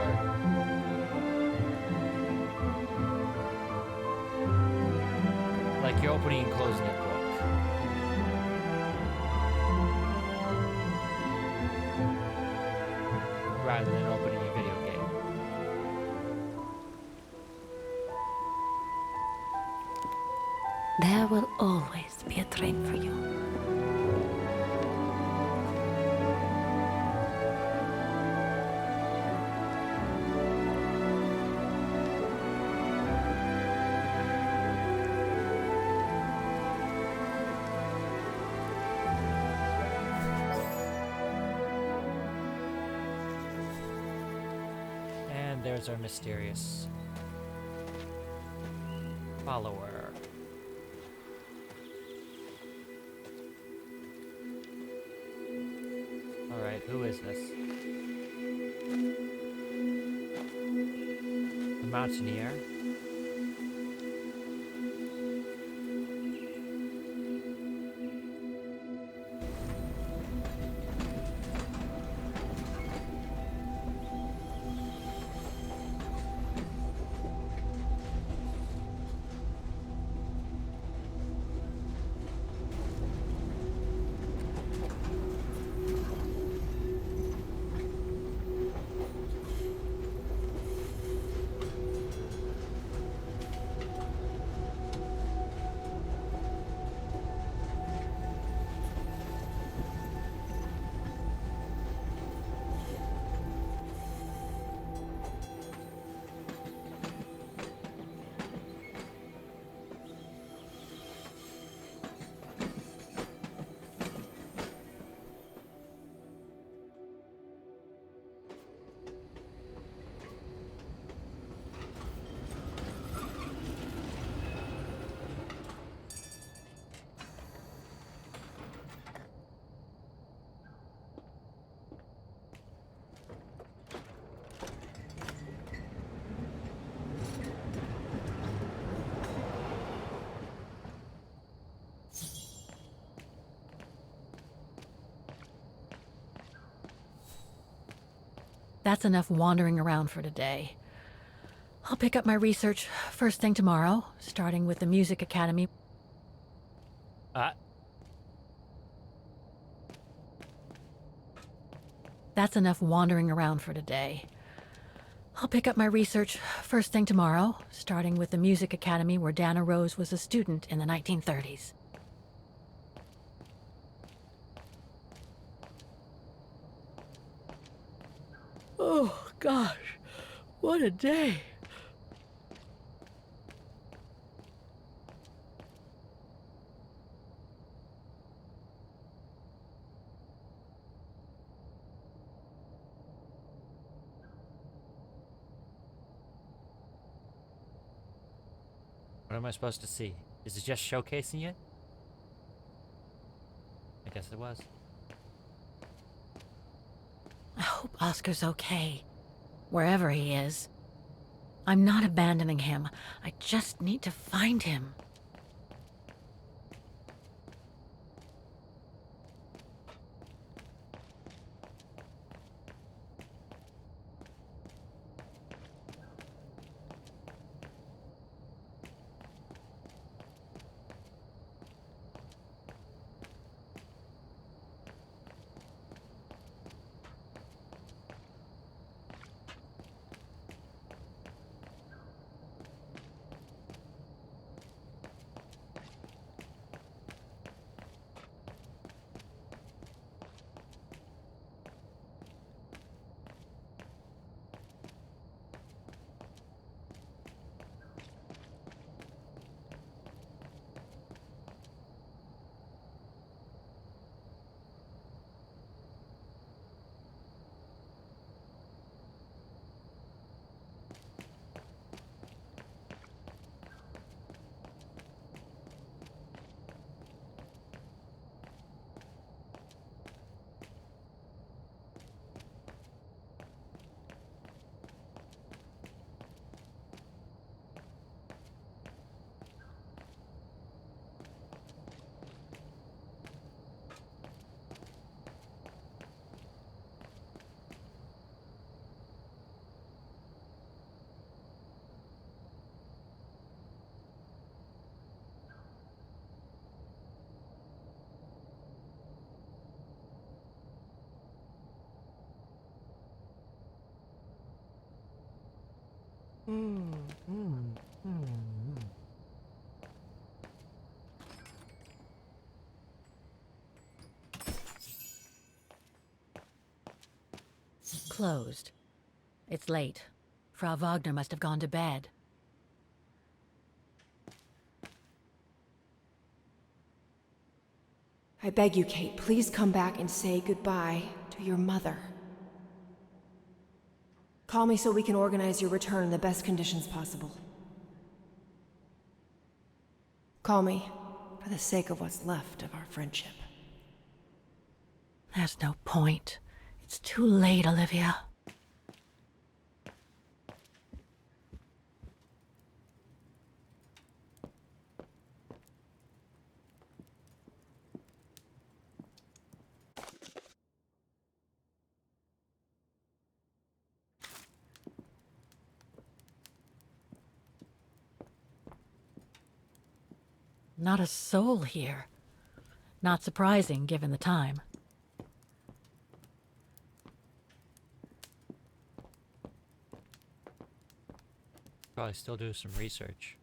A: like you're opening and closing a book. Rather than opening a video game.
M: There will always be a train for you.
A: And there's our mysterious follower. Alright, who is this? The Mountaineer.
B: That's enough wandering around for today. I'll pick up my research first thing tomorrow, starting with the Music Academy. That's enough wandering around for today. I'll pick up my research first thing tomorrow, starting with the Music Academy where Dana Rose was a student in the 1930s. Oh, gosh, what a day.
A: What am I supposed to see? Is it just showcasing it? I guess it was.
B: I hope Oscar's okay, wherever he is. I'm not abandoning him. I just need to find him. closed. It's late. Frau Wagner must have gone to bed.
N: I beg you, Kate, please come back and say goodbye to your mother. Call me so we can organize your return in the best conditions possible. Call me, for the sake of what's left of our friendship.
B: There's no point. It's too late, Olivia. Not a soul here. Not surprising, given the time.
A: Probably still do some research.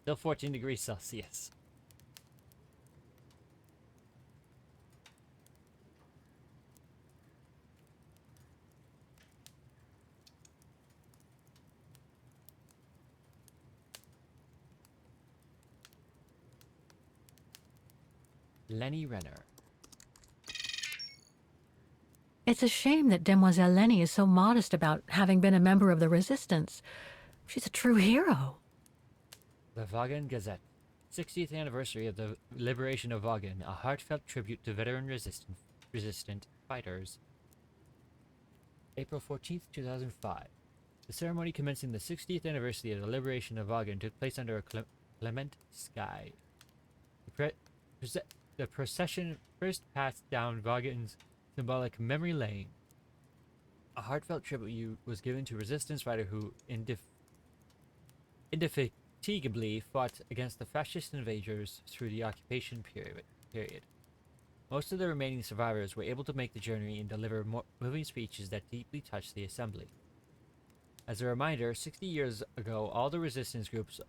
A: Still 14 degrees Celsius. Lenny Renner.
B: It's a shame that Demoiselle Lenny is so modest about having been a member of the Resistance. She's a true hero.
A: The Wagen Gazette. 60th anniversary of the liberation of Wagen, a heartfelt tribute to veteran resistant fighters. April 14th, 2005. The ceremony commencing the 60th anniversary of the liberation of Wagen took place under a clement sky. The procession first passed down Wagen's symbolic memory lane. A heartfelt tribute was given to resistance fighter who indefatigably fought against the fascist invaders through the occupation period. Most of the remaining survivors were able to make the journey and deliver moving speeches that deeply touched the assembly. As a reminder, 60 years ago, all the resistance groups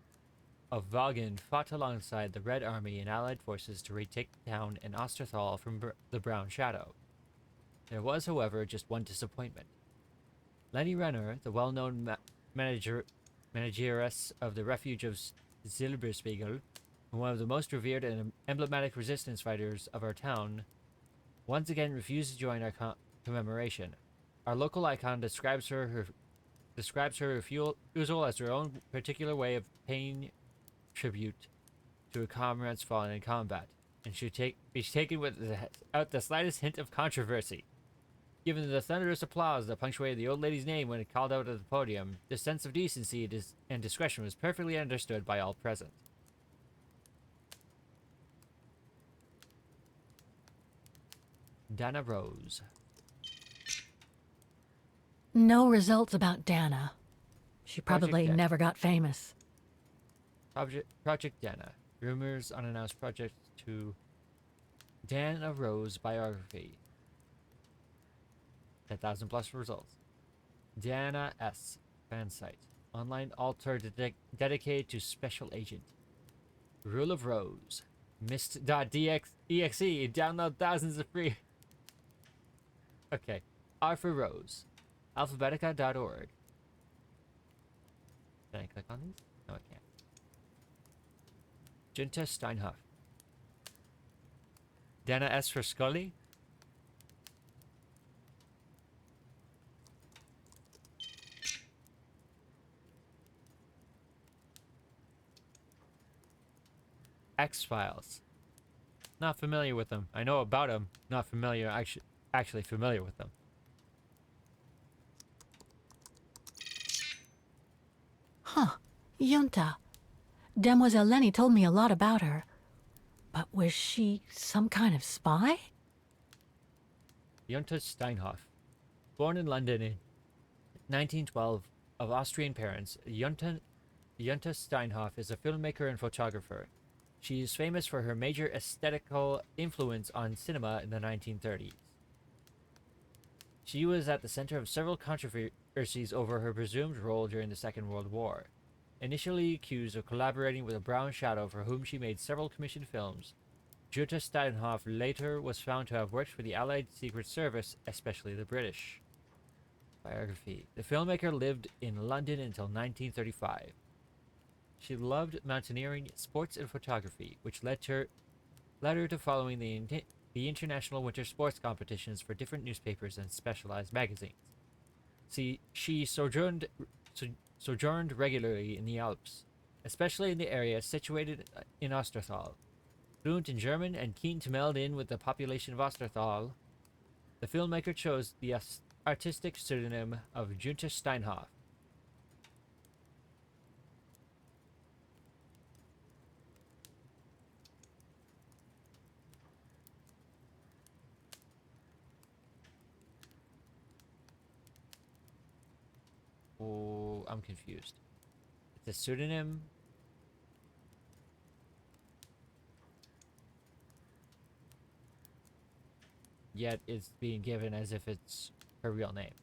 A: of Wagen fought alongside the Red Army and Allied forces to retake the town and Osterthal from the Brown Shadow. There was, however, just one disappointment. Lenny Renner, the well-known manageress of the Refuge of Silberspiegel, and one of the most revered and emblematic resistance fighters of our town, once again refused to join our commemoration. Our local icon describes her refusal as her own particular way of paying tribute to her comrades fallen in combat, and should be taken without the slightest hint of controversy. Given the thunderous applause that punctuated the old lady's name when called out at the podium, this sense of decency and discretion was perfectly understood by all present. Dana Roze.
B: No results about Dana. She probably
A: Dana.
B: never got famous.
A: Project Dana. Rumors, unannounced project to Dana Roze biography. 10,000 plus results. Dana S. fan site. Online altar dedicated to special agent. Rule of Rose. Mist.exe. Download thousands of free. Okay. R for Rose. Alphabetica.org. Can I click on these? No, I can't. Junta Steinhoff. Dana S. for Scully. X-Files. Not familiar with them. I know about them. Not familiar. Actually familiar with them.
B: Huh. Junta. Demoiselle Lenny told me a lot about her. But was she some kind of spy?
A: Junta Steinhoff. Born in London in 1912 of Austrian parents, Junta Steinhoff is a filmmaker and photographer. She is famous for her major aesthetical influence on cinema in the 1930s. She was at the center of several controversies over her presumed role during the Second World War. Initially accused of collaborating with a brown shadow for whom she made several commissioned films, Jutta Steinhoff later was found to have worked for the Allied Secret Service, especially the British. Biography. The filmmaker lived in London until 1935. She loved mountaineering, sports, and photography, which led her to following the international winter sports competitions for different newspapers and specialized magazines. She sojourned regularly in the Alps, especially in the area situated in Osterthal. Fluent in German and keen to meld in with the population of Osterthal, the filmmaker chose the artistic pseudonym of Jutta Steinhoff. Oh, I'm confused. It's a pseudonym. Yet it's being given as if it's her real name.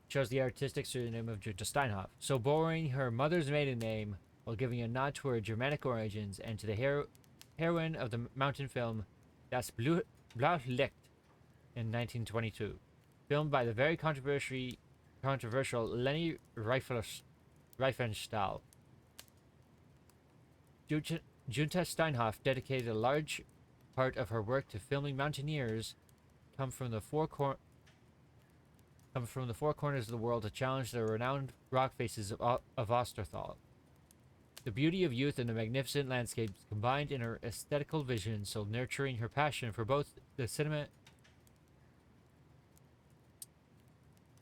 A: Chose the artistic pseudonym of Jutta Steinhoff, so borrowing her mother's maiden name while giving a nod to her Germanic origins and to the heroine of the mountain film Das Blaue Licht in 1922, filmed by the very controversial Leni Riefenstahl. Jutta Steinhoff dedicated a large part of her work to filming mountaineers come from the four corners of the world to challenge the renowned rock faces of Osterthal. The beauty of youth and the magnificent landscapes combined in her aesthetical vision, so nurturing her passion for both the cinema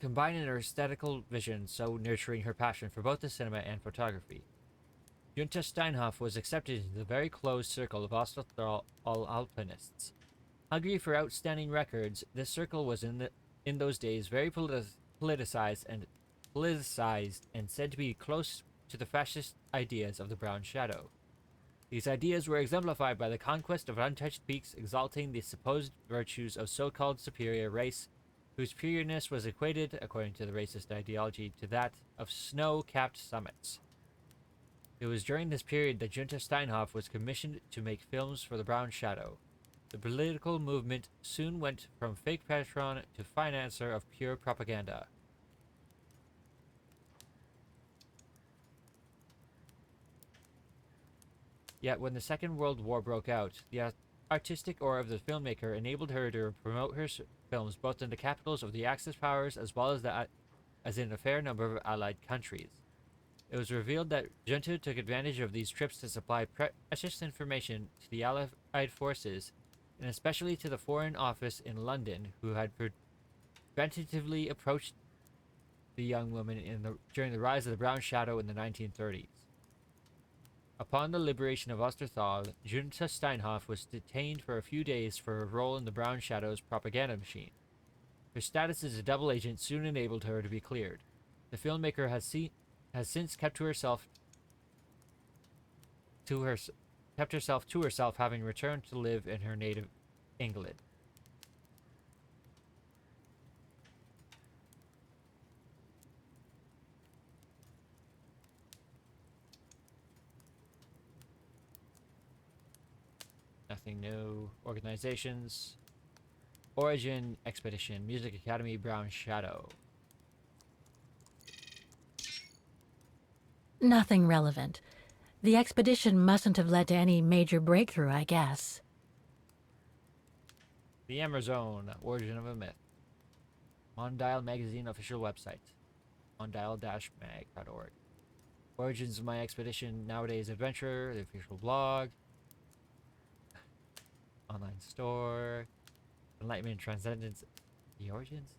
A: and and photography. Jutta Steinhoff was accepted into the very closed circle of Osterthal alpinists. Hungry for outstanding records, this circle was in those days very politicized and said to be close to the fascist ideas of the Brown Shadow. These ideas were exemplified by the conquest of untouched peaks, exalting the supposed virtues of so-called superior race, whose pureness was equated, according to the racist ideology, to that of snow-capped summits. It was during this period that Jutta Steinhoff was commissioned to make films for the Brown Shadow. The political movement soon went from fake patron to financer of pure propaganda. Yet when the Second World War broke out, the artistic aura of the filmmaker enabled her to promote her films both in the capitals of the Axis powers as well as in a fair number of Allied countries. It was revealed that Junta took advantage of these trips to supply precious information to the Allied forces, and especially to the Foreign Office in London, who had preventatively approached the young woman during the rise of the Brown Shadow in the 1930s. Upon the liberation of Osterthal, Jutta Steinhoff was detained for a few days for a role in the Brown Shadow's propaganda machine. Her status as a double agent soon enabled her to be cleared. The filmmaker has since kept herself to herself, having returned to live in her native England. Nothing new. Organizations. Origin, Expedition, Music Academy, Brown Shadow.
B: Nothing relevant. The expedition mustn't have led to any major breakthrough, I guess.
A: The Amazon, Origin of a Myth. Mondial Magazine official website. mondial-mag.org. Origins of My Expedition, Nowadays Adventure, the official blog. Online store. Enlightenment, Transcendence. The Origins?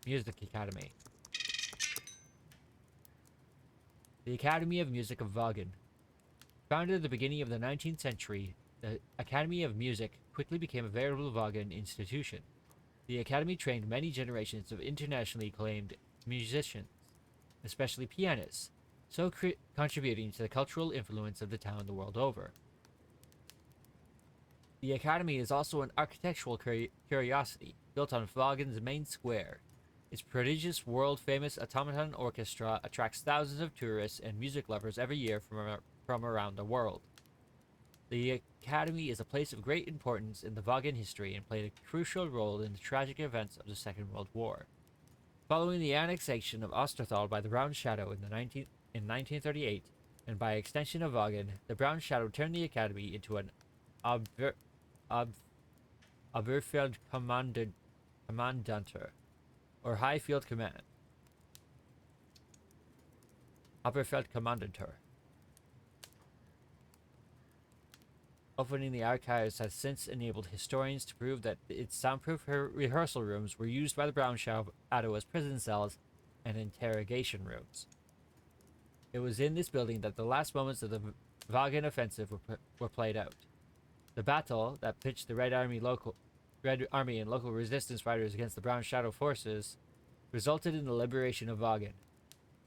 A: Music Academy. The Academy of Music of Wagen. Founded at the beginning of the 19th century, the Academy of Music quickly became a veritable Wagen institution. The Academy trained many generations of internationally acclaimed musicians, especially pianists, so contributing to the cultural influence of the town the world over. The Academy is also an architectural curiosity, built on Vagen's main square. Its prodigious world-famous automaton orchestra attracts thousands of tourists and music lovers every year from around the world. The Academy is a place of great importance in the Vagen history and played a crucial role in the tragic events of the Second World War. Following the annexation of Osterthal by the Brown Shadow in 1938, and by extension of Vagen, the Brown Shadow turned the Academy into an Oberfeld Kommandantur, or High Field Command. Oberfeld Kommandantur. Opening the archives has since enabled historians to prove that its soundproof rehearsal rooms were used by the Brown Shadow as prison cells and interrogation rooms. It was in this building that the last moments of the Vagen offensive were played out. The battle that pitched the Red Army and local resistance fighters against the Brown Shadow forces resulted in the liberation of Vagen.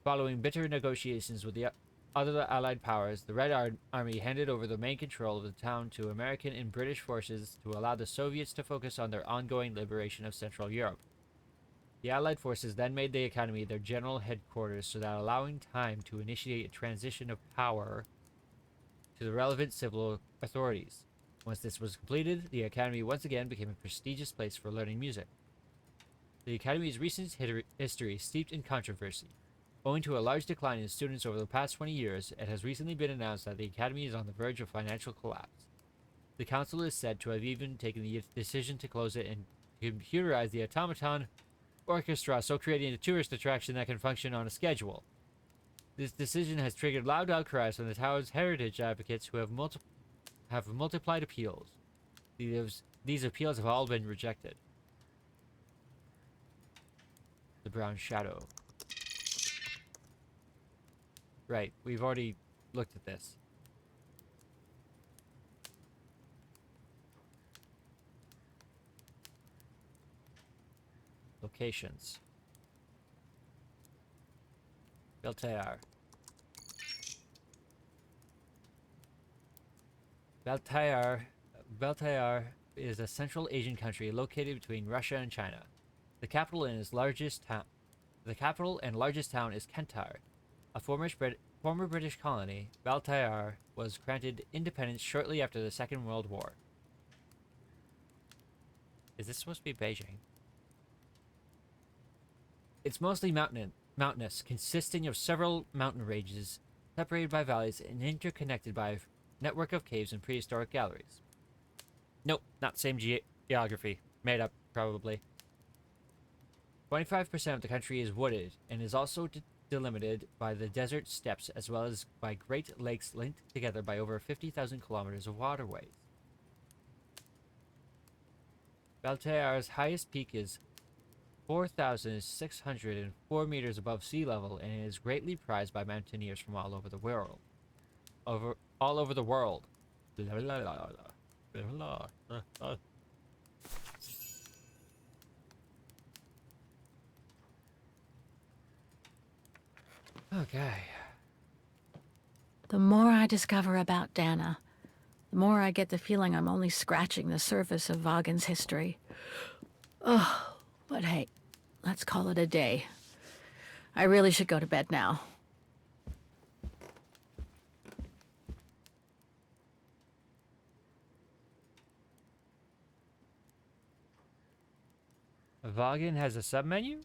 A: Following bitter negotiations with the other Allied powers, the Red Army handed over the main control of the town to American and British forces to allow the Soviets to focus on their ongoing liberation of Central Europe. The Allied forces then made the Academy their general headquarters, so that allowing time to initiate a transition of power to the relevant civil authorities. Once this was completed, the Academy once again became a prestigious place for learning music. The Academy's recent history is steeped in controversy. Owing to a large decline in students over the past 20 years, it has recently been announced that the Academy is on the verge of financial collapse. The council is said to have even taken the decision to close it and computerize the automaton orchestra, so creating a tourist attraction that can function on a schedule. This decision has triggered loud outcries from the tower's heritage advocates who have multiplied appeals. These appeals have all been rejected. The Brown Shadow. Right, we've already looked at this. Locations. Beltair. Beltair is a Central Asian country located between Russia and China. The capital and largest town is Kentar. A former British colony, Beltair was granted independence shortly after the Second World War. Is this supposed to be Beijing? It's mostly mountainous, consisting of several mountain ranges, separated by valleys and interconnected by a network of caves and prehistoric galleries. Nope, not same geography. Made up, probably. 25% of the country is wooded, and is also delimited by the desert steppes, as well as by Great Lakes linked together by over 50,000 kilometers of waterways. Beltair's highest peak is 4,604 meters above sea level, and is greatly prized by mountaineers from all over the world. All over the world. Okay.
B: The more I discover about Dana, the more I get the feeling I'm only scratching the surface of Vagen's history. Oh, but hey, let's call it a day. I really should go to bed now.
A: Vagen has a submenu?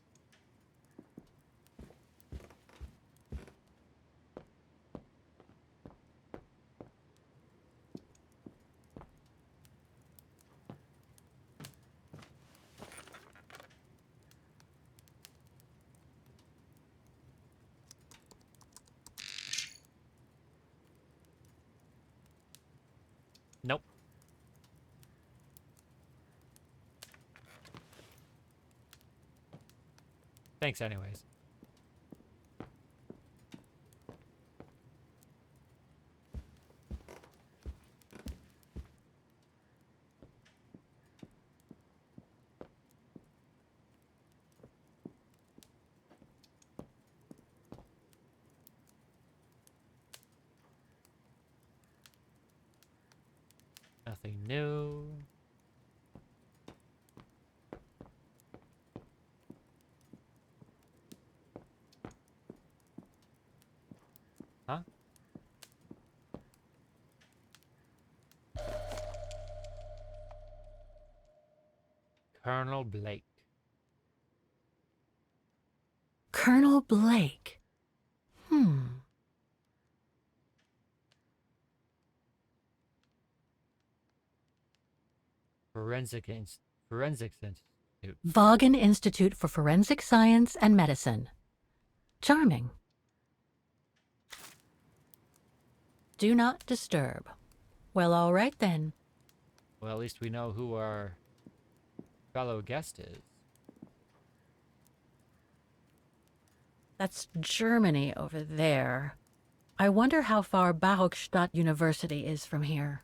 A: Nope. Thanks anyways. Nothing new. Huh? Colonel Blake.
B: Colonel Blake.
A: Forensics Institute.
B: Vaughan Institute for Forensic Science and Medicine. Charming. Do not disturb. Well, all right then.
A: Well, at least we know who our fellow guest is.
B: That's Germany over there. I wonder how far Bauhauptstadt University is from here.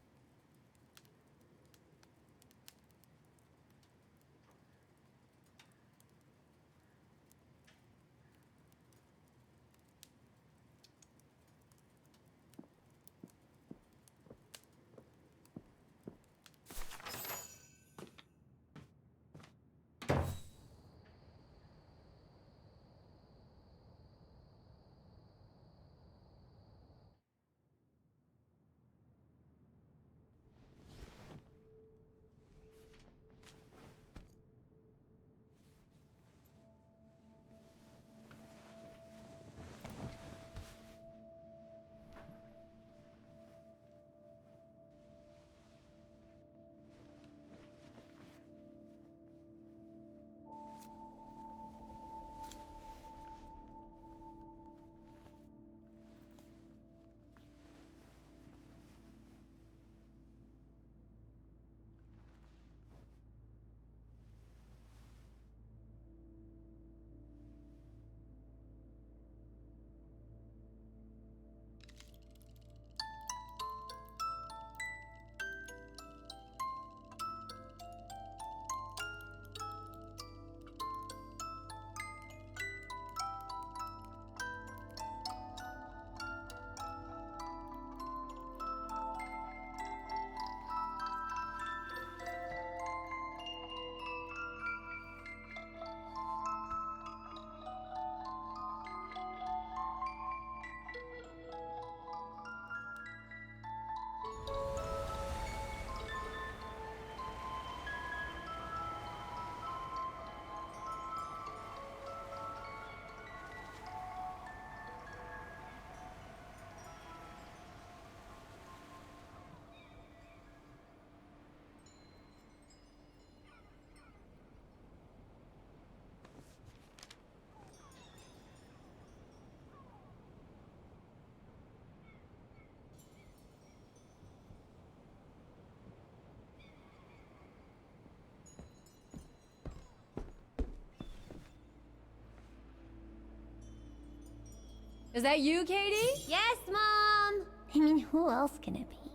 O: Is that you, Katie?
P: Yes, Mom! I mean, who else can it be?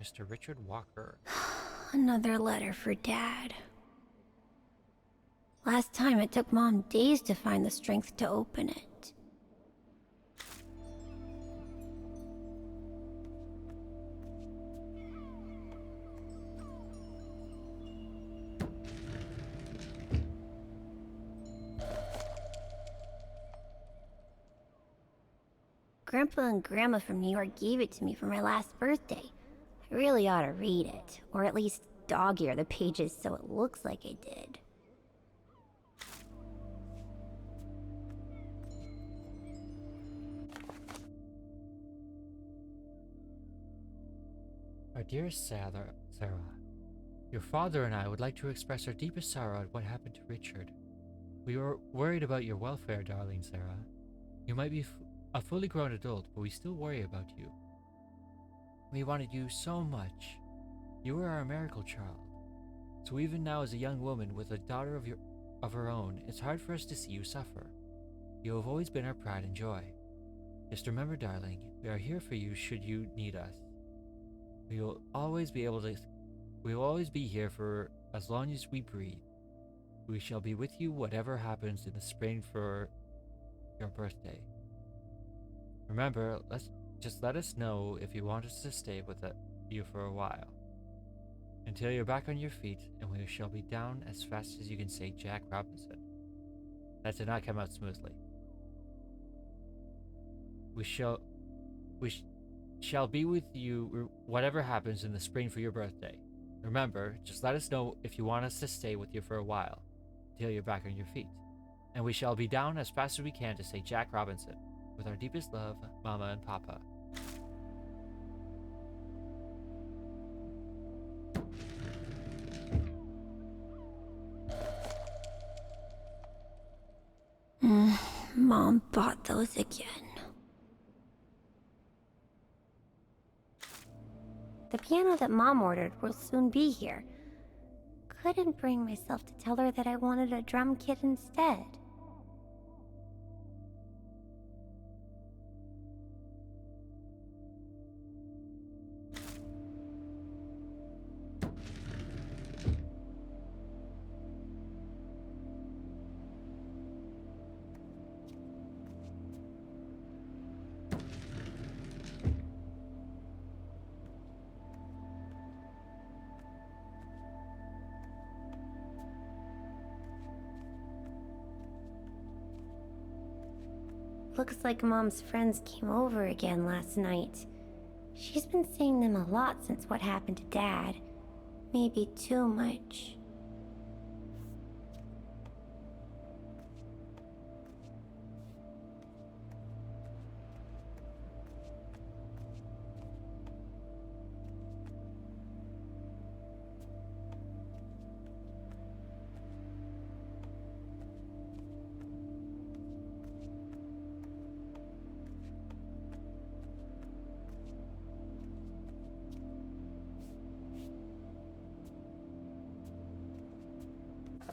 A: Mr. Richard Walker.
P: Another letter for Dad. Last time it took Mom days to find the strength to open it. Grandpa and Grandma from New York gave it to me for my last birthday. I really ought to read it, or at least dog-ear the pages so it looks like I did.
A: Our dearest Sarah, your father and I would like to express our deepest sorrow at what happened to Richard. We were worried about your welfare, darling Sarah. You might be a fully grown adult, but we still worry about you. We wanted you so much. You were our miracle child. So even now, as a young woman with a daughter of her own, it's hard for us to see you suffer. You have always been our pride and joy. Just remember, darling, we are here for you should you need us. We will always be here as long as we breathe. We shall be with you whatever happens in the spring for your birthday. Remember, just let us know if you want us to stay with you for a while. Until you're back on your feet, and we shall be down as fast as you can say Jack Robinson. That did not come out smoothly. We shall be with you whatever happens in the spring for your birthday. Remember, just let us know if you want us to stay with you for a while, until you're back on your feet. And we shall be down as fast as we can to say Jack Robinson. With our deepest love, Mama and Papa.
P: Mom bought those again. The piano that Mom ordered will soon be here. Couldn't bring myself to tell her that I wanted a drum kit instead. Looks like Mom's friends came over again last night. She's been seeing them a lot since what happened to Dad. Maybe too much.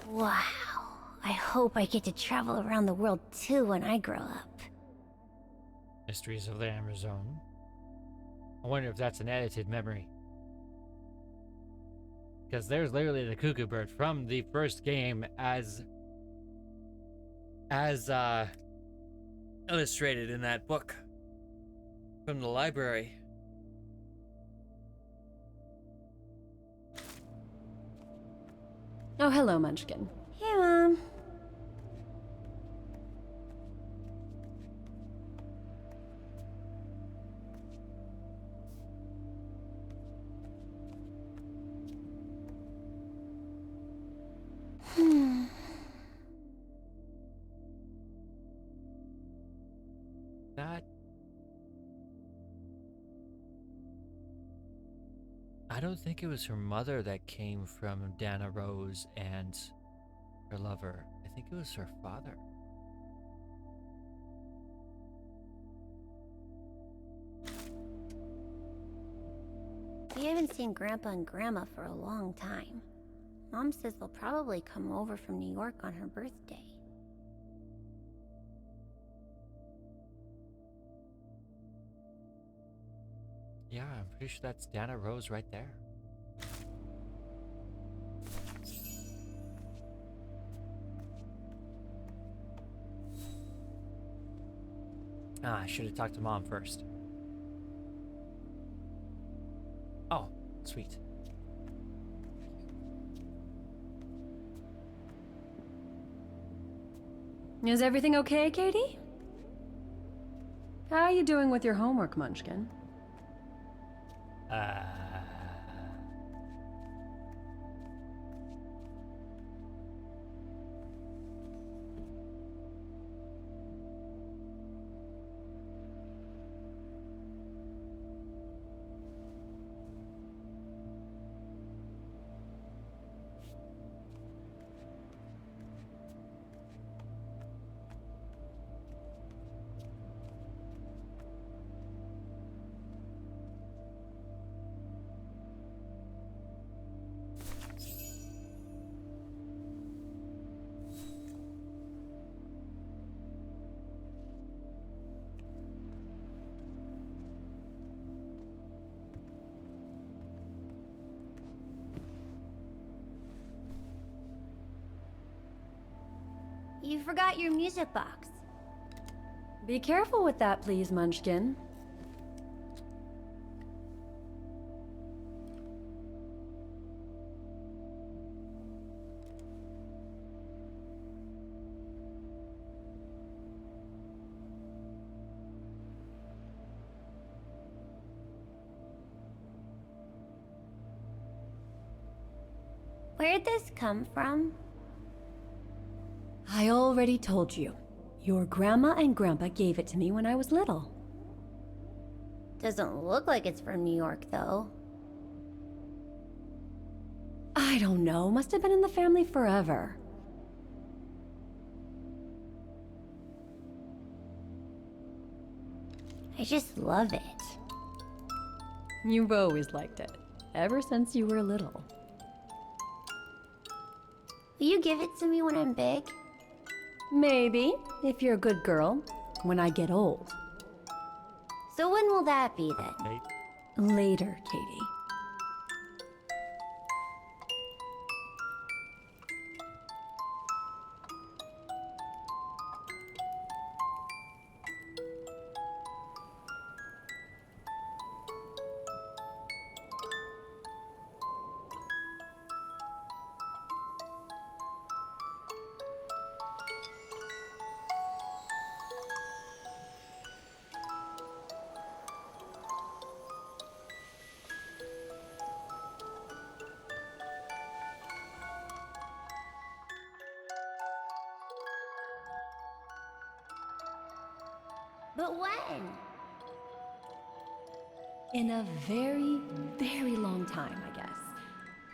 P: Wow. I hope I get to travel around the world too when I grow up.
A: Mysteries of the Amazon. I wonder if that's an edited memory. Because there's literally the cuckoo bird from the first game as illustrated in that book from the library.
O: Oh, hello, Munchkin.
P: Hey, Mom.
A: That... I don't think it was her mother that came from Dana Rose and her lover. I think it was her father.
P: We haven't seen Grandpa and Grandma for a long time. Mom says they'll probably come over from New York on her birthday.
A: Yeah, I'm pretty sure that's Dana Rose right there. Ah, I should have talked to Mom first. Oh, sweet.
O: Is everything okay, Katie? How are you doing with your homework, Munchkin?
P: You forgot your music box.
O: Be careful with that, please, Munchkin.
P: Where'd this come from?
O: I already told you. Your grandma and grandpa gave it to me when I was little.
P: Doesn't look like it's from New York, though.
O: I don't know. Must have been in the family forever.
P: I just love it.
O: You've always liked it. Ever since you were little.
P: Will you give it to me when I'm big?
O: Maybe, if you're a good girl, when I get old.
P: So when will that be then?
O: Later, Katie.
P: But when?
O: In a very, very long time, I guess.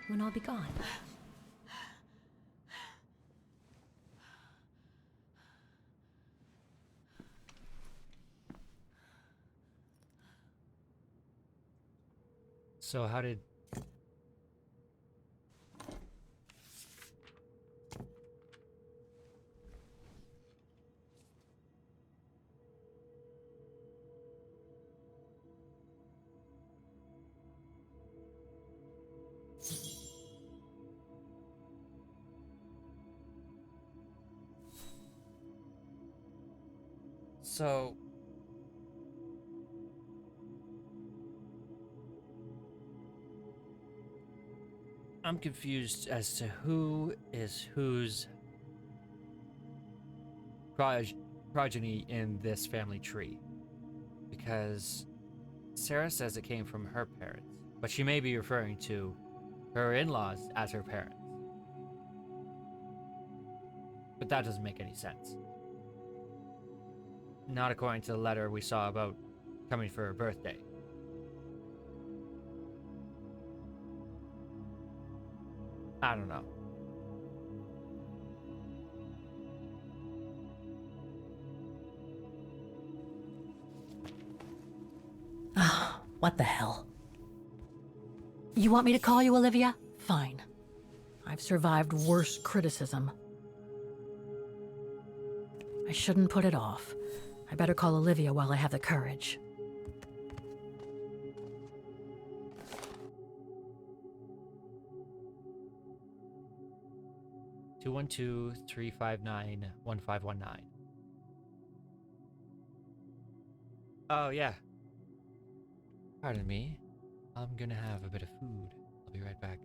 O: When I'll be gone.
A: So how did... So... I'm confused as to who is whose progeny in this family tree. Because Sarah says it came from her parents, but she may be referring to her in-laws as her parents. But that doesn't make any sense. Not according to the letter we saw about coming for her birthday. I don't know.
B: Ah, what the hell? You want me to call you Olivia? Fine. I've survived worse criticism. I shouldn't put it off. I better call Olivia while I have the courage.
A: Two 212-359-1519. Oh, yeah. Pardon me. I'm gonna have a bit of food. I'll be right back.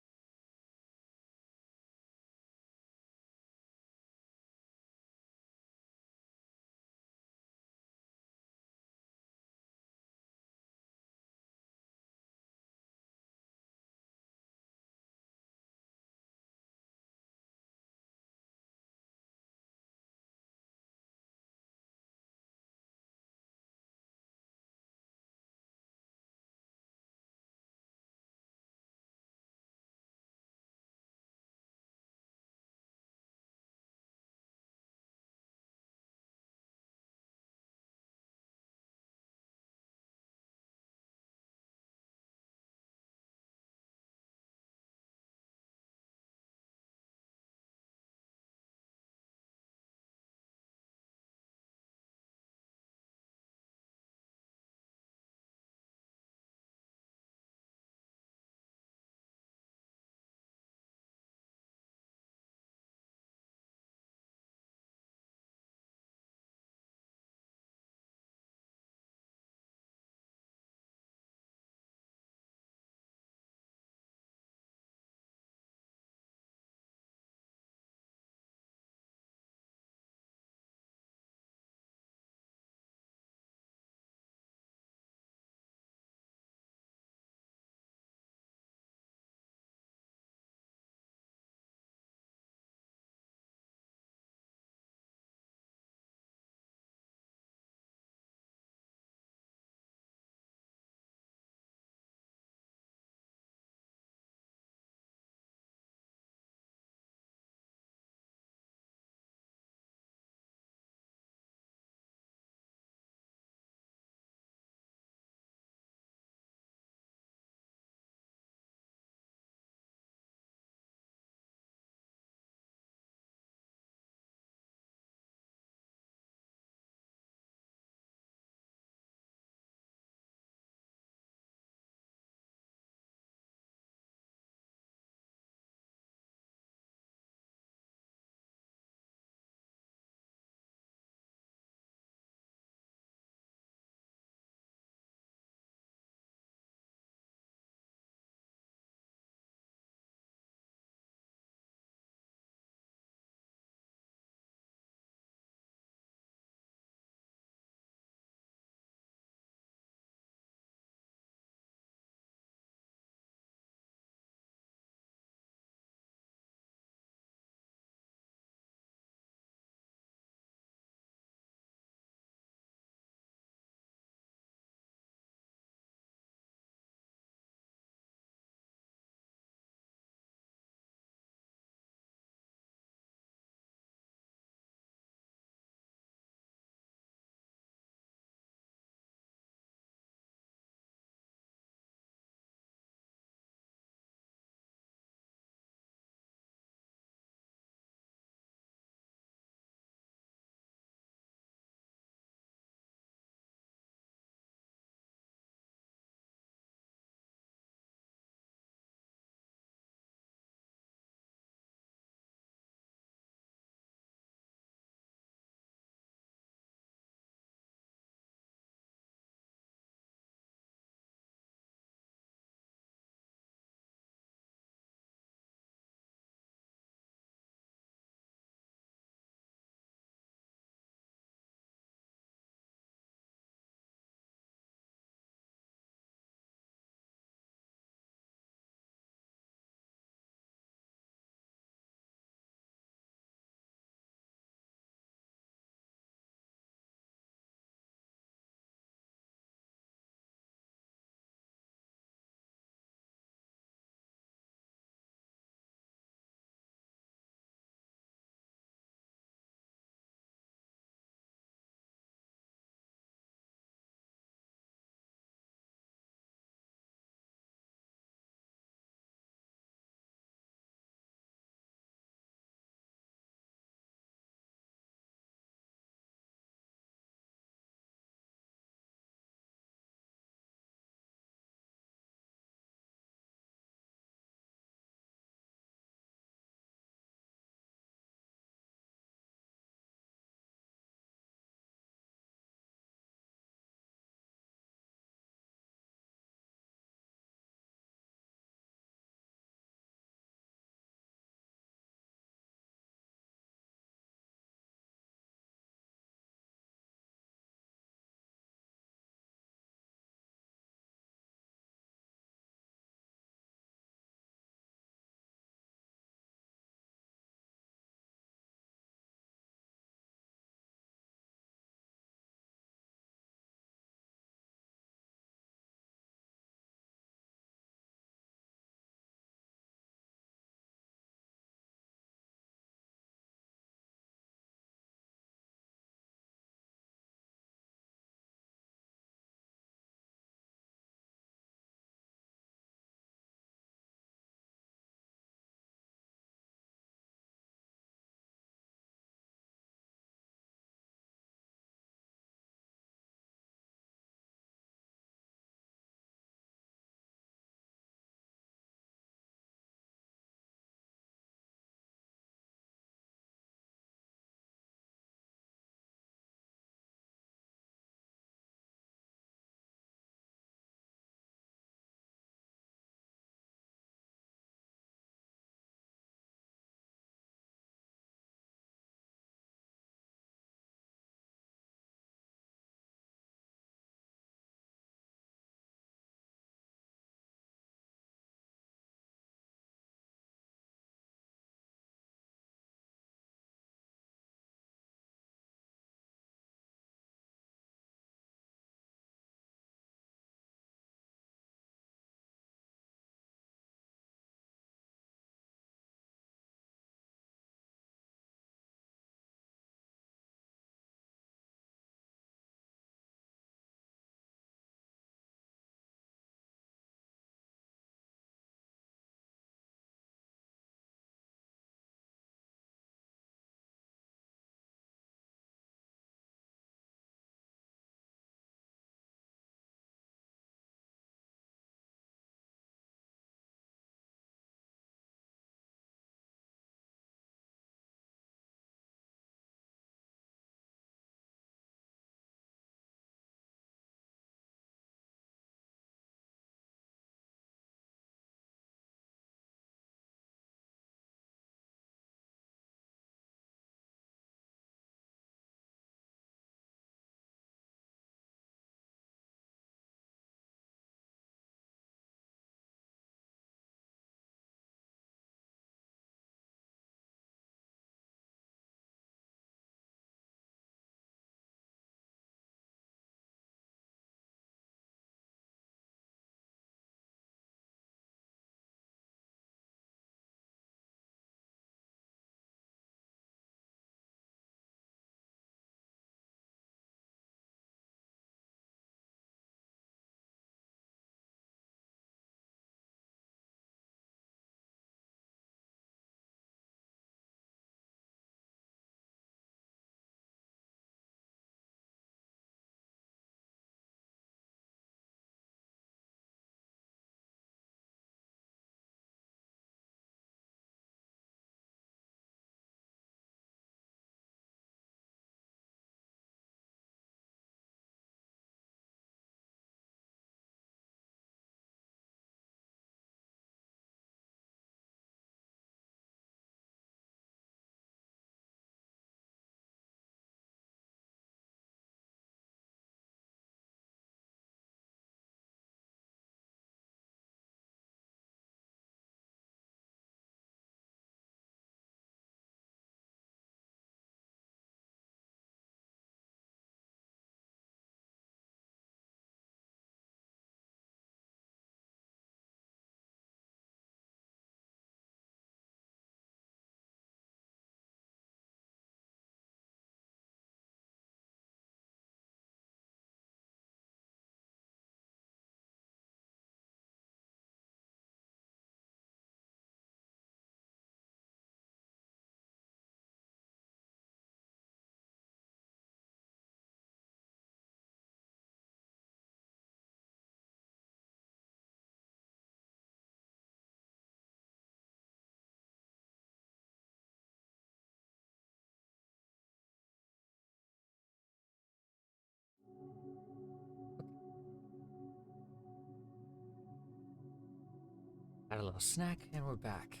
A: Had a little snack, and we're back.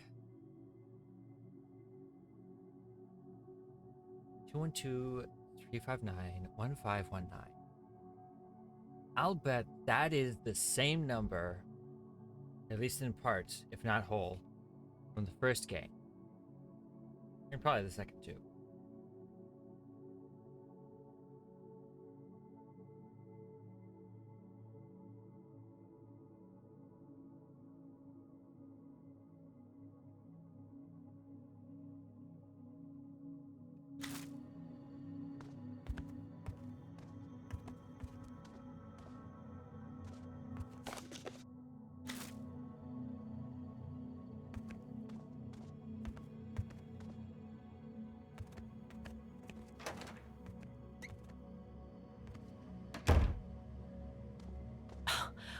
A: 212-359-1519. I'll bet that is the same number, at least in parts, if not whole, from the first game. And probably the second too.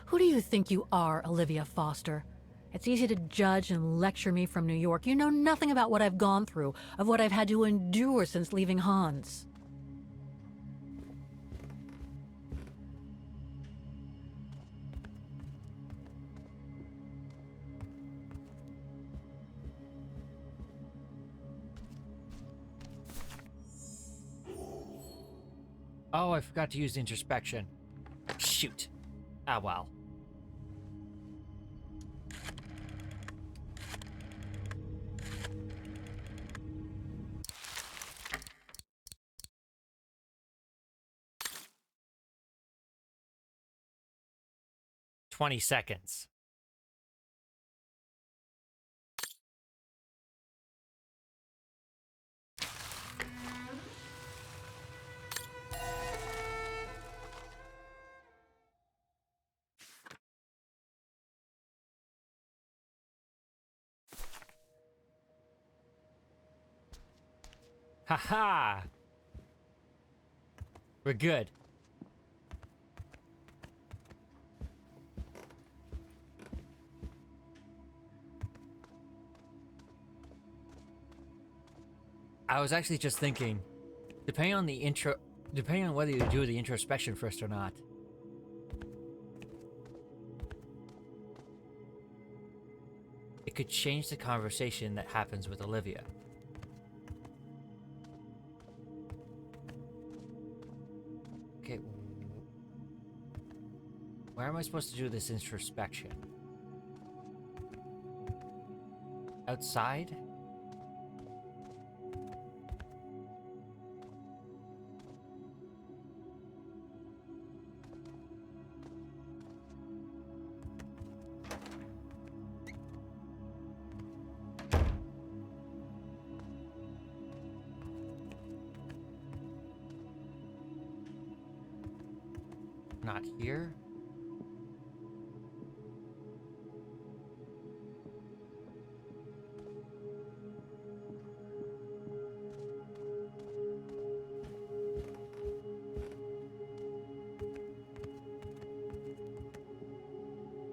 B: Who do you think you are, Olivia Foster? It's easy to judge and lecture me from New York. You know nothing about what I've gone through, of what I've had to endure since leaving Hans.
A: Oh, I forgot to use introspection. Shoot. Ah, well. "20 seconds. Haha! We're good. I was actually just thinking, depending on whether you do the introspection first or not. It could change the conversation that happens with Olivia. Okay. Where am I supposed to do this introspection? Outside? Not here?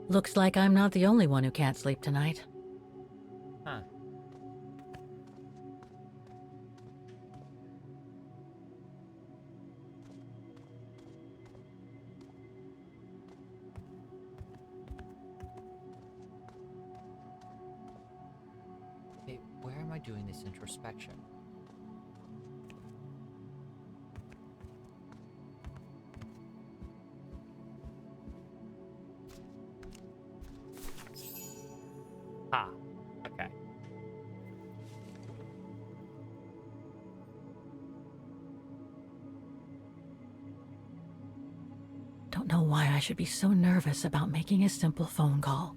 B: Looks like I'm not the only one who can't sleep tonight.
A: Huh. Okay, where am I doing this introspection? Ah, okay.
B: Don't know why I should be so nervous about making a simple phone call.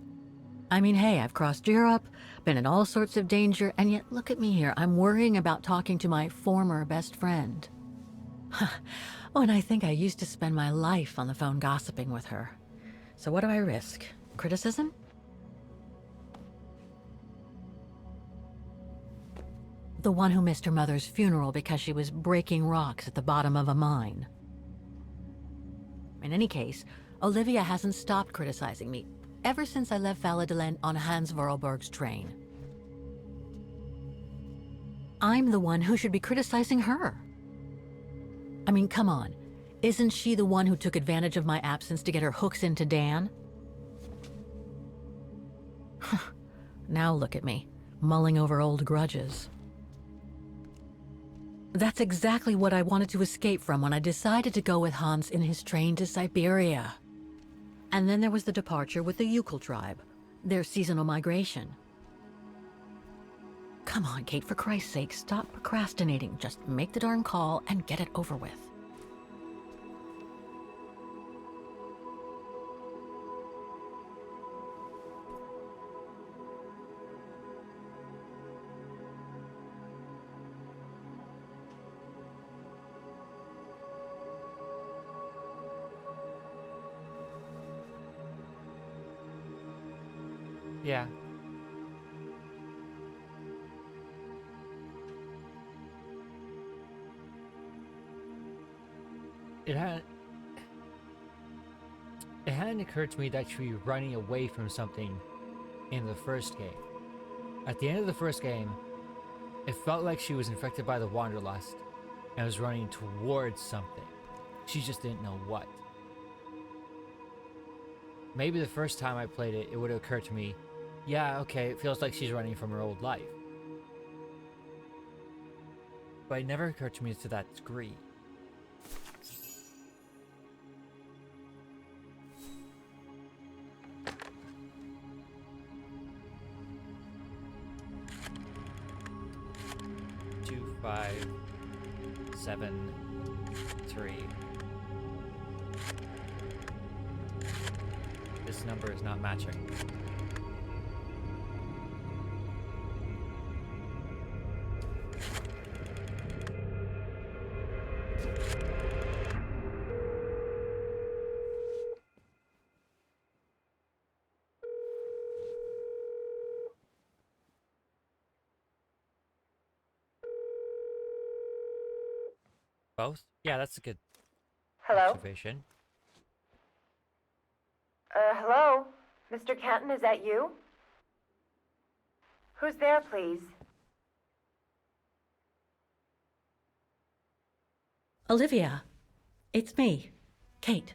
B: I mean, hey, I've crossed Europe, been in all sorts of danger, and yet look at me here. I'm worrying about talking to my former best friend. Oh, and I think I used to spend my life on the phone gossiping with her. So what do I risk? Criticism? The one who missed her mother's funeral because she was breaking rocks at the bottom of a mine. In any case, Olivia hasn't stopped criticizing me ever since I left Valladolid on Hans Vorarlberg's train. I'm the one who should be criticizing her. I mean, come on. Isn't she the one who took advantage of my absence to get her hooks into Dan? Now look at me, mulling over old grudges. That's exactly what I wanted to escape from when I decided to go with Hans in his train to Syberia. And then there was the departure with the Ukel tribe, their seasonal migration. Come on, Kate, for Christ's sake, stop procrastinating. Just make the darn call and get it over with.
A: Yeah. It hadn't occurred to me that she'd be running away from something in the first game. At the end of the first game, it felt like she was infected by the Wanderlust and was running towards something. She just didn't know what. Maybe the first time I played it, it would have occurred to me, yeah, okay, it feels like she's running from her old life. But it never occurred to me to that degree. Two, 5, 7, 3. This number is not matching. Both? Yeah, that's a good observation.
Q: Hello? Mr. Kenton, is that you? Who's there, please?
B: Olivia, it's me, Kate.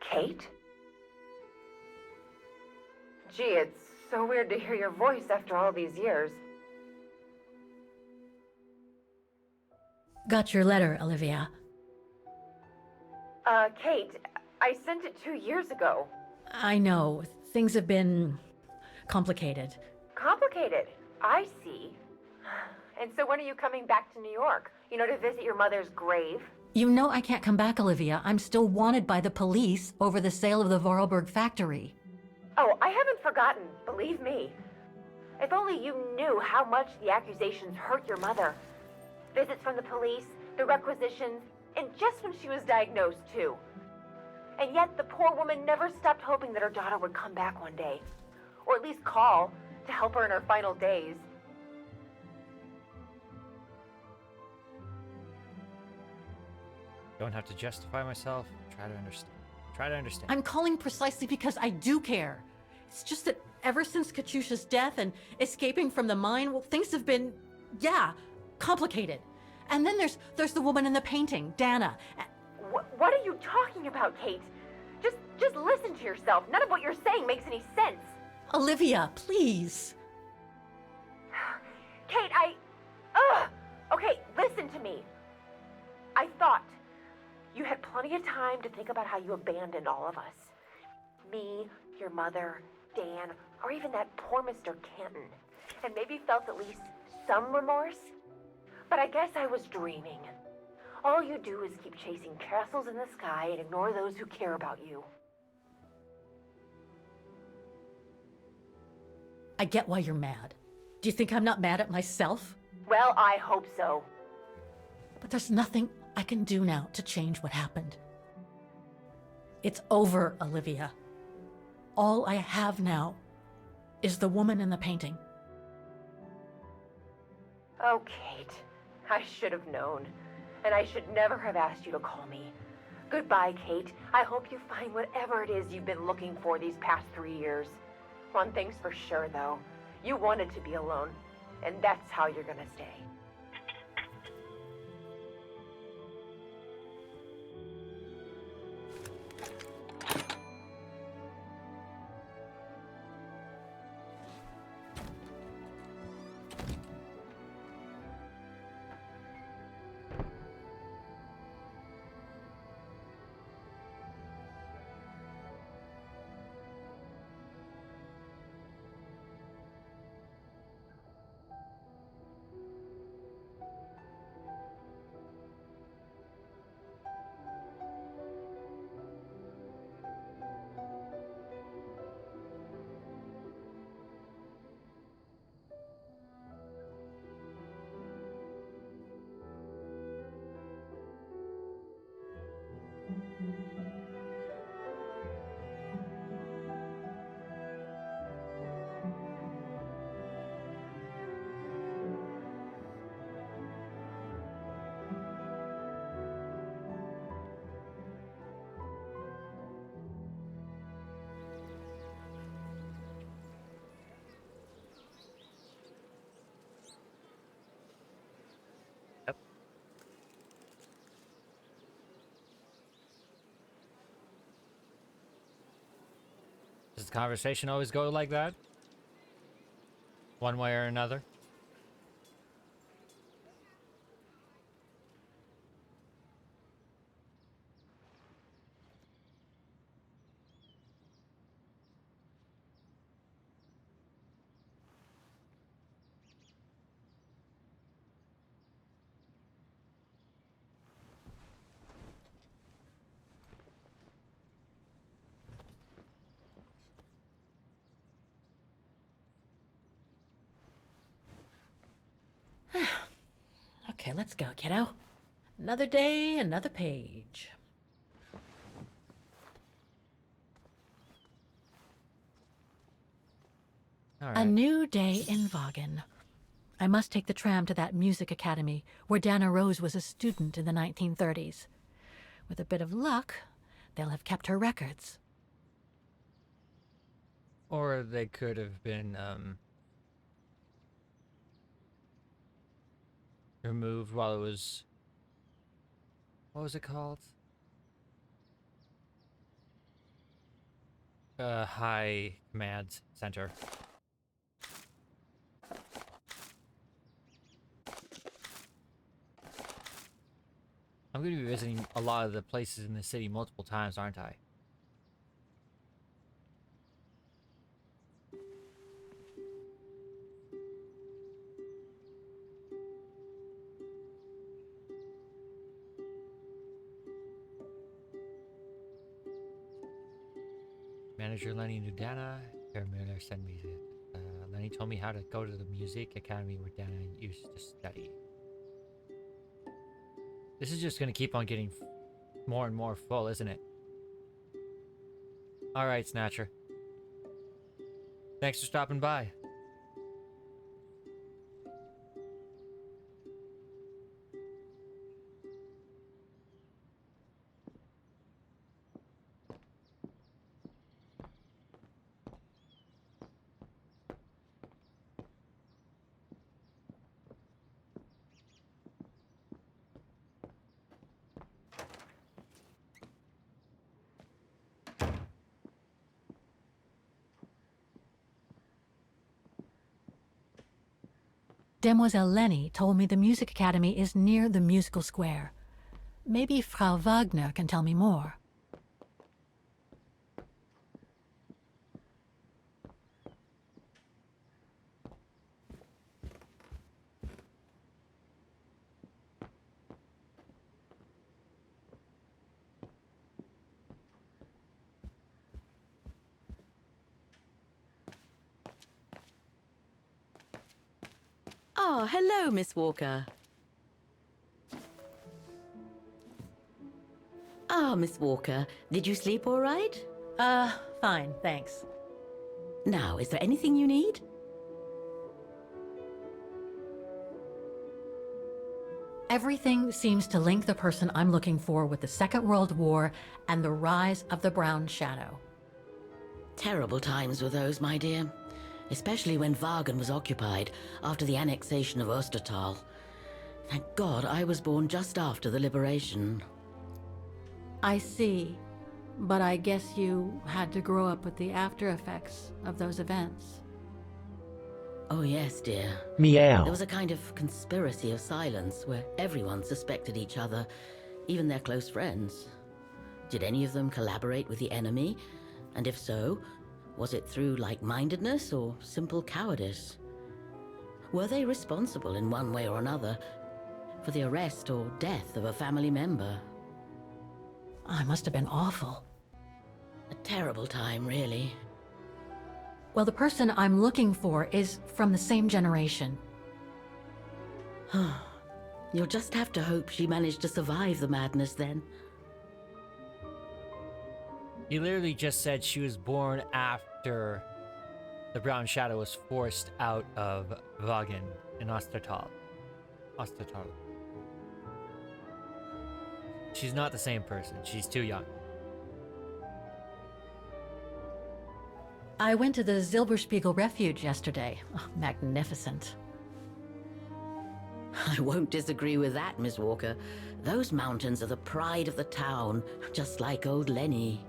Q: Kate? Gee, it's so weird to hear your voice after all these years.
B: Got your letter, Olivia.
Q: Kate, I sent it 2 years ago.
B: I know, things have been complicated.
Q: Complicated? I see. And so when are you coming back to New York? You know, to visit your mother's grave?
B: You know I can't come back, Olivia. I'm still wanted by the police over the sale of the Vorarlberg factory.
Q: Oh, I haven't forgotten, believe me. If only you knew how much the accusations hurt your mother. Visits from the police, the requisitions, and just when she was diagnosed, too. And yet the poor woman never stopped hoping that her daughter would come back one day. Or at least call to help her in her final days.
A: Don't have to justify myself. Try to understand. Try to understand.
B: I'm calling precisely because I do care. It's just that ever since Katyusha's death and escaping from the mine, well, things have been, complicated. And then there's the woman in the painting, Dana.
Q: What are you talking about, Kate? Just listen to yourself. None of what you're saying makes any sense.
B: Olivia, please.
Q: Kate, Okay, listen to me. I thought you had plenty of time to think about how you abandoned all of us. Me, your mother, Dan, or even that poor Mr. Kenton. And maybe felt at least some remorse. But I guess I was dreaming. All you do is keep chasing castles in the sky and ignore those who care about you.
B: I get why you're mad. Do you think I'm not mad at myself?
Q: Well, I hope so.
B: But there's nothing I can do now to change what happened. It's over, Olivia. All I have now is the woman in the painting.
Q: Oh, Kate. I should have known. And I should never have asked you to call me. Goodbye, Kate. I hope you find whatever it is you've been looking for these past 3 years. One thing's for sure, though. You wanted to be alone. And that's how you're gonna stay.
A: Does the conversation always go like that? One way or another?
B: Okay, let's go, kiddo. Another day, another page.
A: All
B: A
A: right.
B: new day in Vagen. I must take the tram to that music academy where Dana Rose was a student in the 1930s. With a bit of luck, they'll have kept her records.
A: Or they could have been removed while it was, what was it called? High Command Center. I'm going to be visiting a lot of the places in the city multiple times, aren't I? Manager Lenny Nudana, Miller sent me to, Lenny told me how to go to the music academy where Dana used to study. This is just gonna keep on getting more and more full, isn't it? Alright, Snatcher. Thanks for stopping by.
B: Demoiselle Lenny told me the music academy is near the musical square. Maybe Frau Wagner can tell me more.
R: Oh, hello, Miss Walker. Ah, Miss Walker, did you sleep all right?
B: Fine, thanks.
R: Now, is there anything you need?
B: Everything seems to link the person I'm looking for with the Second World War and the rise of the Brown Shadow.
R: Terrible times were those, my dear. Especially when Vagen was occupied after the annexation of Ostertal. Thank God I was born just after the liberation.
B: I see. But I guess you had to grow up with the after effects of those events.
R: Oh yes, dear.
S: Meow.
R: There was a kind of conspiracy of silence where everyone suspected each other, even their close friends. Did any of them collaborate with the enemy? And if so, was it through like-mindedness or simple cowardice? Were they responsible in one way or another for the arrest or death of a family member?
B: I must have been awful.
R: A terrible time, really.
B: Well, the person I'm looking for is from the same generation.
R: You'll just have to hope she managed to survive the madness then.
A: You literally just said she was born after the Brown Shadow was forced out of Vagen in Ostertal. She's not the same person. She's too young.
B: I went to the Silberspiegel Refuge yesterday. Oh, magnificent.
R: I won't disagree with that, Miss Walker. Those mountains are the pride of the town, just like old Lenny.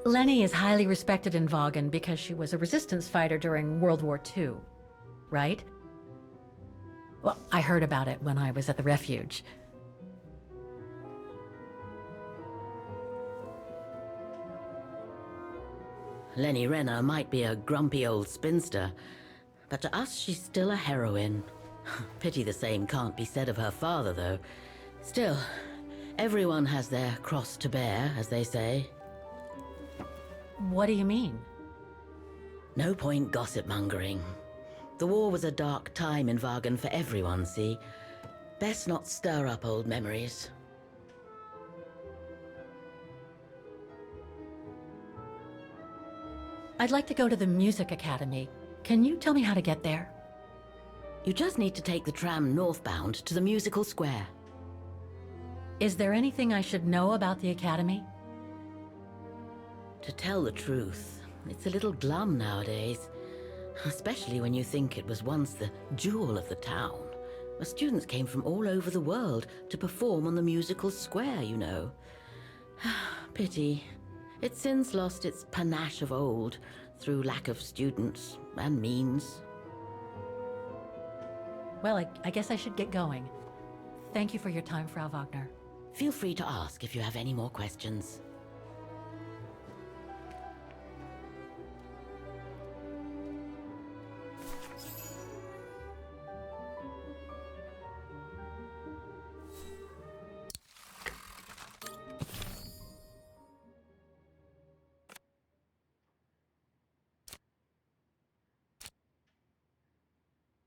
B: Lenny is highly respected in Vaughan because she was a resistance fighter during World War II, right? Well, I heard about it when I was at the Refuge.
R: Lenny Renner might be a grumpy old spinster, but to us she's still a heroine. Pity the same can't be said of her father, though. Still, everyone has their cross to bear, as they say.
B: What do you mean?
R: No point gossip-mongering. The war was a dark time in Vaughan for everyone, see? Best not stir up old memories.
B: I'd like to go to the Music Academy. Can you tell me how to get there?
R: You just need to take the tram northbound to the musical square.
B: Is there anything I should know about the Academy?
R: To tell the truth, it's a little glum nowadays. Especially when you think it was once the jewel of the town, where students came from all over the world to perform on the musical square, you know. Pity. It's since lost its panache of old through lack of students and means.
B: Well, I guess I should get going. Thank you for your time, Frau Wagner.
R: Feel free to ask if you have any more questions.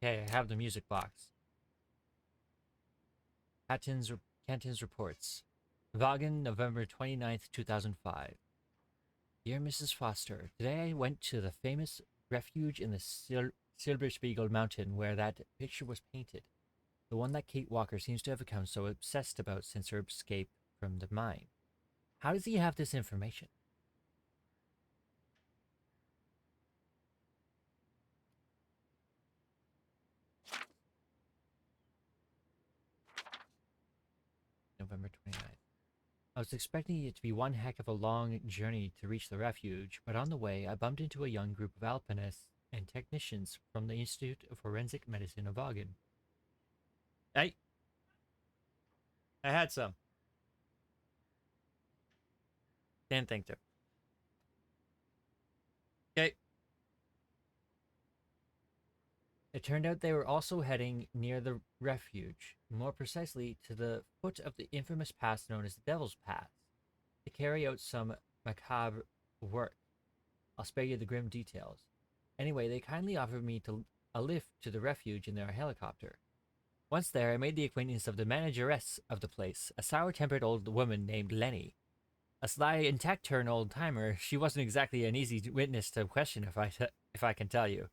A: Okay, I have the music box. Canton's reports. Vaughan, November 29th, 2005. Dear Mrs. Foster, today I went to the famous refuge in the Silberspiegel mountain where that picture was painted. The one that Kate Walker seems to have become so obsessed about since her escape from the mine. How does he have this information? November 29th. I was expecting it to be one heck of a long journey to reach the refuge, but on the way I bumped into a young group of alpinists and technicians from the Institute of Forensic Medicine of Vaughan. Hey! I had some. Didn't think to. Okay. It turned out they were also heading near the refuge, more precisely to the foot of the infamous pass known as the Devil's Pass, to carry out some macabre work. I'll spare you the grim details. Anyway, they kindly offered me a lift to the refuge in their helicopter. Once there, I made the acquaintance of the manageress of the place, a sour-tempered old woman named Lenny. A sly and taciturn old-timer, she wasn't exactly an easy witness to question if I can tell you.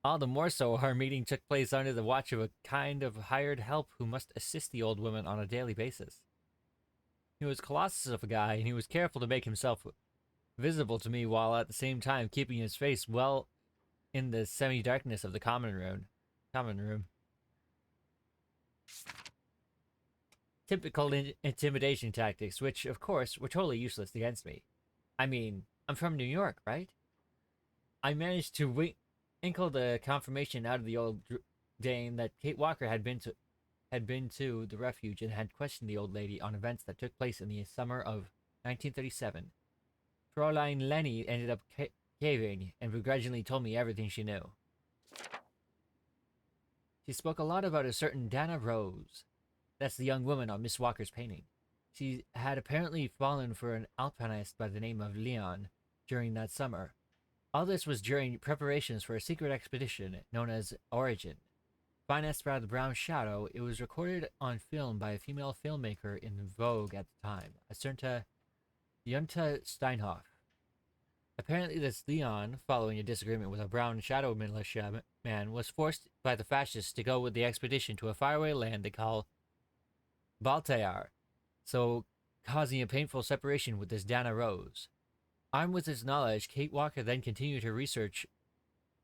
A: All the more so, our meeting took place under the watch of a kind of hired help who must assist the old woman on a daily basis. He was a colossus of a guy, and he was careful to make himself visible to me while at the same time keeping his face well in the semi-darkness of the common room. Typical intimidation tactics, which, of course, were totally useless against me. I mean, I'm from New York, right? I managed to inkle the confirmation out of the old dame that Kate Walker had been to the refuge and had questioned the old lady on events that took place in the summer of 1937. Fräulein Lenny ended up caving and begrudgingly told me everything she knew. She spoke a lot about a certain Dana Roze. That's the young woman on Miss Walker's painting. She had apparently fallen for an alpinist by the name of Leon during that summer. All this was during preparations for a secret expedition known as Origin. Financed by the Brown Shadow, it was recorded on film by a female filmmaker in vogue at the time, a certain Jutta Steinhoff. Apparently this Leon, following a disagreement with a Brown Shadow militia man, was forced by the fascists to go with the expedition to a faraway land they call Baltayar, so causing a painful separation with this Dana Roze. Armed with this knowledge, Kate Walker then continued her research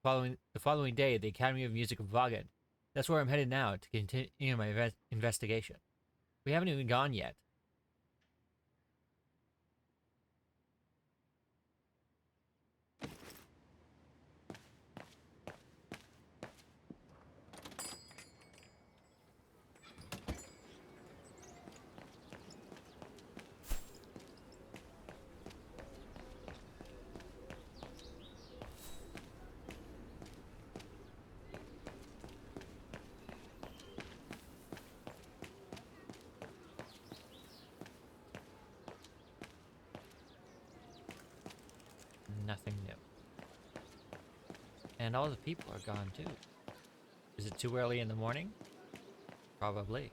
A: the following day at the Academy of Music of Vaughan. That's where I'm headed now to continue my investigation. We haven't even gone yet. Nothing new. And all the people are gone too. Is it too early in the morning? Probably.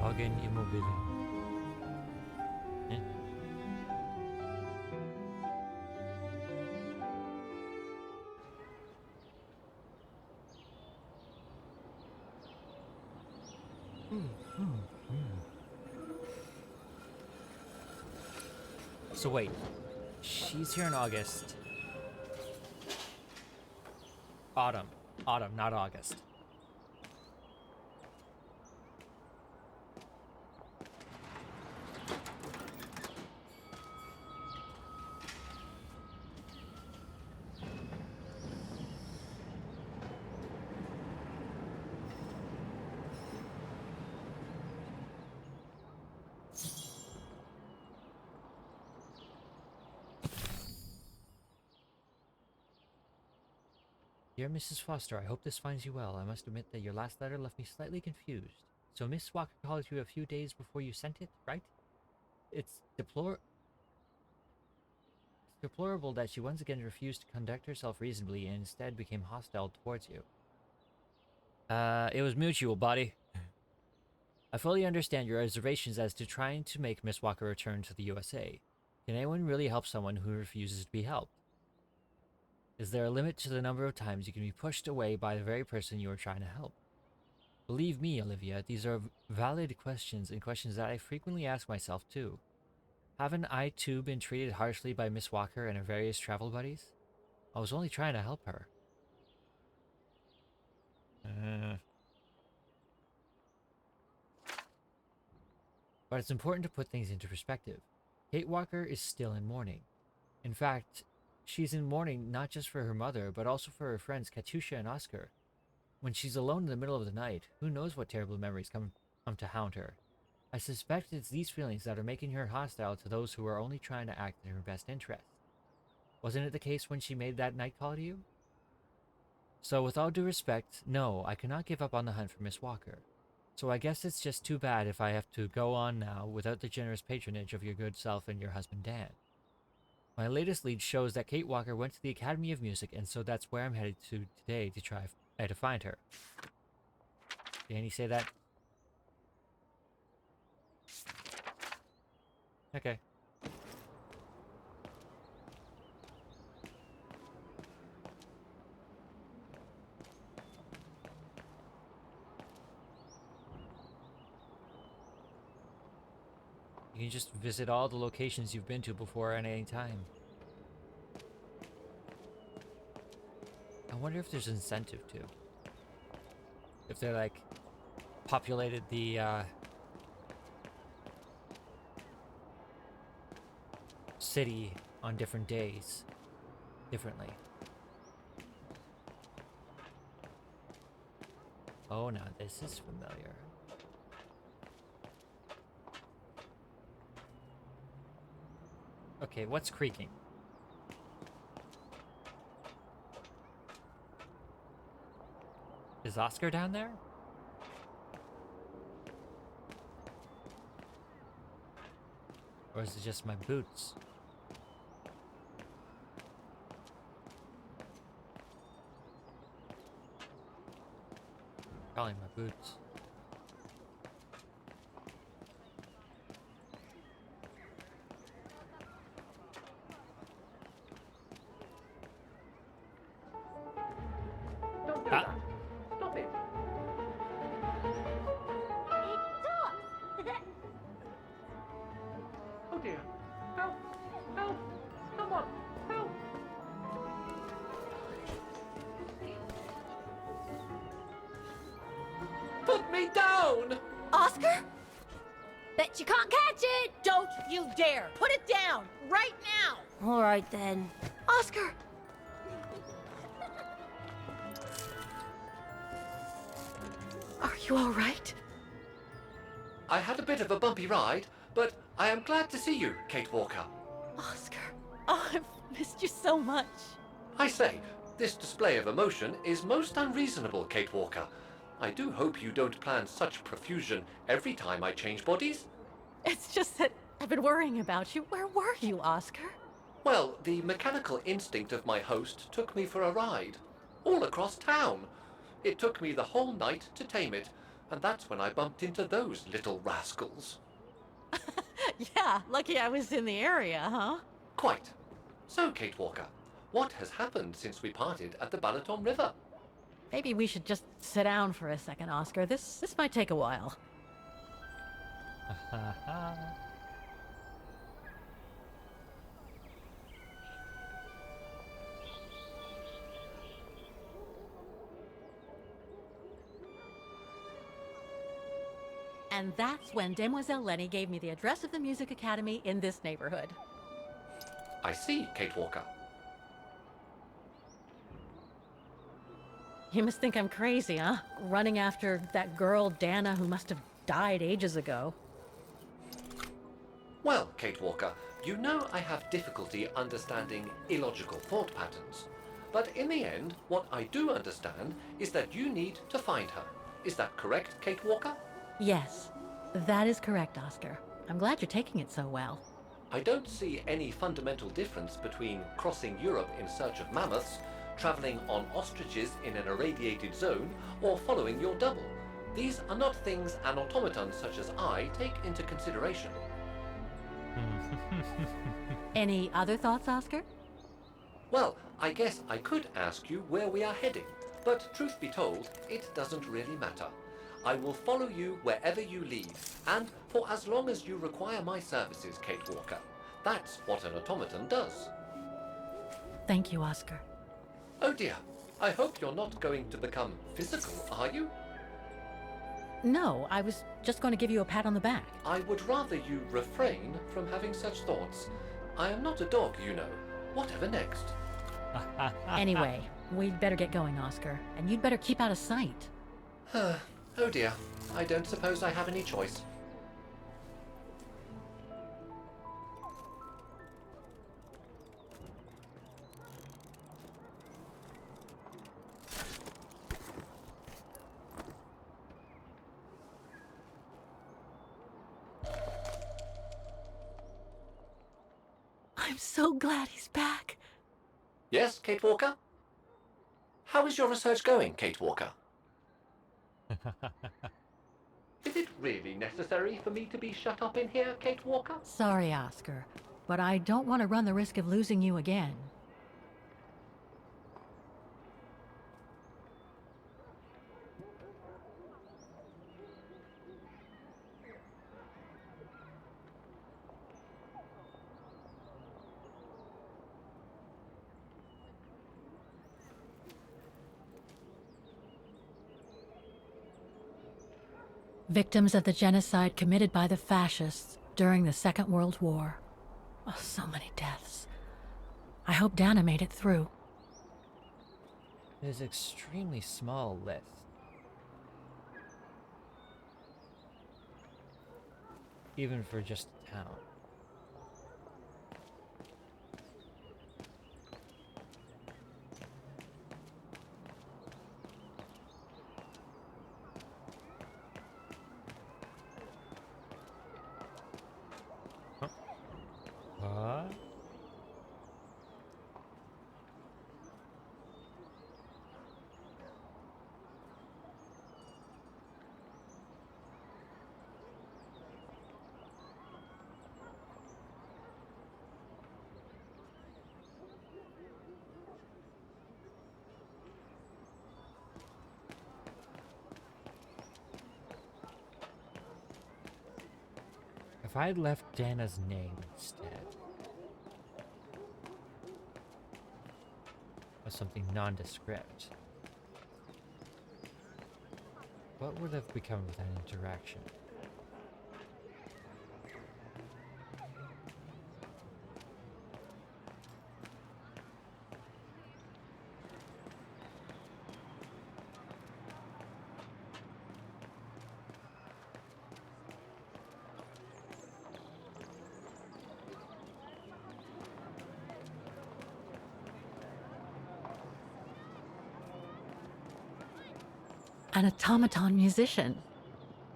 A: Organ immobile. Eh? So wait, she's here in August. Autumn. Autumn, not August. Dear Mrs. Foster, I hope this finds you well. I must admit that your last letter left me slightly confused. So Miss Walker called you a few days before you sent it, right? It's deplorable that she once again refused to conduct herself reasonably and instead became hostile towards you. It was mutual, buddy. I fully understand your reservations as to trying to make Miss Walker return to the USA. Can anyone really help someone who refuses to be helped? Is there a limit to the number of times you can be pushed away by the very person you are trying to help? Believe me, Olivia, these are valid questions and questions that I frequently ask myself too. Haven't I too been treated harshly by Miss Walker and her various travel buddies? I was only trying to help her. But it's important to put things into perspective. Kate Walker is still in mourning. In fact, she's in mourning not just for her mother, but also for her friends Katusha and Oscar. When she's alone in the middle of the night, who knows what terrible memories come to haunt her. I suspect it's these feelings that are making her hostile to those who are only trying to act in her best interest. Wasn't it the case when she made that night call to you? So with all due respect, no, I cannot give up on the hunt for Miss Walker. So I guess it's just too bad if I have to go on now without the generous patronage of your good self and your husband Dan. My latest lead shows that Kate Walker went to the Academy of Music, and so that's where I'm headed to today to try to find her. Did Annie say that? Okay. You can just visit all the locations you've been to before at any time. I wonder if there's incentive to. If they're like populated the city on different days differently. Oh, now this is familiar. Okay, what's creaking? Is Oscar down there? Or is it just my boots? Probably my boots.
Q: Don't do that. Stop it. Oh dear. Help! Help! Someone! Help!
S: Put me down!
B: Oscar?
P: Bet you can't catch it!
B: Don't you dare! Put it down! Right now!
P: Alright then.
B: Oscar! Are you alright?
S: I had a bit of a bumpy ride, but I am glad to see you, Kate Walker.
B: Oscar. Oh, I've missed you so much.
S: I say, this display of emotion is most unreasonable, Kate Walker. I do hope you don't plan such profusion every time I change bodies.
B: It's just that I've been worrying about you. Where were you, Oscar?
S: Well, the mechanical instinct of my host took me for a ride, all across town. It took me the whole night to tame it, and that's when I bumped into those little rascals.
B: Yeah, lucky I was in the area, huh?
S: Quite. So, Kate Walker, what has happened since we parted at the Balaton River?
B: Maybe we should just sit down for a second, Oscar. This might take a while. And that's when Demoiselle Lenny gave me the address of the Music Academy in this neighborhood.
S: I see, Kate Walker.
B: You must think I'm crazy, huh? Running after that girl, Dana, who must have died ages ago.
S: Well, Kate Walker, you know I have difficulty understanding illogical thought patterns. But in the end, what I do understand is that you need to find her. Is that correct, Kate Walker?
B: Yes, that is correct, Oscar. I'm glad you're taking it so well.
S: I don't see any fundamental difference between crossing Europe in search of mammoths, traveling on ostriches in an irradiated zone, or following your double. These are not things an automaton such as I take into consideration.
B: Any other thoughts, Oscar?
S: Well, I guess I could ask you where we are heading, but truth be told, it doesn't really matter. I will follow you wherever you lead, and for as long as you require my services, Kate Walker. That's what an automaton does.
B: Thank you, Oscar.
S: Oh dear, I hope you're not going to become physical, are you?
B: No, I was just going to give you a pat on the back.
S: I would rather you refrain from having such thoughts. I am not a dog, you know. Whatever next?
B: Anyway, we'd better get going, Oscar, and you'd better keep out of sight.
S: Oh dear, I don't suppose I have any choice.
B: I'm so glad he's back.
S: Yes, Kate Walker? How is your research going, Kate Walker? Is it really necessary for me to be shut up in here, Kate Walker?
B: Sorry, Oscar, but I don't want to run the risk of losing you again. Victims of the genocide committed by the fascists during the Second World War. Oh, so many deaths. I hope Dana made it through.
A: It is an extremely small list. Even for just a town. What? If I had left Dana's name instead of something nondescript, what would have become of that interaction?
B: An automaton musician.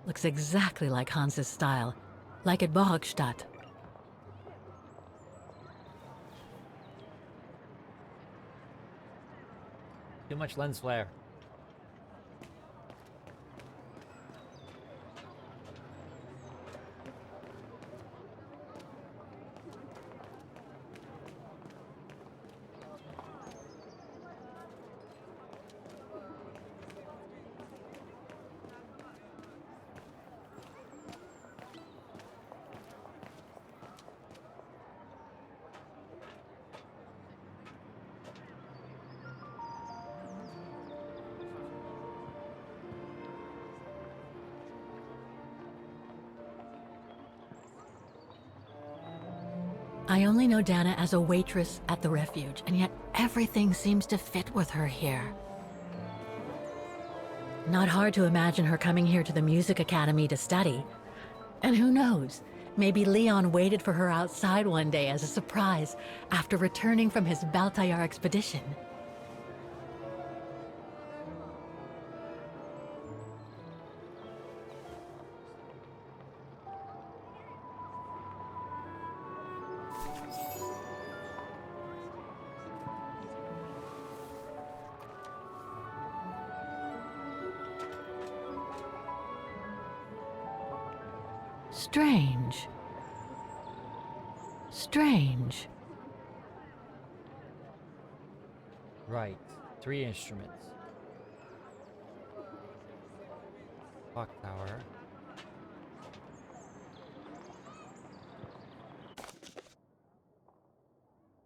B: Looks exactly like Hans's style, like at Bohogstadt.
A: Too much lens flare.
B: I only know Dana as a waitress at the Refuge, and yet everything seems to fit with her here. Not hard to imagine her coming here to the music academy to study. And who knows, maybe Leon waited for her outside one day as a surprise after returning from his Baltayar expedition. Strange. Strange.
A: Right. 3 instruments. Clock tower.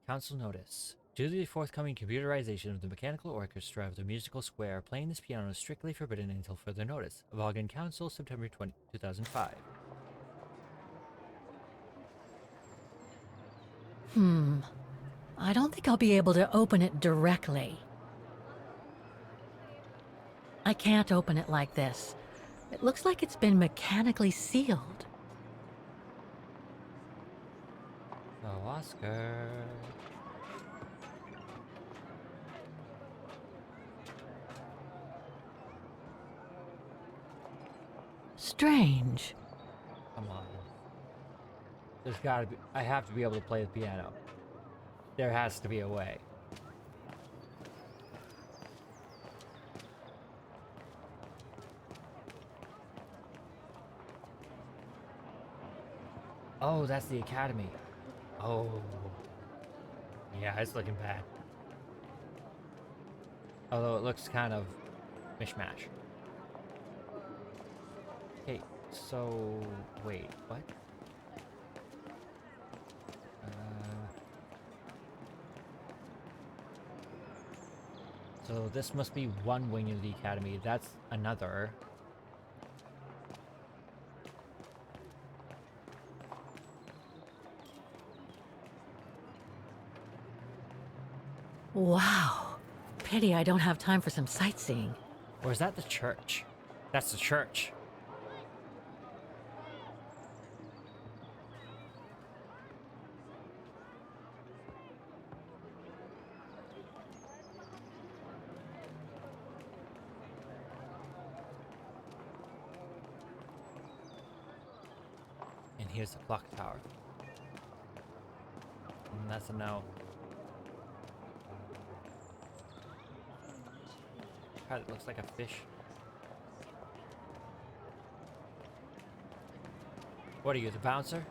A: Council notice. Due to the forthcoming computerization of the mechanical orchestra of the musical square, playing this piano is strictly forbidden until further notice. Vaughan Council, September 20, 2005.
B: I don't think I'll be able to open it directly. I can't open it like this. It looks like it's been mechanically sealed.
A: Oh, Oscar.
B: Strange.
A: Come on. There's gotta be... I have to be able to play the piano. There has to be a way. Oh, that's the academy. Oh. Yeah, it's looking bad. Although it looks kind of mishmash. Okay, so... Wait, what? So this must be one wing of the academy. That's another.
B: Wow. Pity I don't have time for some sightseeing.
A: Or is that the church? That's the church. And here's the clock tower. And that's a no. God, it looks like a fish. What are you, the bouncer?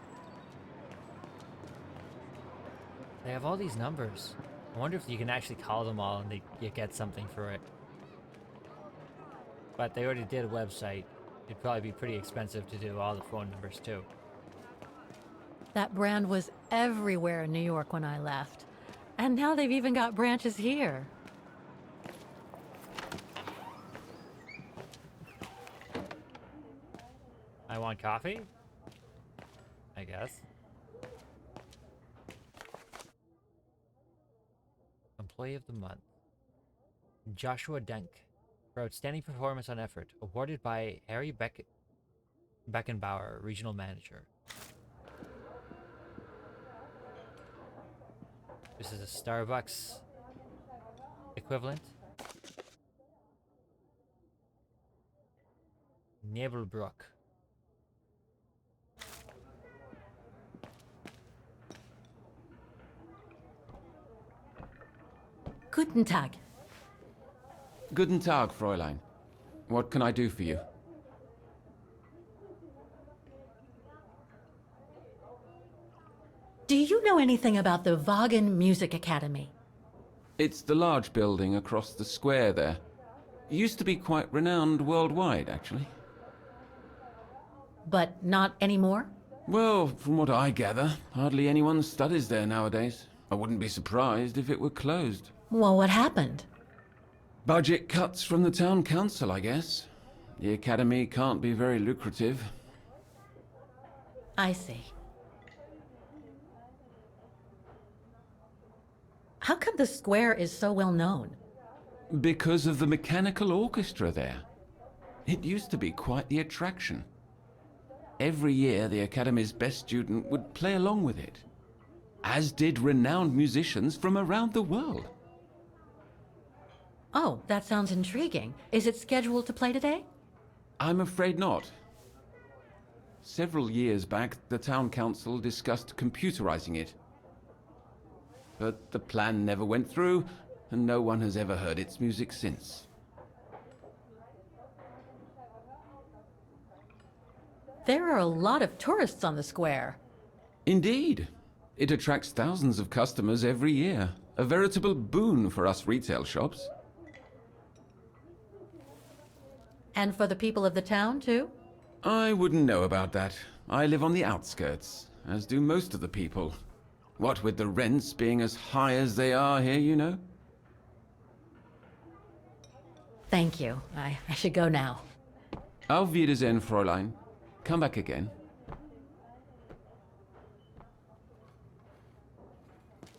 A: They have all these numbers. I wonder if you can actually call them all and you get something for it. But they already did a website. It'd probably be pretty expensive to do all the phone numbers too.
B: That brand was everywhere in New York when I left. And now they've even got branches here.
A: I want coffee? I guess. Employee of the Month. Joshua Denk. For outstanding performance on effort. Awarded by Harry Beckenbauer, Regional Manager. This is a Starbucks equivalent. Nebelbrook.
B: Guten Tag.
F: Guten Tag, Fräulein. What can I do for you?
B: Do you know anything about the Wagen Music Academy?
F: It's the large building across the square there. Used to be quite renowned worldwide, actually.
B: But not anymore?
F: Well, from what I gather, hardly anyone studies there nowadays. I wouldn't be surprised if it were closed.
B: Well, what happened?
F: Budget cuts from the town council, I guess. The academy can't be very lucrative.
B: I see. How come the square is so well known?
F: Because of the mechanical orchestra there. It used to be quite the attraction. Every year, the academy's best student would play along with it, as did renowned musicians from around the world.
B: Oh, that sounds intriguing. Is it scheduled to play today?
F: I'm afraid not. Several years back, the town council discussed computerizing it. But the plan never went through, and no one has ever heard its music since.
B: There are a lot of tourists on the square.
F: Indeed. It attracts thousands of customers every year. A veritable boon for us retail shops.
B: And for the people of the town, too?
F: I wouldn't know about that. I live on the outskirts, as do most of the people. What with the rents being as high as they are here, you know?
B: Thank you. I should go now.
F: Auf Wiedersehen, Fräulein. Come back again.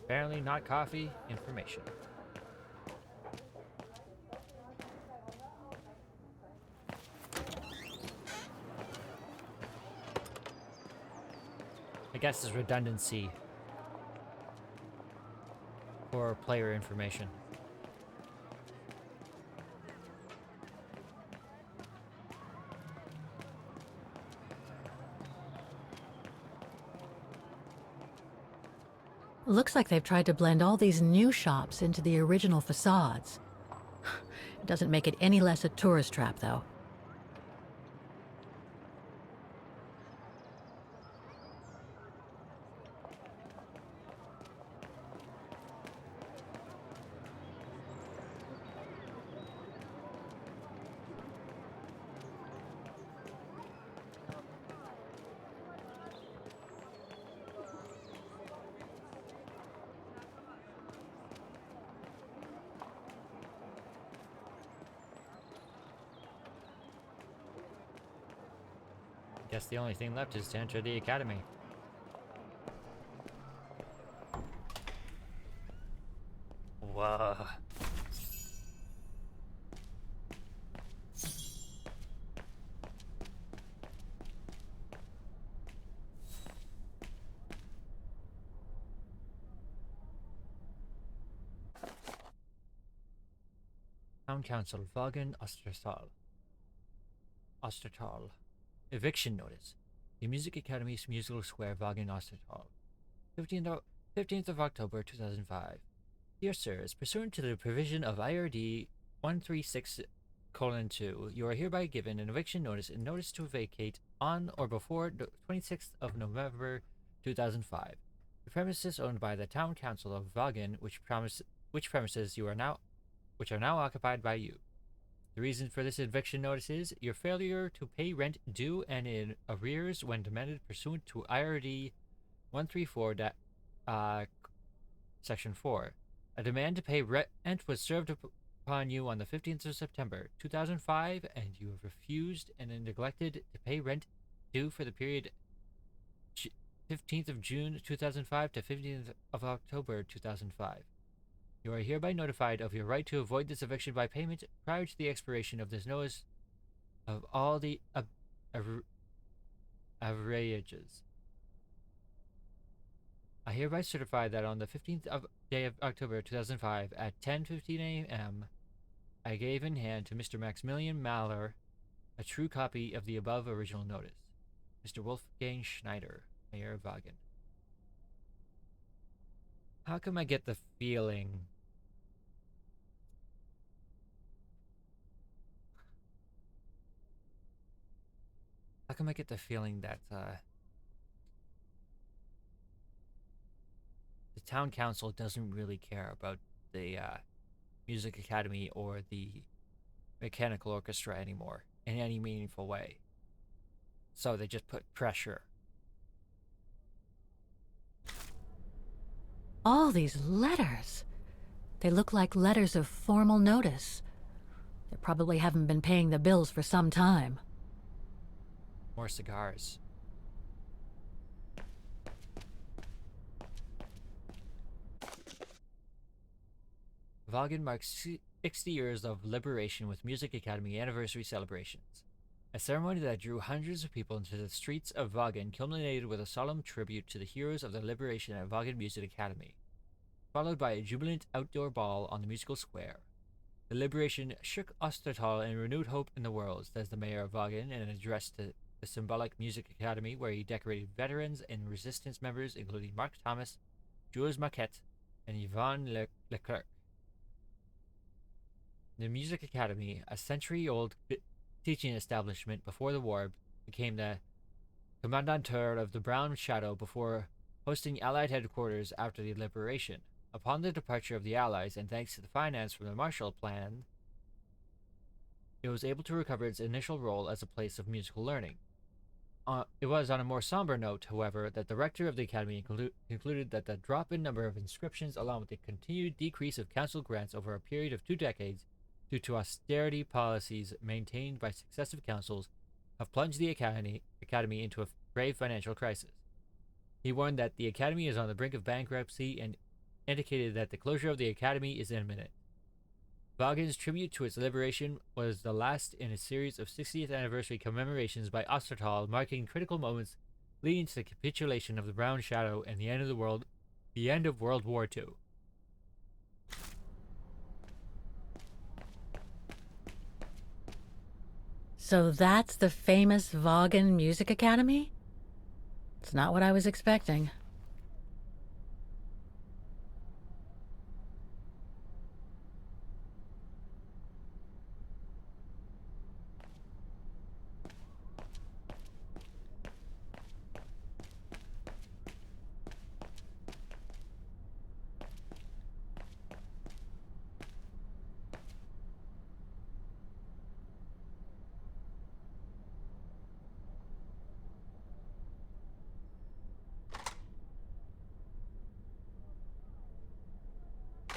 A: Apparently not coffee, information. I guess there's redundancy for player information.
B: Looks like they've tried to blend all these new shops into the original facades. It doesn't make it any less a tourist trap, though.
A: Guess the only thing left is to enter the academy. Whoa. Town Council, Vagen Ostertal. Ostertal. Eviction notice. The Music Academy's Musical Square, Vagen Ostertal. 15th of October 2005. Dear sirs, pursuant to the provision of IRD 136:2, you are hereby given an eviction notice and notice to vacate on or before the 26th of November 2005. The premises owned by the Town Council of Vagen, which premises are now occupied by you. The reason for this eviction notice is your failure to pay rent due and in arrears when demanded pursuant to IRD 134, Section 4. A demand to pay rent was served upon you on the 15th of September 2005, and you have refused and neglected to pay rent due for the period 15th of June 2005 to 15th of October 2005. You are hereby notified of your right to avoid this eviction by payment prior to the expiration of this notice of all the averages. I hereby certify that on the 15th day of October 2005 at 10:15 a.m. I gave in hand to Mr. Maximilian Mahler a true copy of the above original notice. Mr. Wolfgang Schneider, Mayor of Vagen. How come I get the feeling... How come I get the feeling that the town council doesn't really care about the music academy or the mechanical orchestra anymore in any meaningful way? So they just put pressure.
B: All these letters. They look like letters of formal notice. They probably haven't been paying the bills for some time.
A: More cigars. Vagen marks 60 years of liberation with Music Academy anniversary celebrations. A ceremony that drew hundreds of people into the streets of Vagen culminated with a solemn tribute to the heroes of the liberation at Vagen Music Academy, followed by a jubilant outdoor ball on the musical square. The liberation shook Ostertal and renewed hope in the world, says the mayor of Vagen in an address to the symbolic Music Academy, where he decorated veterans and resistance members including Mark Thomas, Jules Marquette, and Yvonne Leclerc. The Music Academy, a century-old teaching establishment before the war, became the commandantur of the Brown Shadow before hosting Allied headquarters after the liberation. Upon the departure of the Allies, and thanks to the finance from the Marshall Plan, it was able to recover its initial role as a place of musical learning. It was on a more somber note, however, that the rector of the academy concluded that the drop in number of inscriptions, along with the continued decrease of council grants over a period of 2 decades, due to austerity policies maintained by successive councils, have plunged the academy into a grave financial crisis. He warned that the academy is on the brink of bankruptcy and indicated that the closure of the academy is imminent. Vagen's tribute to its liberation was the last in a series of 60th anniversary commemorations by Ostertal, marking critical moments leading to the capitulation of the Brown Shadow and the end of World War II.
B: So that's the famous Vagen Music Academy? It's not what I was expecting.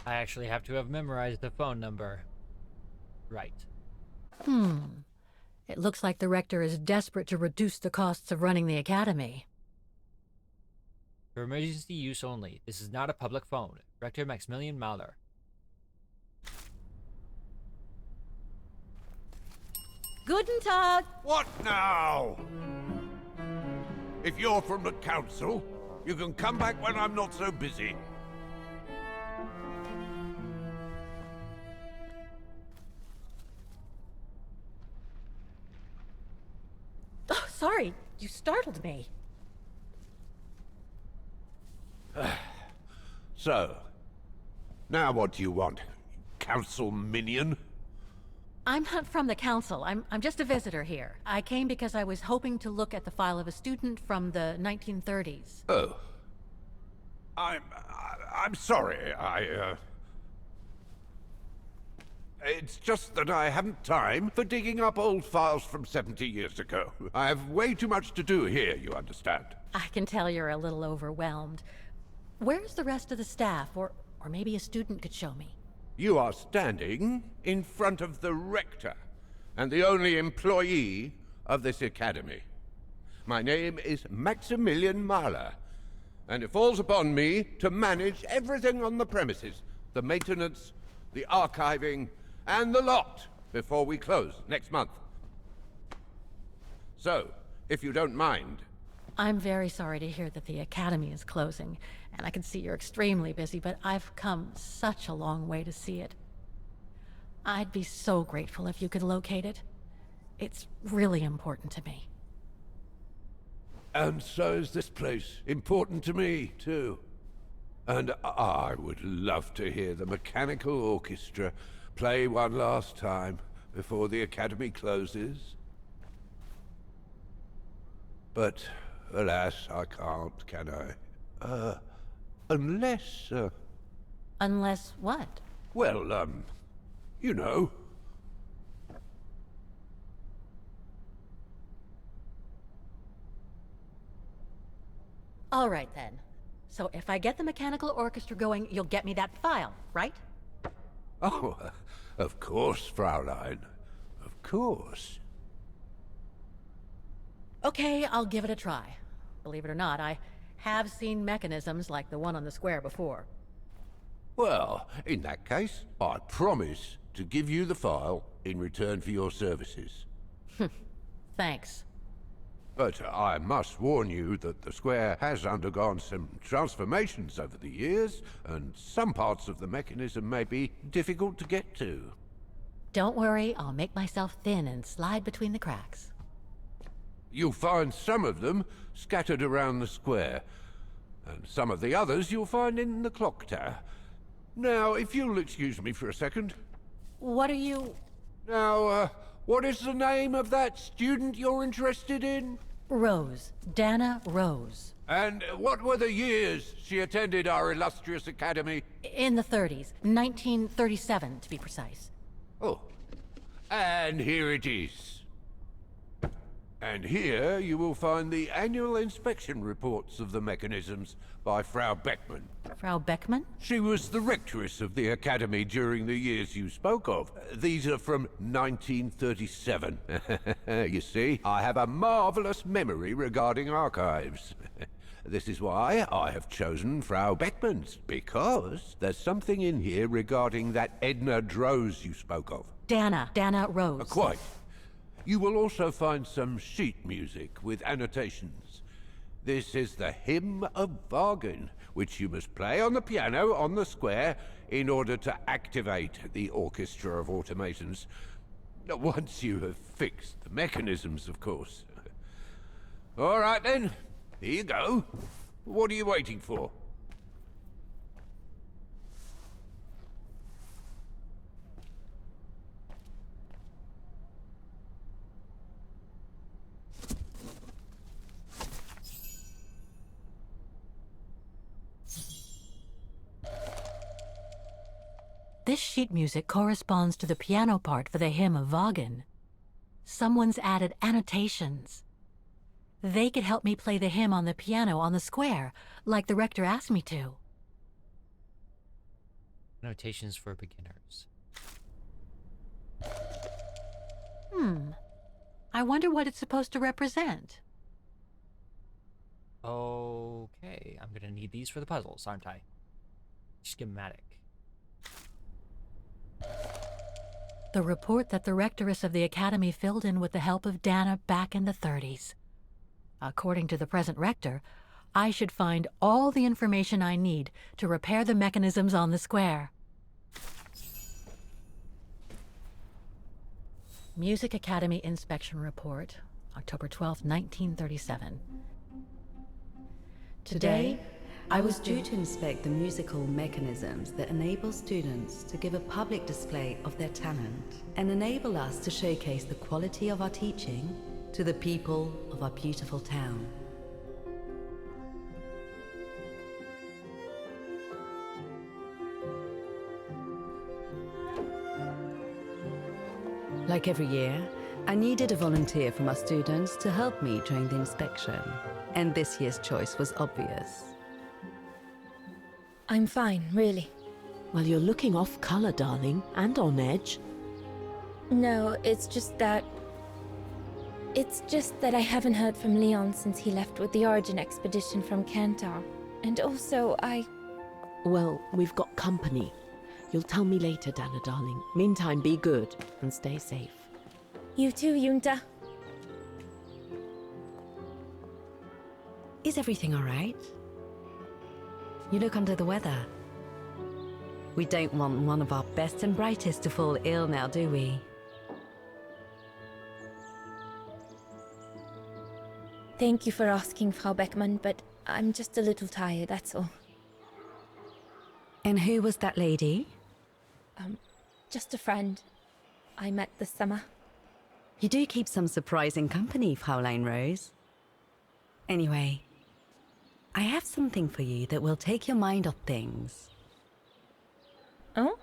A: I actually have to have memorized the phone number. Right.
B: It looks like the rector is desperate to reduce the costs of running the academy.
A: For emergency use only. This is not a public phone. Rector Maximilian Mahler.
B: Guten Tag!
H: What now? If you're from the council, you can come back when I'm not so busy.
B: Oh, sorry, you startled me.
H: So, now what do you want, council minion?
B: I'm not from the council. I'm just a visitor here. I came because I was hoping to look at the file of a student from the 1930s.
H: Oh. I'm sorry, It's just that I haven't time for digging up old files from 70 years ago. I have way too much to do here, you understand.
B: I can tell you're a little overwhelmed. Where's the rest of the staff? Or maybe a student could show me.
H: You are standing in front of the rector, and the only employee of this academy. My name is Maximilian Mahler, and it falls upon me to manage everything on the premises. The maintenance, the archiving, and the lot before we close next month. So, if you don't mind...
B: I'm very sorry to hear that the academy is closing, and I can see you're extremely busy, but I've come such a long way to see it. I'd be so grateful if you could locate it. It's really important to me.
H: And so is this place important to me, too. And I would love to hear the mechanical orchestra play one last time before the academy closes. But, alas, I can't, can I? Unless,
B: Unless what?
H: well, you know.
B: All right, then. So if I get the mechanical orchestra going, you'll get me that file, right?
H: Oh, of course, Fraulein. Of course.
B: Okay, I'll give it a try. Believe it or not, I have seen mechanisms like the one on the square before.
H: Well, in that case, I promise to give you the file in return for your services.
B: Thanks.
H: But I must warn you that the square has undergone some transformations over the years, and some parts of the mechanism may be difficult to get to.
B: Don't worry, I'll make myself thin and slide between the cracks.
H: You'll find some of them scattered around the square, and some of the others you'll find in the clock tower. Now, if you'll excuse me for a second.
B: What are you...
H: Now, what is the name of that student you're interested in?
B: Roze. Dana Roze.
H: And what were the years she attended our illustrious academy?
B: In the 30s. 1937, to be precise.
H: Oh. And here it is. And here you will find the annual inspection reports of the mechanisms by Frau Beckmann.
B: Frau Beckmann?
H: She was the rectress of the academy during the years you spoke of. These are from 1937. You see, I have a marvelous memory regarding archives. This is why I have chosen Frau Beckmann's, because there's something in here regarding that Edna Droz you spoke of.
B: Dana Roze.
H: Quite. You will also find some sheet music with annotations. This is the Hymn of Wagen, which you must play on the piano on the square in order to activate the Orchestra of Automatons. Once you have fixed the mechanisms, of course. All right then, here you go. What are you waiting for?
B: This sheet music corresponds to the piano part for the Hymn of Wagen. Someone's added annotations. They could help me play the hymn on the piano on the square, like the rector asked me to.
A: Annotations for beginners.
B: I wonder what it's supposed to represent.
A: Okay, I'm gonna need these for the puzzles, aren't I? Schematic.
B: The report that the rectoress of the academy filled in with the help of Dana back in the 30s. According to the present rector, I should find all the information I need to repair the mechanisms on the square. Music Academy Inspection Report, October 12, 1937.
T: Today, I was due to inspect the musical mechanisms that enable students to give a public display of their talent and enable us to showcase the quality of our teaching to the people of our beautiful town. Like every year, I needed a volunteer from our students to help me during the inspection, and this year's choice was obvious.
E: I'm fine, really.
J: Well, you're looking off color, darling, and on edge.
E: No, it's just that I haven't heard from Leon since he left with the Origin expedition from Kantar. And also,
J: Well, we've got company. You'll tell me later, Dana, darling. Meantime, be good and stay safe.
E: You too, Yunta.
T: Is everything all right? You look under the weather. We don't want one of our best and brightest to fall ill now, do we?
E: Thank you for asking, Frau Beckmann, but I'm just a little tired, that's all.
T: And who was that lady?
E: Just a friend I met this summer.
T: You do keep some surprising company, Fraulein Rose. Anyway, I have something for you that will take your mind off things.
E: Oh?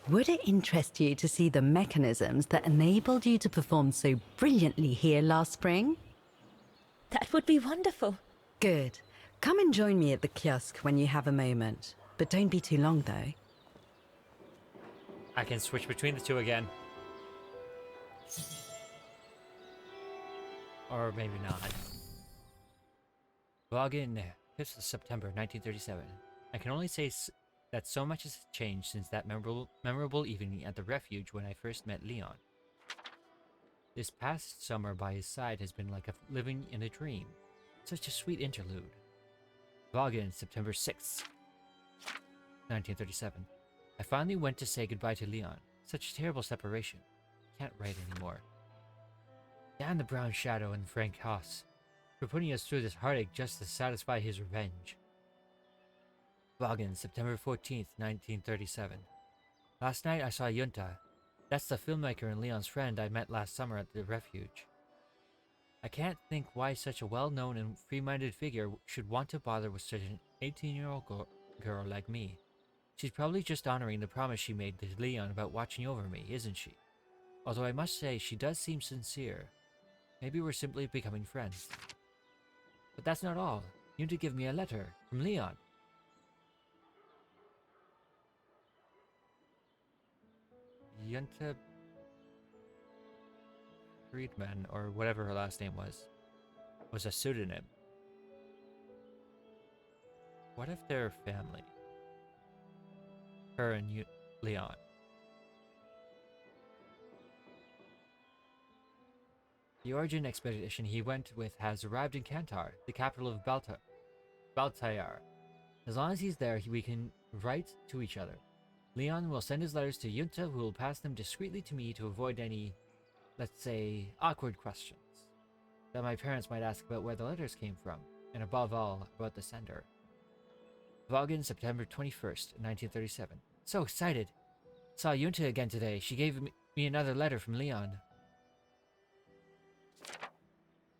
T: Would it interest you to see the mechanisms that enabled you to perform so brilliantly here last spring?
E: That would be wonderful.
T: Good. Come and join me at the kiosk when you have a moment. But don't be too long, though.
A: I can switch between the two again. Or maybe not. Login, 5th of September 1937. I can only say that so much has changed since that memorable evening at the Refuge when I first met Leon. This past summer by his side has been like living in a dream. Such a sweet interlude. Login, September 6th, 1937. I finally went to say goodbye to Leon. Such a terrible separation. Can't write anymore. Damn the Brown Shadow and Frank Haas for putting us through this heartache just to satisfy his revenge. Login, September 14th, 1937. Last night I saw Yunta. That's the filmmaker and Leon's friend I met last summer at the Refuge. I can't think why such a well-known and free-minded figure should want to bother with such an 18-year-old girl like me. She's probably just honoring the promise she made to Leon about watching over me, isn't she? Although I must say, she does seem sincere. Maybe we're simply becoming friends. But that's not all. You need to give me a letter from Leon. Yunta Friedman, or whatever her last name was a pseudonym. What if they're family? Her and Leon. The Origin expedition he went with has arrived in Kantar, the capital of Baltayar. As long as he's there, we can write to each other. Leon will send his letters to Yunta, who will pass them discreetly to me to avoid any, let's say, awkward questions that my parents might ask about where the letters came from, and above all, about the sender. Login, September 21st, 1937. So excited! Saw Yunta again today. She gave me another letter from Leon.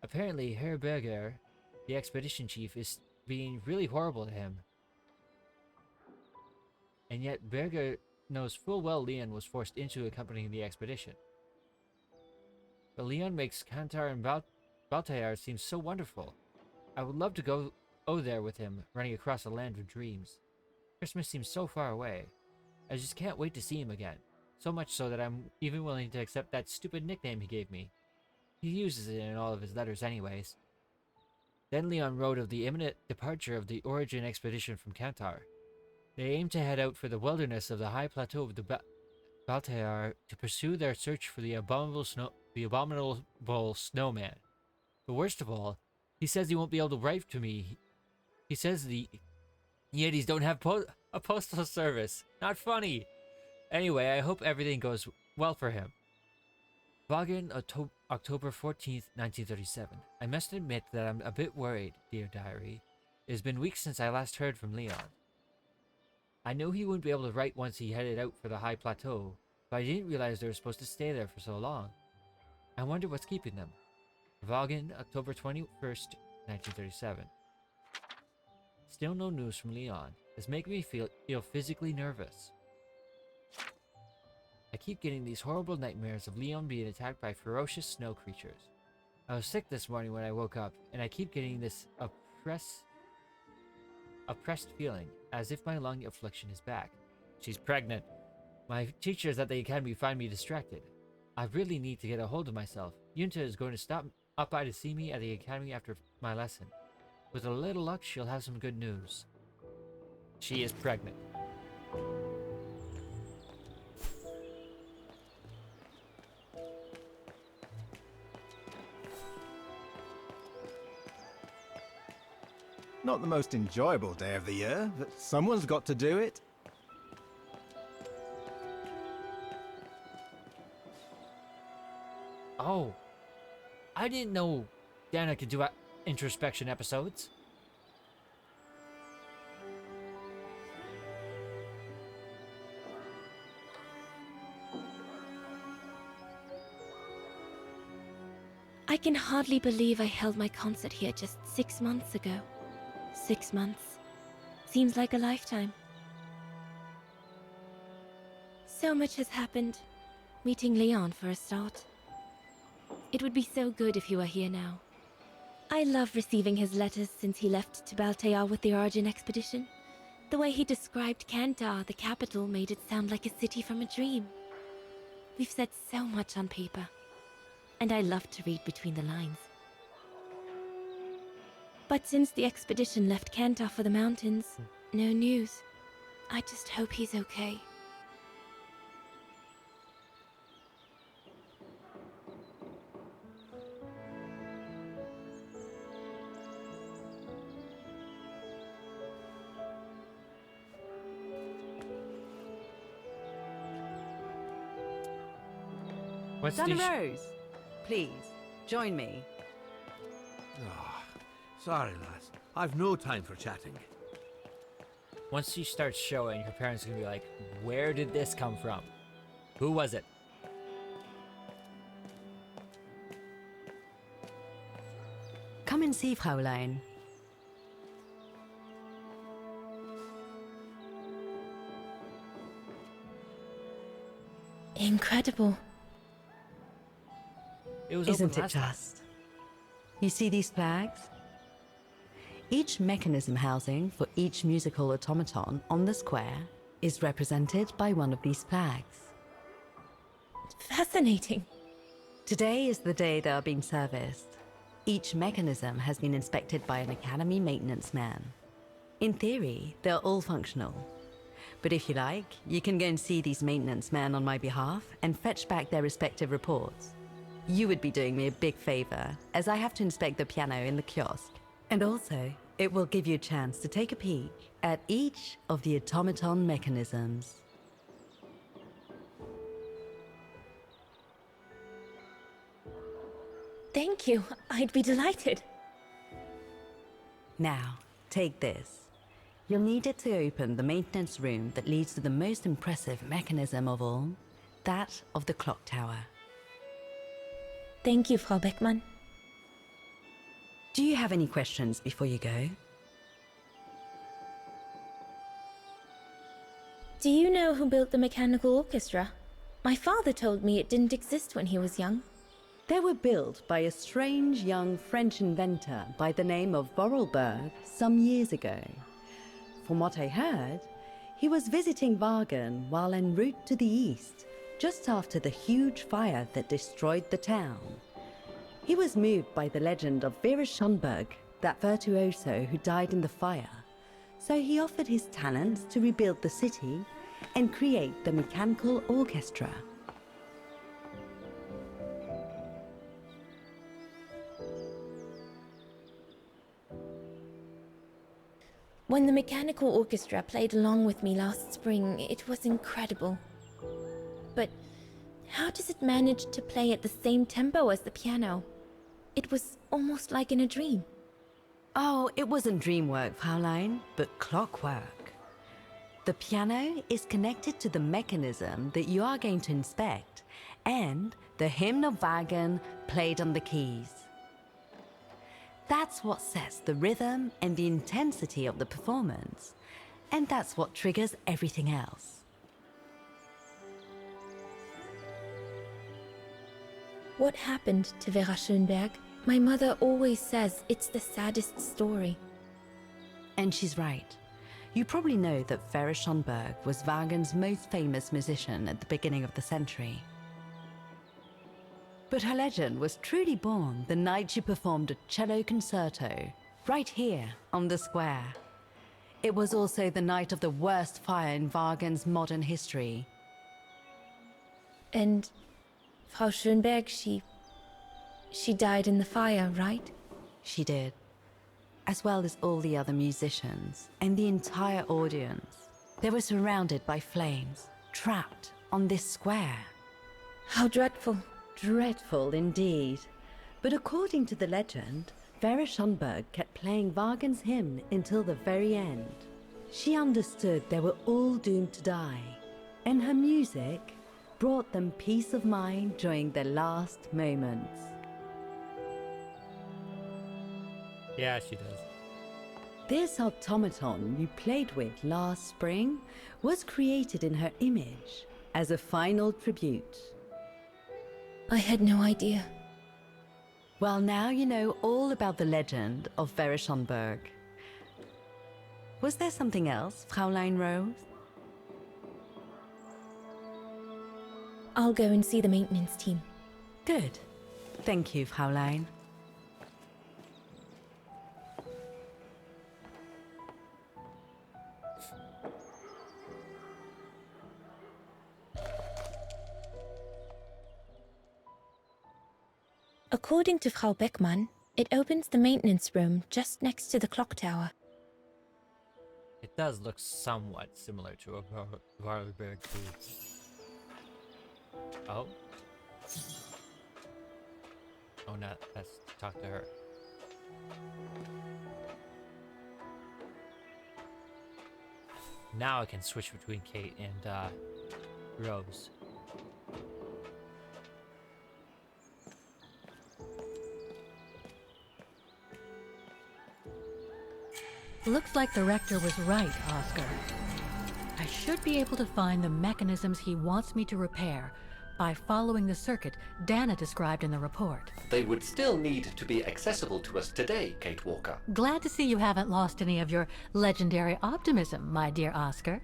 A: Apparently, Herr Berger, the expedition chief, is being really horrible to him. And yet Berger knows full well Leon was forced into accompanying the expedition. But Leon makes Kantar and Baltayar seem so wonderful. I would love to go there with him, running across a land of dreams. Christmas seems so far away. I just can't wait to see him again. So much so that I'm even willing to accept that stupid nickname he gave me. He uses it in all of his letters anyways. Then Leon wrote of the imminent departure of the Origin expedition from Kantar. They aim to head out for the wilderness of the high plateau of the Baltear to pursue their search for the abominable snowman. But worst of all, he says he won't be able to write to me. He says the Yetis don't have a postal service. Not funny. Anyway, I hope everything goes well for him. Vagan, October 14th, 1937. I must admit that I'm a bit worried, dear diary. It has been weeks since I last heard from Leon. I know he wouldn't be able to write once he headed out for the high plateau, but I didn't realize they were supposed to stay there for so long. I wonder what's keeping them. Vagan, October 21st, 1937. Still no news from Leon. It's making me feel physically nervous. I keep getting these horrible nightmares of Leon being attacked by ferocious snow creatures. I was sick this morning when I woke up, and I keep getting this oppressed feeling, as if my lung affliction is back. She's pregnant. My teachers at the academy find me distracted. I really need to get a hold of myself. Yunta is going to stop by to see me at the academy after my lesson. With a little luck, she'll have some good news. She is pregnant.
I: Not the most enjoyable day of the year, but someone's got to do it.
A: Oh, I didn't know Dana could do introspection episodes.
E: I can hardly believe I held my concert here just 6 months ago. 6 months. Seems like a lifetime. So much has happened. Meeting Leon for a start. It would be so good if he were here now. I love receiving his letters since he left to Baltear with the Origin expedition. The way he described Kantar, the capital, made it sound like a city from a dream. We've said so much on paper. And I love to read between the lines. But since the expedition left Kantar for the mountains, no news. I just hope he's okay.
T: Donna Rose, please, join me.
H: Ah, sorry, lass. I've no time for chatting.
A: Once she starts showing, her parents are gonna be like, where did this come from? Who was it?
T: Come and see, Fraulein.
E: Incredible.
A: It was
T: Isn't it just? You see these flags? Each mechanism housing for each musical automaton on the square is represented by one of these flags.
E: Fascinating.
T: Today is the day they are being serviced. Each mechanism has been inspected by an Academy maintenance man. In theory, they're all functional. But if you like, you can go and see these maintenance men on my behalf and fetch back their respective reports. You would be doing me a big favor, as I have to inspect the piano in the kiosk. And also, it will give you a chance to take a peek at each of the automaton mechanisms.
E: Thank you. I'd be delighted.
T: Now, take this. You'll need it to open the maintenance room that leads to the most impressive mechanism of all, that of the clock tower.
E: Thank you, Frau Beckmann.
T: Do you have any questions before you go?
E: Do you know who built the mechanical orchestra? My father told me it didn't exist when he was young.
T: They were built by a strange young French inventor by the name of Vorarlberg some years ago. From what I heard, He was visiting Wagen while en route to the east, just after the huge fire that destroyed the town. He was moved by the legend of Vera Schönberg, that virtuoso who died in the fire, so he offered his talents to rebuild the city and create the mechanical orchestra.
E: When the mechanical orchestra played along with me last spring, it was incredible. But how does it manage to play at the same tempo as the piano? It was almost like in a dream.
T: Oh, it wasn't dream work, Fraulein, but clockwork. The piano is connected to the mechanism that you are going to inspect, and the hymn of Wagen played on the keys. That's what sets the rhythm and the intensity of the performance, and that's what triggers everything else.
E: What happened to Vera Schönberg? My mother always says it's the saddest story.
T: And she's right. You probably know that Vera Schönberg was Wagen's most famous musician at the beginning of the century. But her legend was truly born the night she performed a cello concerto, right here on the square. It was also the night of the worst fire in Wagen's modern history.
E: And Frau Schönberg, she died in the fire, right?
T: She did. As well as all the other musicians and the entire audience. They were surrounded by flames, trapped on this square.
E: How dreadful.
T: Dreadful indeed. But according to the legend, Vera Schönberg kept playing Wagen's hymn until the very end. She understood they were all doomed to die, and her music brought them peace of mind during their last moments.
A: Yeah, she does.
T: This automaton you played with last spring was created in her image as a final tribute.
E: I had no idea.
T: Well, now you know all about the legend of Vera Schönberg. Was there something else, Fraulein Rose?
E: I'll go and see the maintenance team.
T: Good. Thank you, Fraulein.
E: According to Frau Beckmann, it opens the maintenance room just next to the clock tower.
A: It does look somewhat similar to a Varberg booth. Oh. Oh, no, let's talk to her. Now I can switch between Kate and Rose.
B: Looks like the rector was right, Oscar. I should be able to find the mechanisms he wants me to repair by following the circuit Dana described in the report.
S: They would still need to be accessible to us today, Kate Walker.
B: Glad to see you haven't lost any of your legendary optimism, my dear Oscar.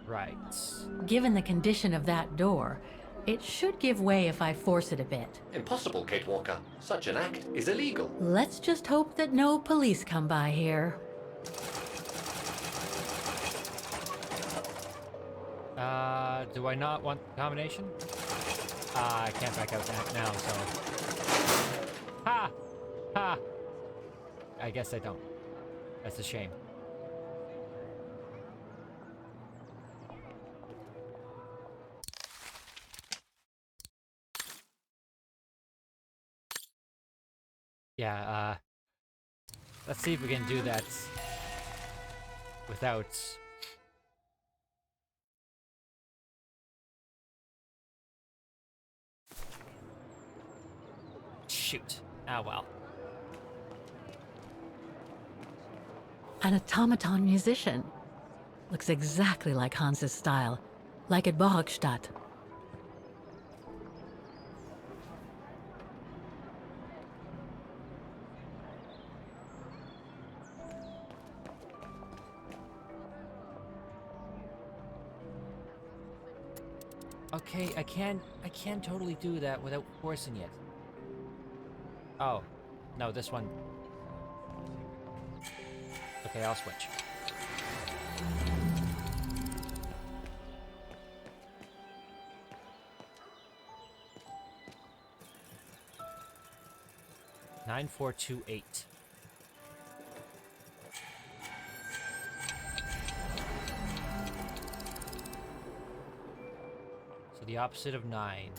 A: Right.
B: Given the condition of that door, it should give way if I force it a bit.
S: Impossible, Kate Walker. Such an act is illegal.
B: Let's just hope that no police come by here.
A: Do I not want the combination? I can't back out now, so... Ha! Ha! I guess I don't. That's a shame. Yeah, let's see if we can do that. without... Shoot. Ah, well.
B: An automaton musician. Looks exactly like Hans's style, like at Borgstadt.
A: Okay, I can totally do that without forcing it. Oh, no, this one. Okay, I'll switch. Nine, 4, 2, 8. So the opposite of 9.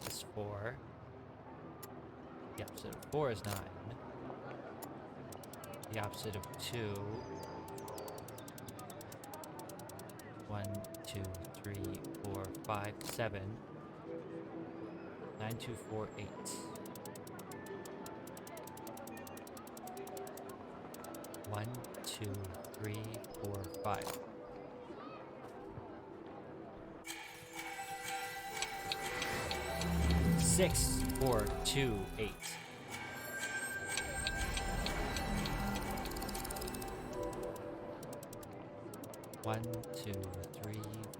A: Is 4. The opposite of 4 is 9. The opposite of 2. 1, 2, 3, 4, 5, 7. 9, 2, 4, 8. 1, 2, 3, 4, 5. Six, 4, 2, 8. One, 2, 3,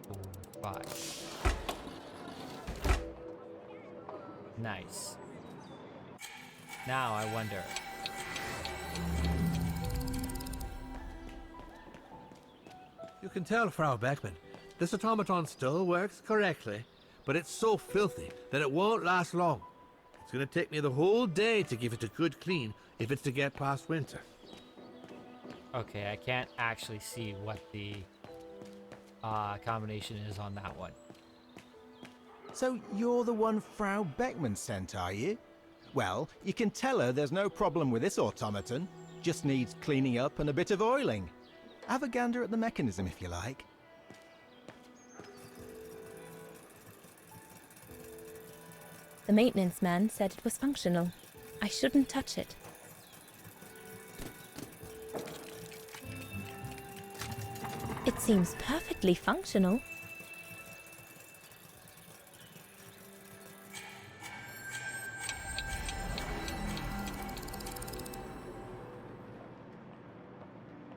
A: 4, 5. Nice. Now I wonder.
H: You can tell, Frau Beckman, this automaton still works correctly, but it's so filthy that it won't last long. It's going to take me the whole day to give it a good clean if it's to get past winter.
A: Okay, I can't actually see what the combination is on that one.
I: So you're the one Frau Beckman sent, are you? Well, you can tell her there's no problem with this automaton. Just needs cleaning up and a bit of oiling. Have a gander at the mechanism if you like.
E: The maintenance man said it was functional. I shouldn't touch it. It seems perfectly functional.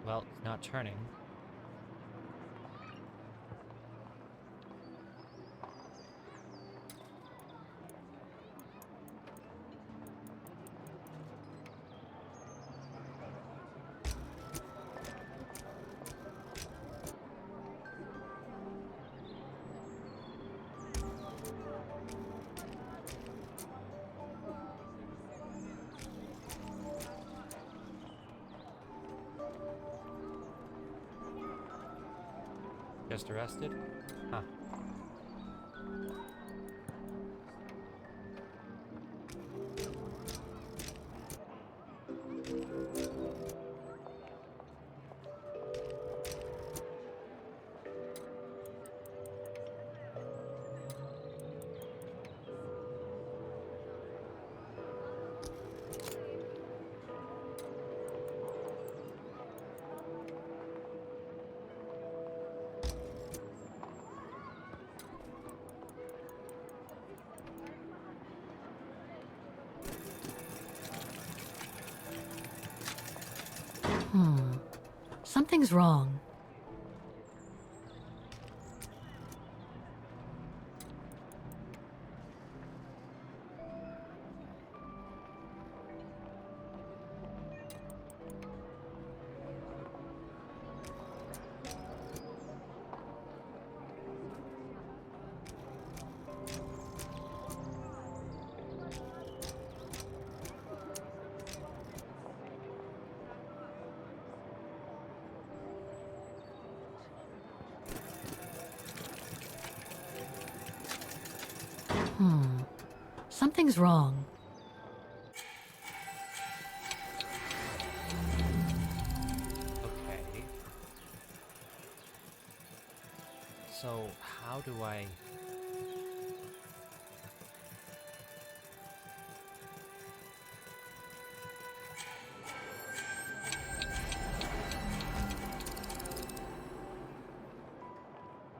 A: Well, it's not turning. Just arrested? Huh.
B: Something's wrong. Something's wrong.
A: Okay. So, how do I...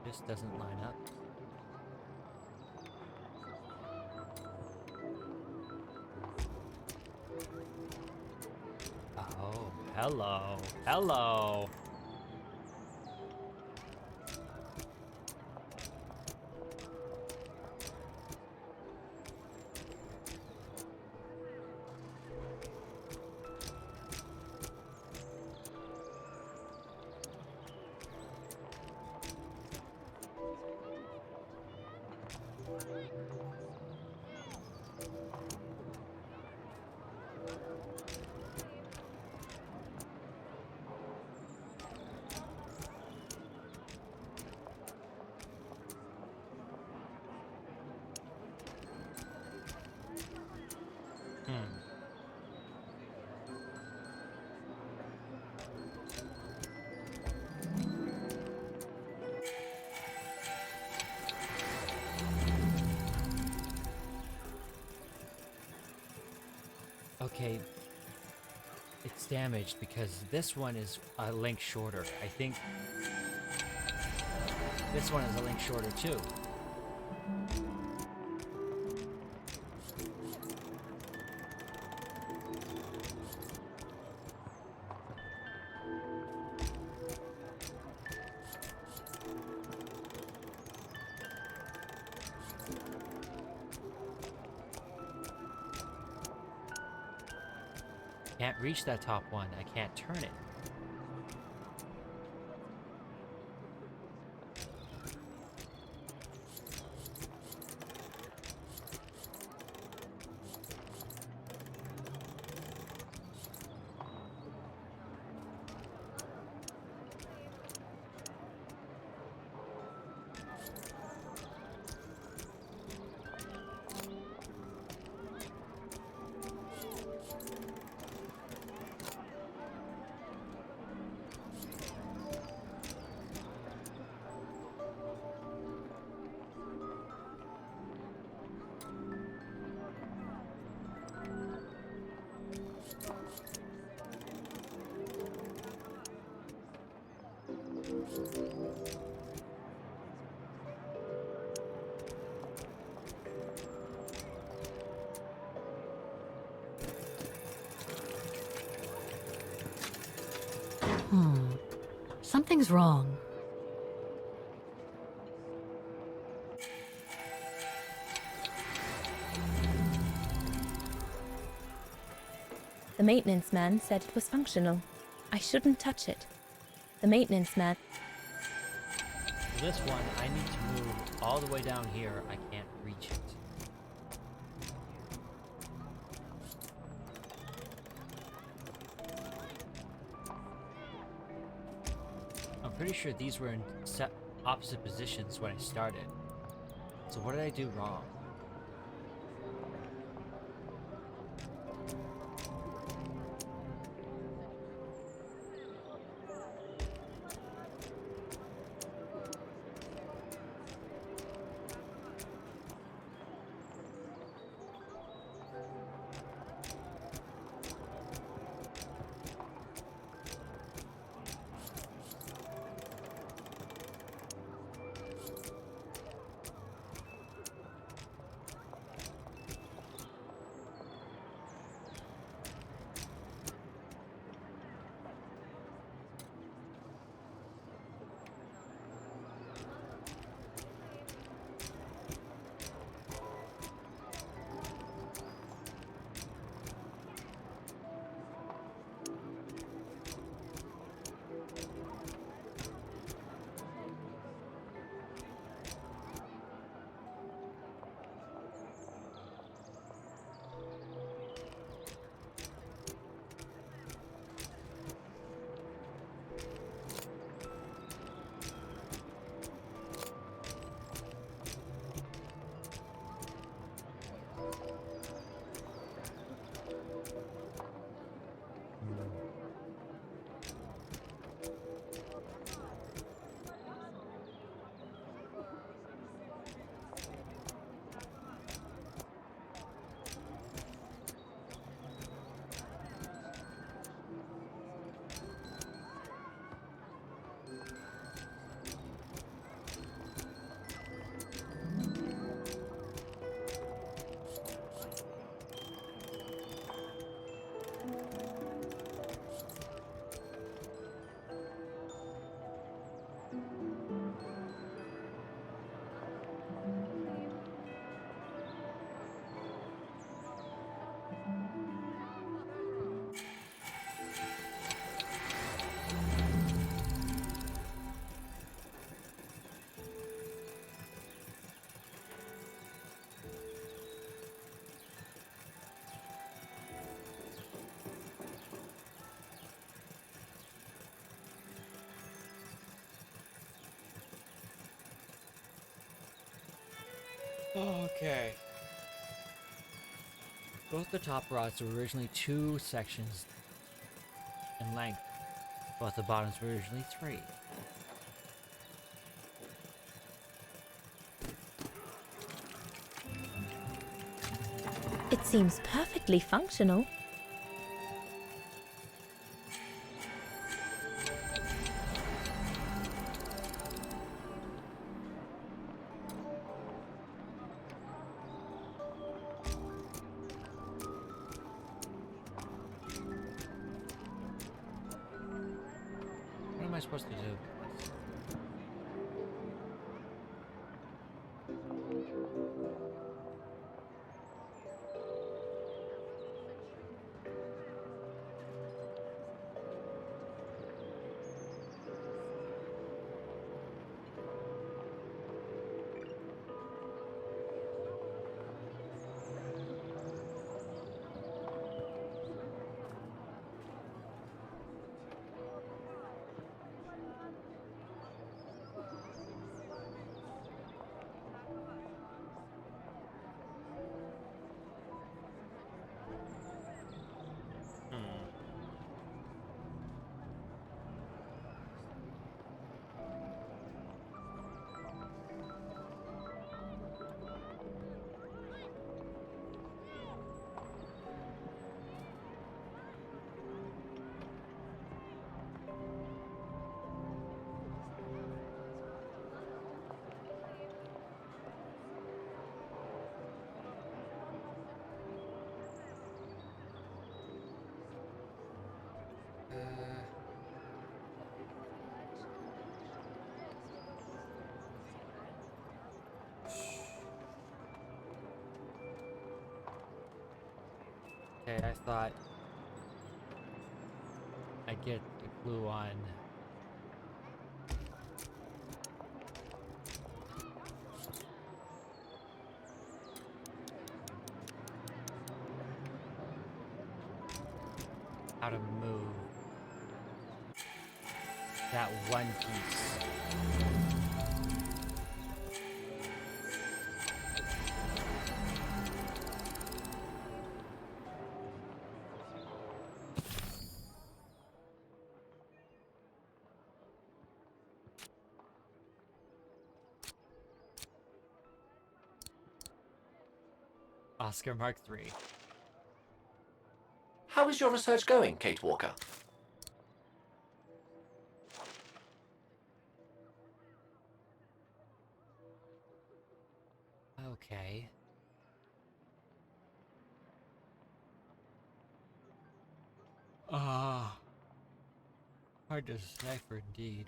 A: This doesn't line up. Oh, hello. Hello. Okay, it's damaged because this one is a link shorter. I think this one is a link shorter too. Can't reach that top one. I can't turn it.
B: Something's wrong.
E: The maintenance man said it was functional. I shouldn't touch it. The maintenance man...
A: For this one, I need to move all the way down here. I can't reach it. I'm pretty sure these were in opposite positions when I started. So what did I do wrong? Okay. Both the top rods were originally 2 sections in length, while the bottoms were originally 3.
E: It seems perfectly functional.
A: What am I supposed to do? Okay, I thought I'd get a clue on how to move that one piece. Oscar Mark III.
S: How is your research going, Kate Walker?
A: Okay. Hard to decipher indeed.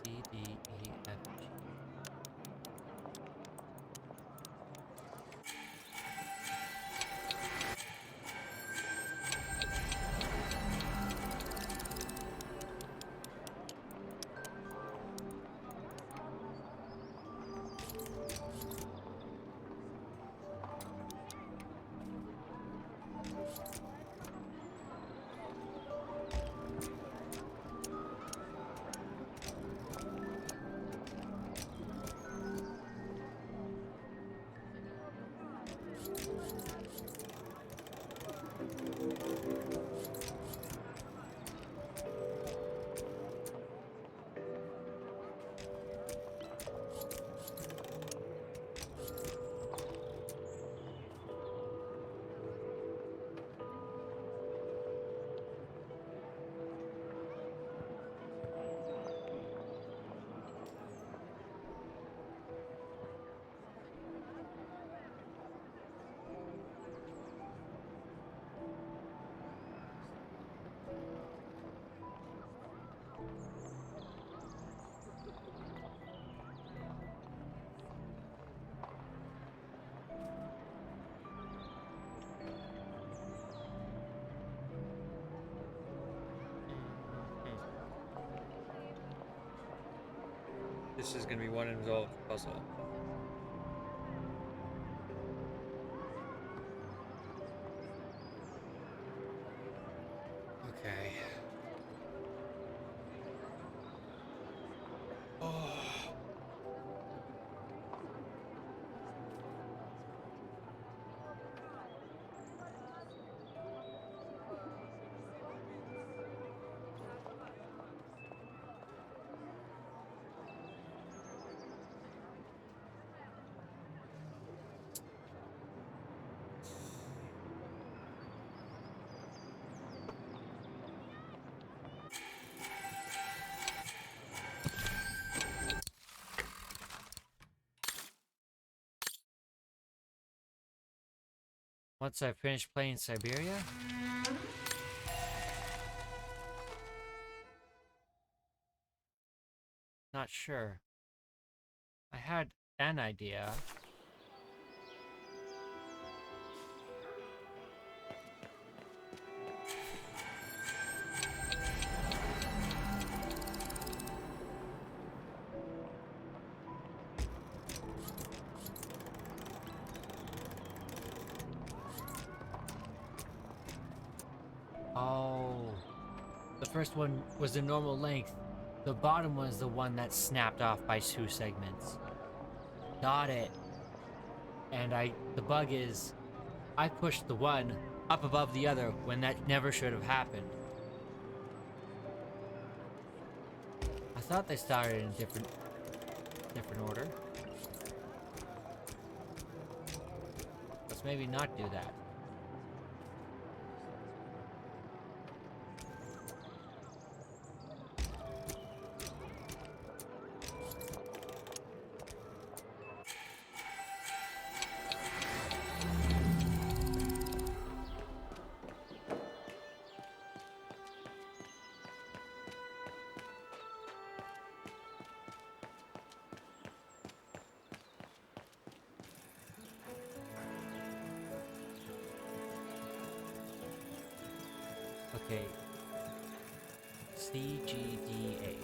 A: C, D, E, F, G. This is gonna be one unresolved puzzle. Okay. Oh. Once I finish playing Syberia? Not sure. I had an idea. Oh, the first one was the normal length. The bottom one is the one that snapped off by 2 segments. Got it. And the bug is, I pushed the one up above the other when that never should have happened. I thought they started in different order. Let's maybe not do that. Okay. CGDA.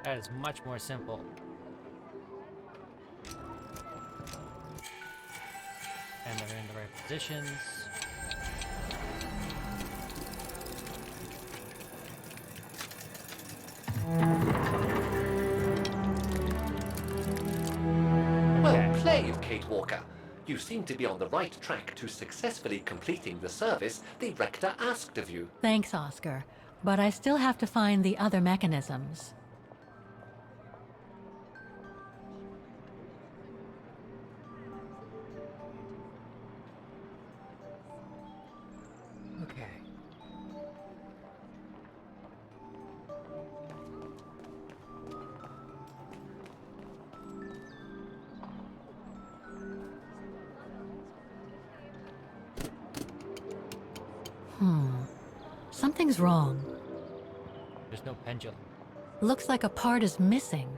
A: That is much more simple. And they're in the right positions.
S: Well played, Kate Walker. You seem to be on the right track to successfully completing the service the Rector asked of you.
B: Thanks, Oscar. But I still have to find the other mechanisms.
A: Okay.
B: Something's wrong.
A: There's no pendulum.
B: Looks like a part is missing.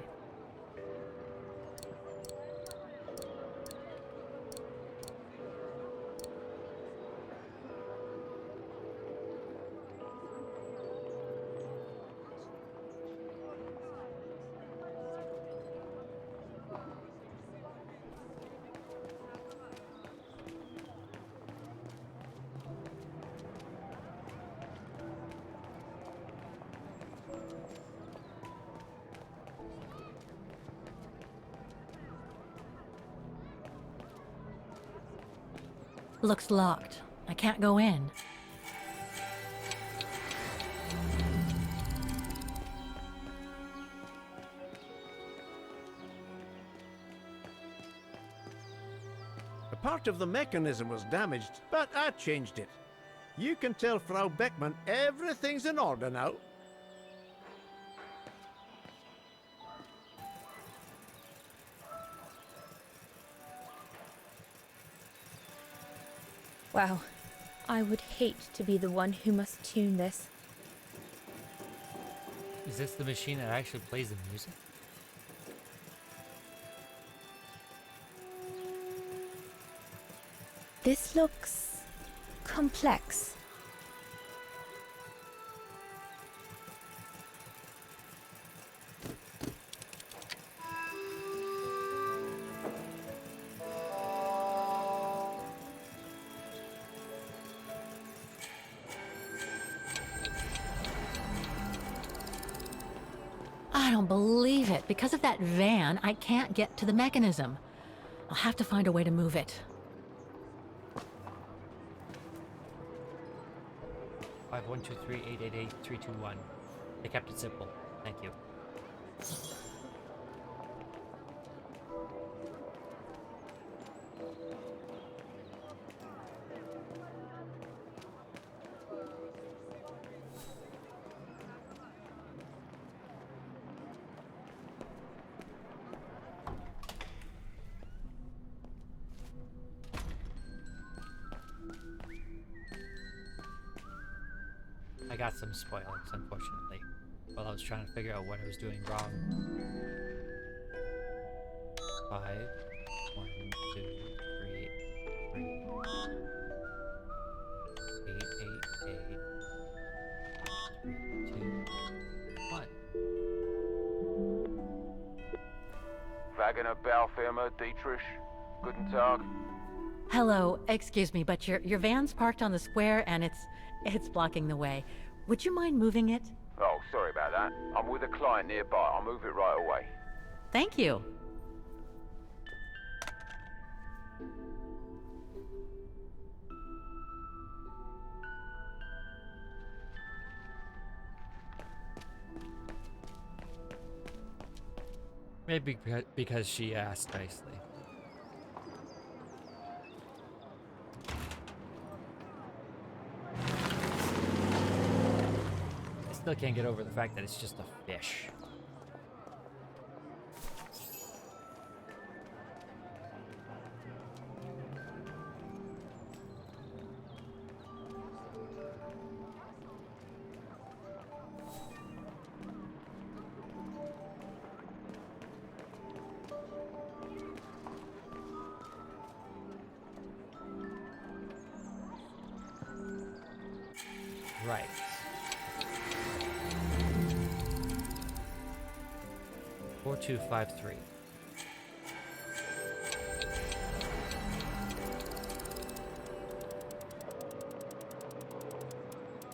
B: Looks locked. I can't go in.
U: A part of the mechanism was damaged, but I changed it. You can tell Frau Beckmann everything's in order now.
E: Wow, I would hate to be the one who must tune this.
A: Is this the machine that actually plays the music?
E: This looks complex.
B: I don't believe it. Because of that van, I can't get to the mechanism. I'll have to find a way to move it.
A: 5123888321. They kept it simple. Thank you. I got some spoilers, unfortunately, while I was trying to figure out what I was doing wrong. 5, 1, 2, 3, 3, 8, 8, 8, 3, 2, 1.
V: Wagner Baufirma, Dietrich. Guten Tag.
B: Hello, excuse me, but your van's parked on the square and it's blocking the way. Would you mind moving it?
V: Oh, sorry about that. I'm with a client nearby. I'll move it right away.
B: Thank you.
A: Maybe because she asked nicely. I still can't get over the fact that it's just a fish. Right. Four, 2, 5, 3.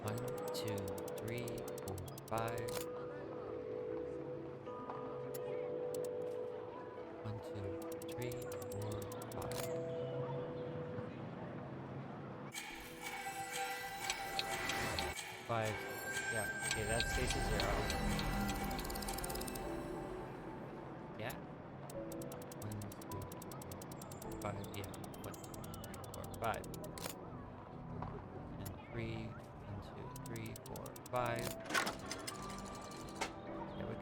A: One, 2, 3, 4, 5. 1, 2, 3, 4, 5. Five. Yeah. Okay, that stays at 0. Yeah. 1, 2, 3, 5. Yeah. 1, 2, 3, 4, 5. And 3. 1, 2, 3, 4, 5. There we go.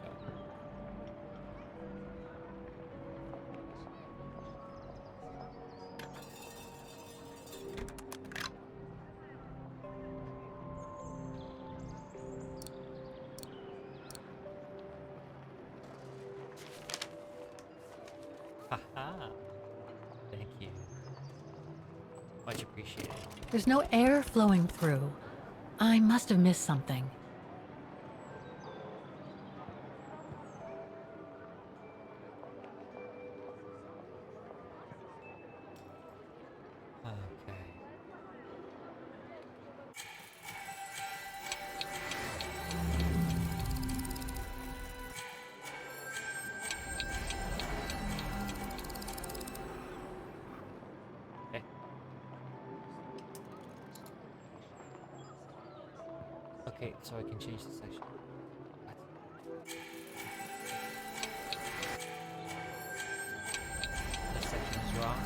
A: Haha. Thank you. Much appreciated.
B: There's no air flowing through. I must have missed something.
A: Okay. Okay. Okay, so I can change the section. What? This section is wrong.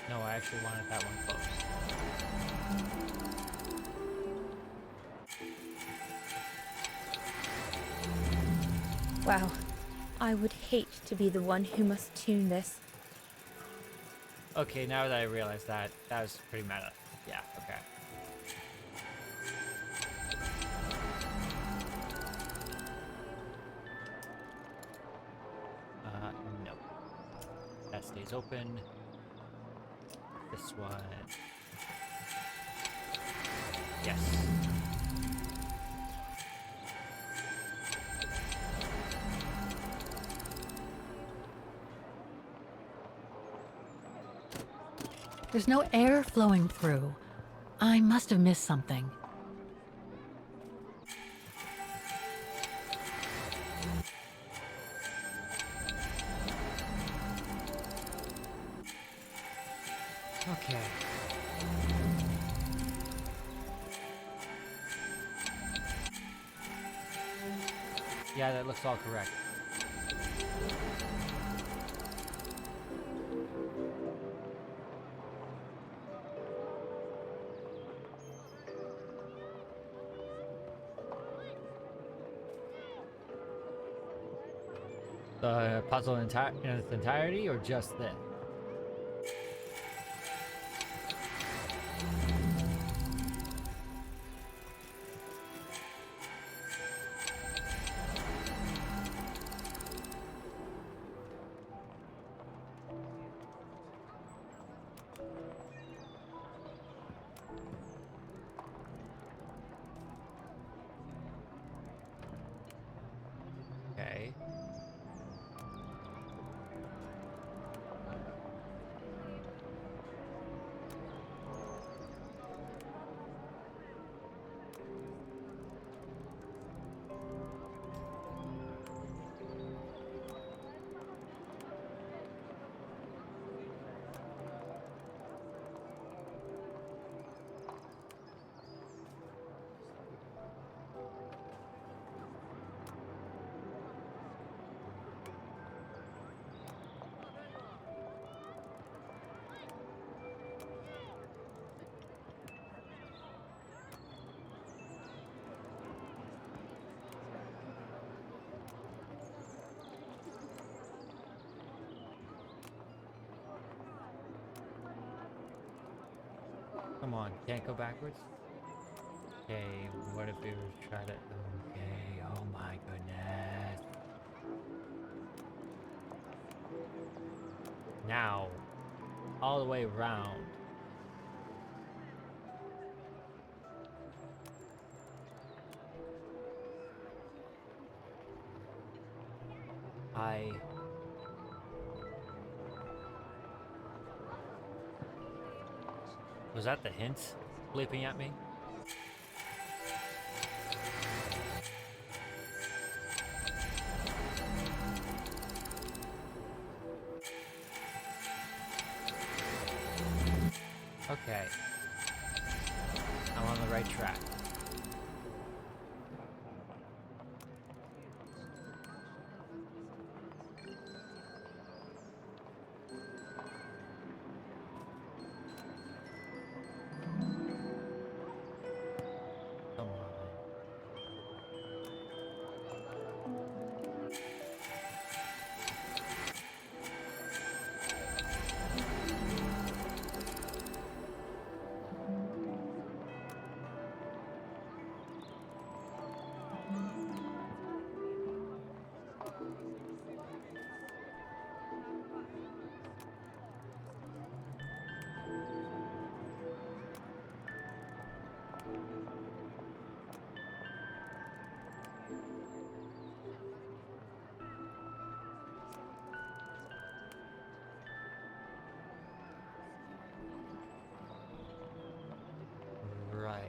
A: No, I actually wanted that one closed.
E: Wow. I would hate to be the one who must tune this.
A: Okay, now that I realize that, that was pretty meta. Yeah, okay. No. That stays open. This one. Yes.
B: There's no air flowing through. I must have missed something.
A: Okay. Yeah, that looks all correct. The puzzle in its entirety, or just this? Okay. Come on, can't go backwards? Okay, what if we try to... Okay, oh my goodness. Now, all the way around. Was that the hint leaping at me? Okay. I'm on the right track. Come on.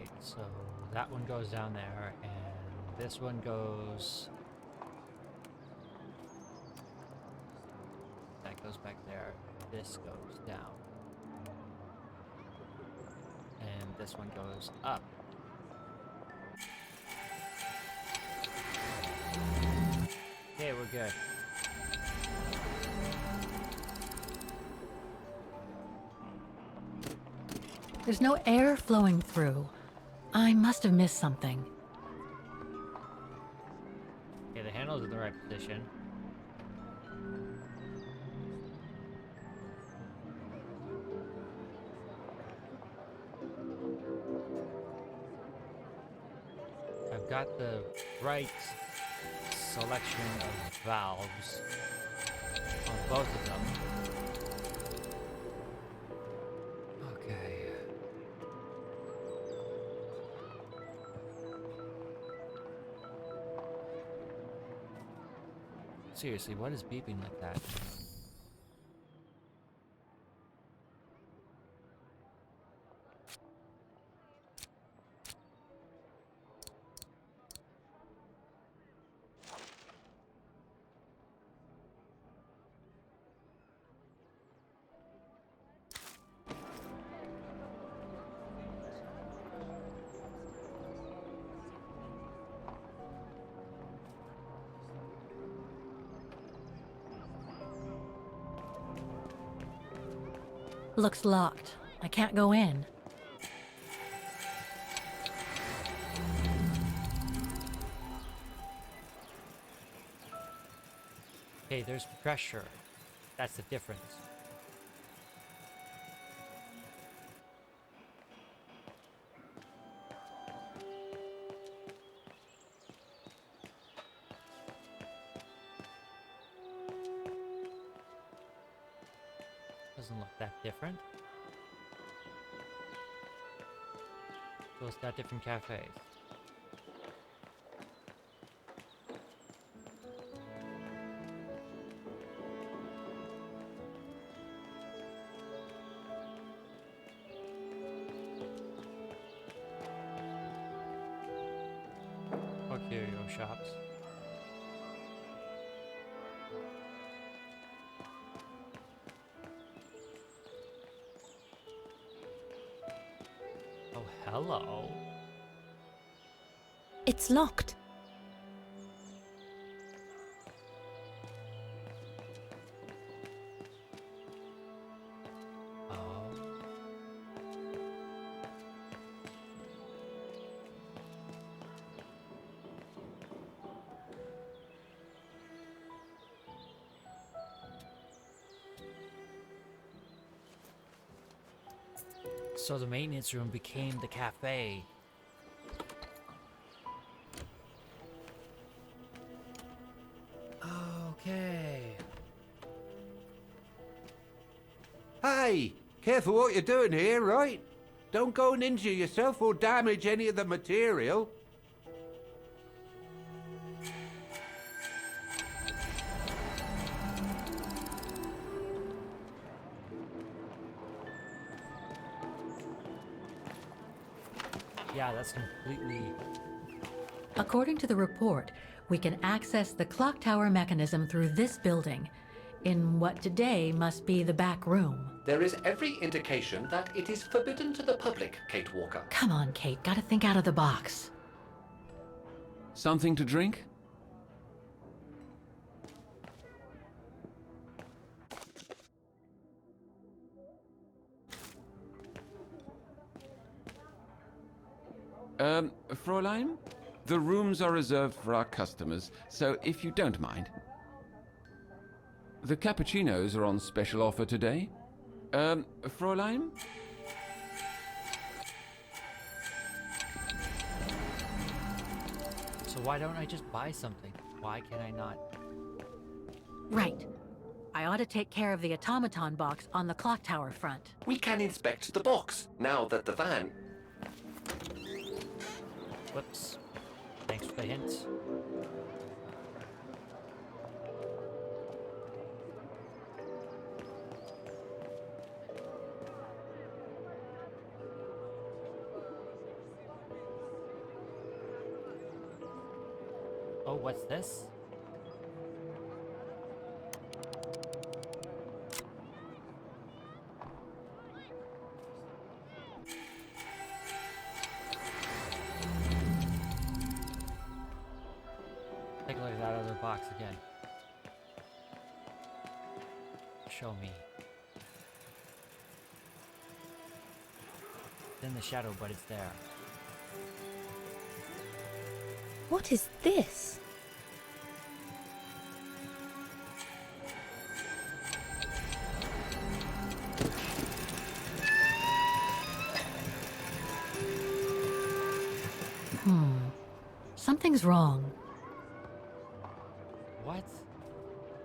A: Alright, so that one goes down there, and this one goes... That goes back there. This goes down. And this one goes up. Okay, we're good.
B: There's no air flowing through. I must have missed something.
A: Okay, the handle's in the right position. I've got the right selection of valves on both of them. Okay. Seriously, what is beeping like that?
B: Looks locked. I can't go in.
A: Okay, there's pressure. That's the difference. Doesn't look that different. So it's got different cafes. Or curio shops. Oh, hello.
E: It's locked.
A: So the maintenance room became the cafe. Okay.
D: Hey, careful what you're doing here, right? Don't go and injure yourself or damage any of the material.
A: Yeah, that's completely...
B: According to the report, we can access the clock tower mechanism through this building, in what today must be the back room.
S: There is every indication that it is forbidden to the public, Kate Walker.
B: Come on, Kate, gotta think out of the box.
G: Something to drink? Fräulein? The rooms are reserved for our customers, so if you don't mind. The cappuccinos are on special offer today. Fräulein?
A: So why don't I just buy something? Why can I not?
B: Right. I ought to take care of the automaton box on the clock tower front.
S: We can inspect the box, now that the van...
A: Whoops. Thanks for the hint. Oh, what's this? Take a look at that other box again. Show me. It's in the shadow, but it's there.
E: What is this?
B: Something's wrong.
A: What?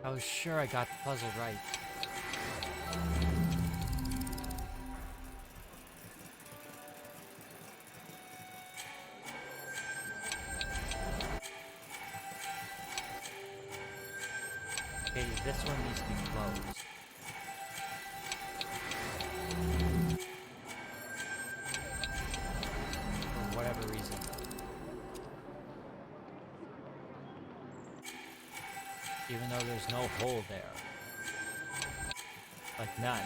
A: I was sure I got the puzzle right. Okay, this one needs to be closed. For whatever reason. Even though there's no hole there. Like none.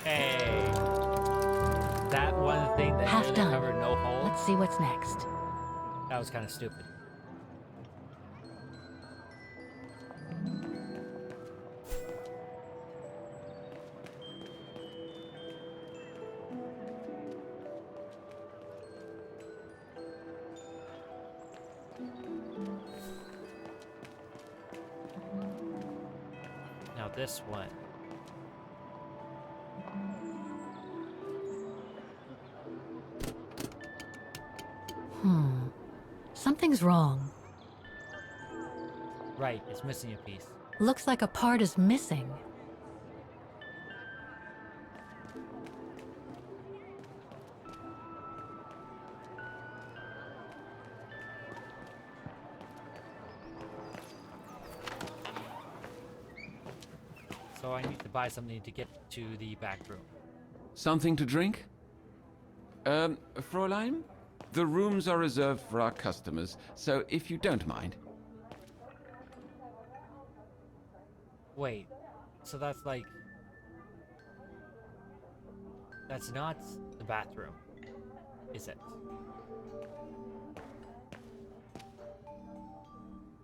A: Hey, that one thing that
B: Half
A: really
B: done.
A: covered no hole.
B: Let's see what's next.
A: That was kind of stupid. Now this one.
B: Something's wrong.
A: Right, it's missing a piece.
B: Looks like a part is missing.
A: So I need to buy something to get to the back room.
G: Something to drink? Fräulein? The rooms are reserved for our customers, so if you don't mind.
A: Wait, so that's like... That's not the bathroom, is it?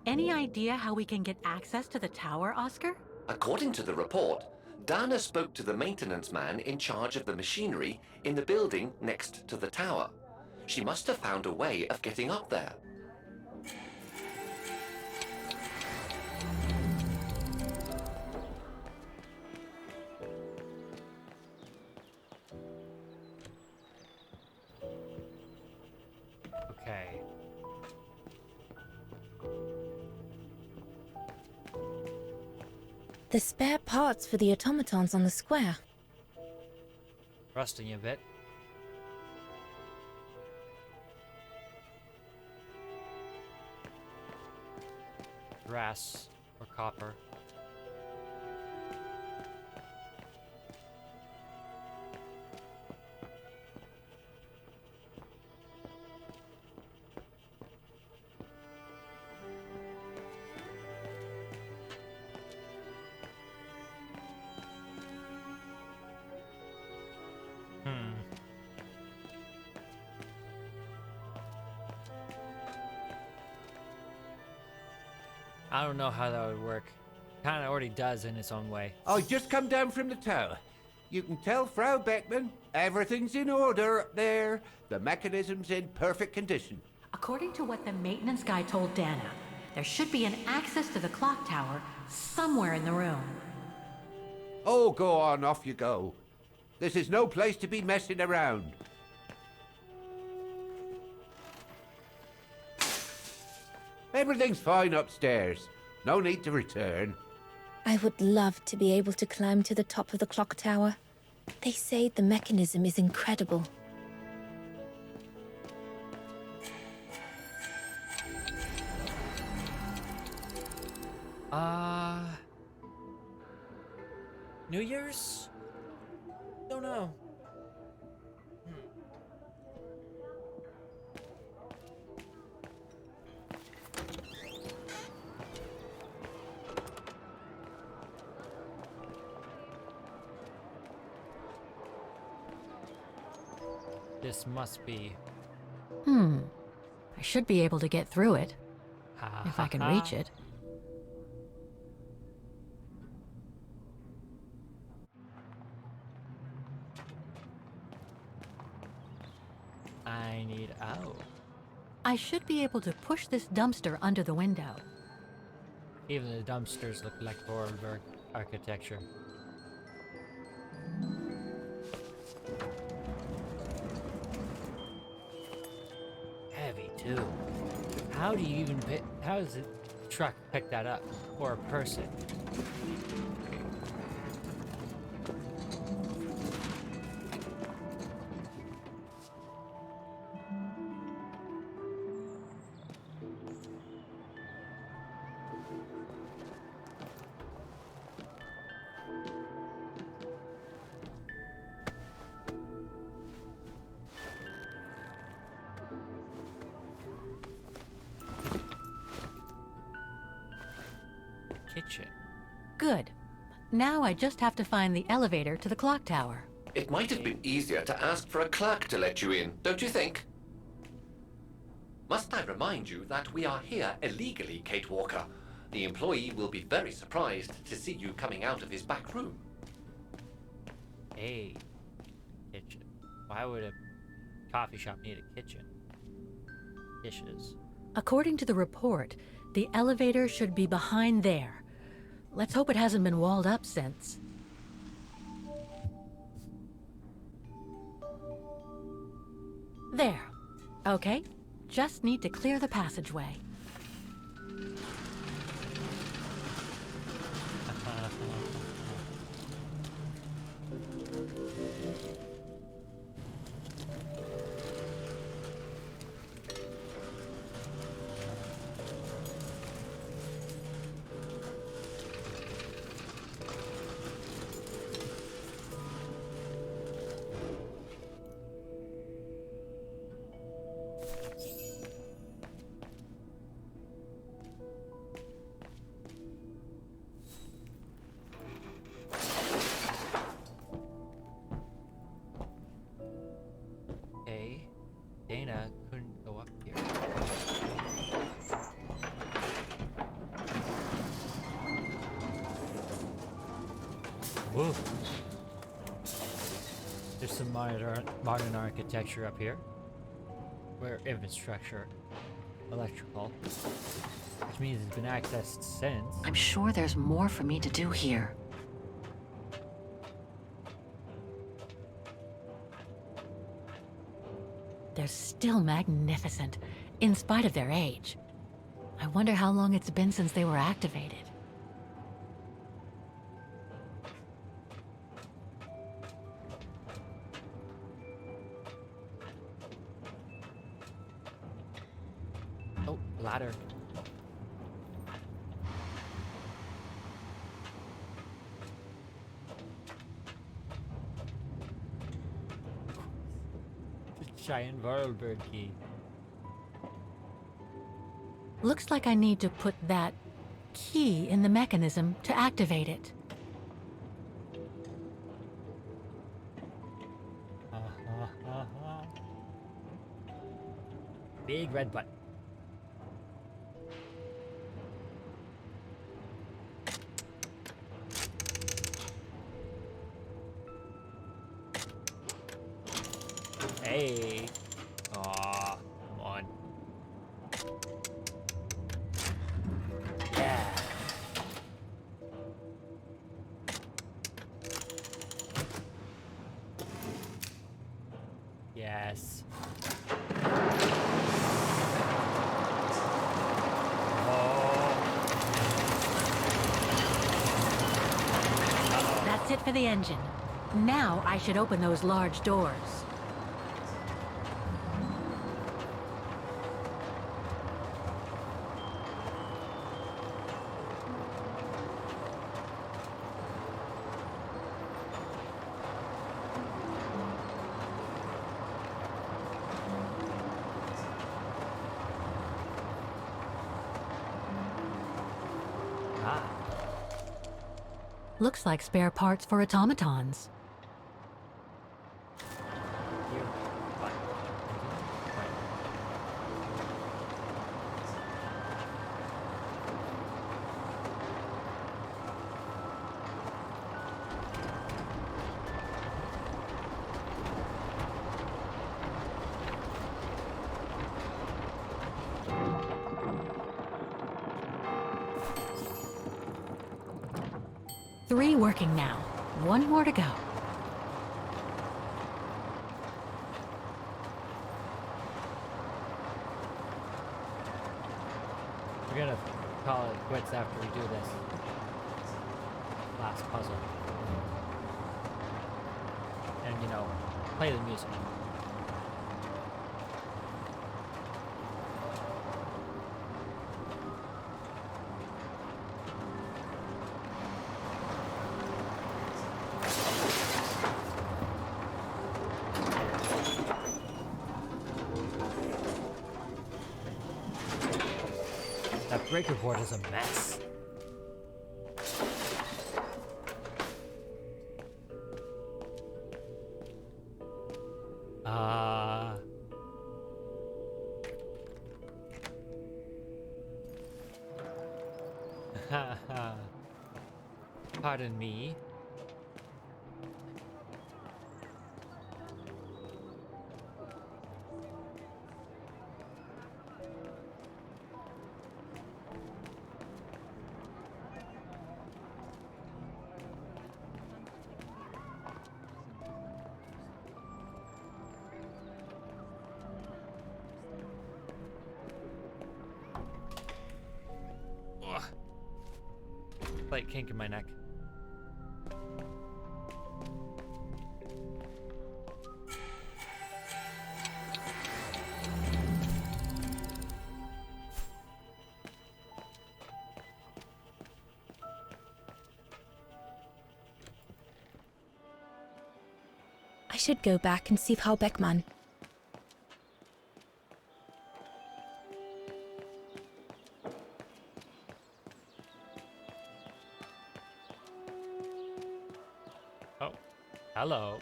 B: Any idea how we can get access to the tower, Oscar?
S: According to the report, Dana spoke to the maintenance man in charge of the machinery in the building next to the tower. She must have found a way of getting up there.
A: Okay.
E: The spare parts for the automatons on the square.
A: Rusting a bit. Brass or copper. I don't know how that would work. Kind of already does in its own way.
D: I just come down from the tower. You can tell Frau Beckman everything's in order up there. The mechanism's in perfect condition.
B: According to what the maintenance guy told Dana, there should be an access to the clock tower somewhere in the room.
D: Oh, go on, off you go. This is no place to be messing around. Everything's fine upstairs. No need to return.
E: I would love to be able to climb to the top of the clock tower. They say the mechanism is incredible.
A: New Year's? Don't know. This must be.
B: I should be able to get through it. If I can reach it.
A: I need out.
B: I should be able to push this dumpster under the window.
A: Even the dumpsters look like Vorarlberg architecture. Heavy too. How do you even pick? How does a truck pick that up? Or a person? Kitchen.
B: Good. Now I just have to find the elevator to the clock tower.
S: It might have been easier to ask for a clerk to let you in, don't you think? Must I remind you that we are here illegally, Kate Walker? The employee will be very surprised to see you coming out of his back room.
A: A kitchen. Why would a coffee shop need a kitchen? Dishes.
B: According to the report, the elevator should be behind there. Let's hope it hasn't been walled up since. There. Okay. Just need to clear the passageway.
A: Dana couldn't go up here. Whoa. There's some modern architecture up here. Where infrastructure, electrical, which means it's been accessed since.
B: I'm sure there's more for me to do here. They're still magnificent, in spite of their age. I wonder how long it's been since they were activated.
A: Oh, ladder. Giant Vorarlberg key.
B: Looks like I need to put that key in the mechanism to activate it.
A: Big red button. Hey. Aw, come on. Yeah. Yes.
B: That's it for the engine. Now I should open those large doors. Looks like spare parts for automatons. Three working now. One more to go.
A: We're gonna call it quits after we do this last puzzle. And, you know, play the music. That breaker board is a mess. Pardon me. Slight kink in my neck.
E: I should go back and see Frau Beckmann.
A: Oh, hello.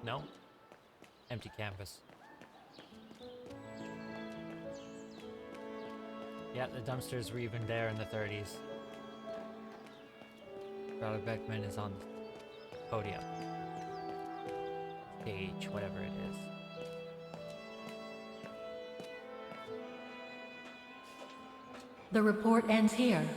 A: No? Empty canvas. Yeah, the dumpsters were even there in the 30s. Frau Beckmann is on the podium. Stage, whatever it is.
B: The report ends here.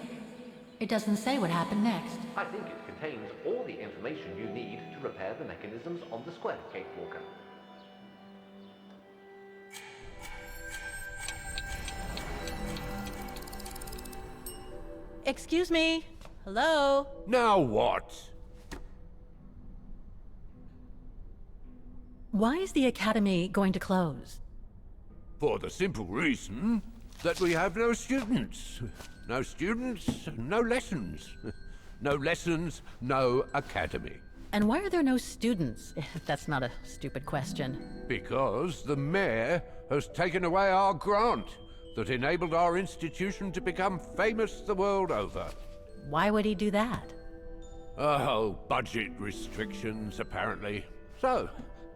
B: It doesn't say what happened next.
S: I think it contains all the information you need to repair the mechanisms on the square, Kate Walker.
B: Excuse me. Hello?
D: Now what?
B: Why is the Academy going to close?
D: For the simple reason that we have no students. No students, no lessons. No lessons, no academy.
B: And why are there no students, if that's not a stupid question?
D: Because the mayor has taken away our grant that enabled our institution to become famous the world over.
B: Why would he do that?
D: Oh, budget restrictions, apparently. So,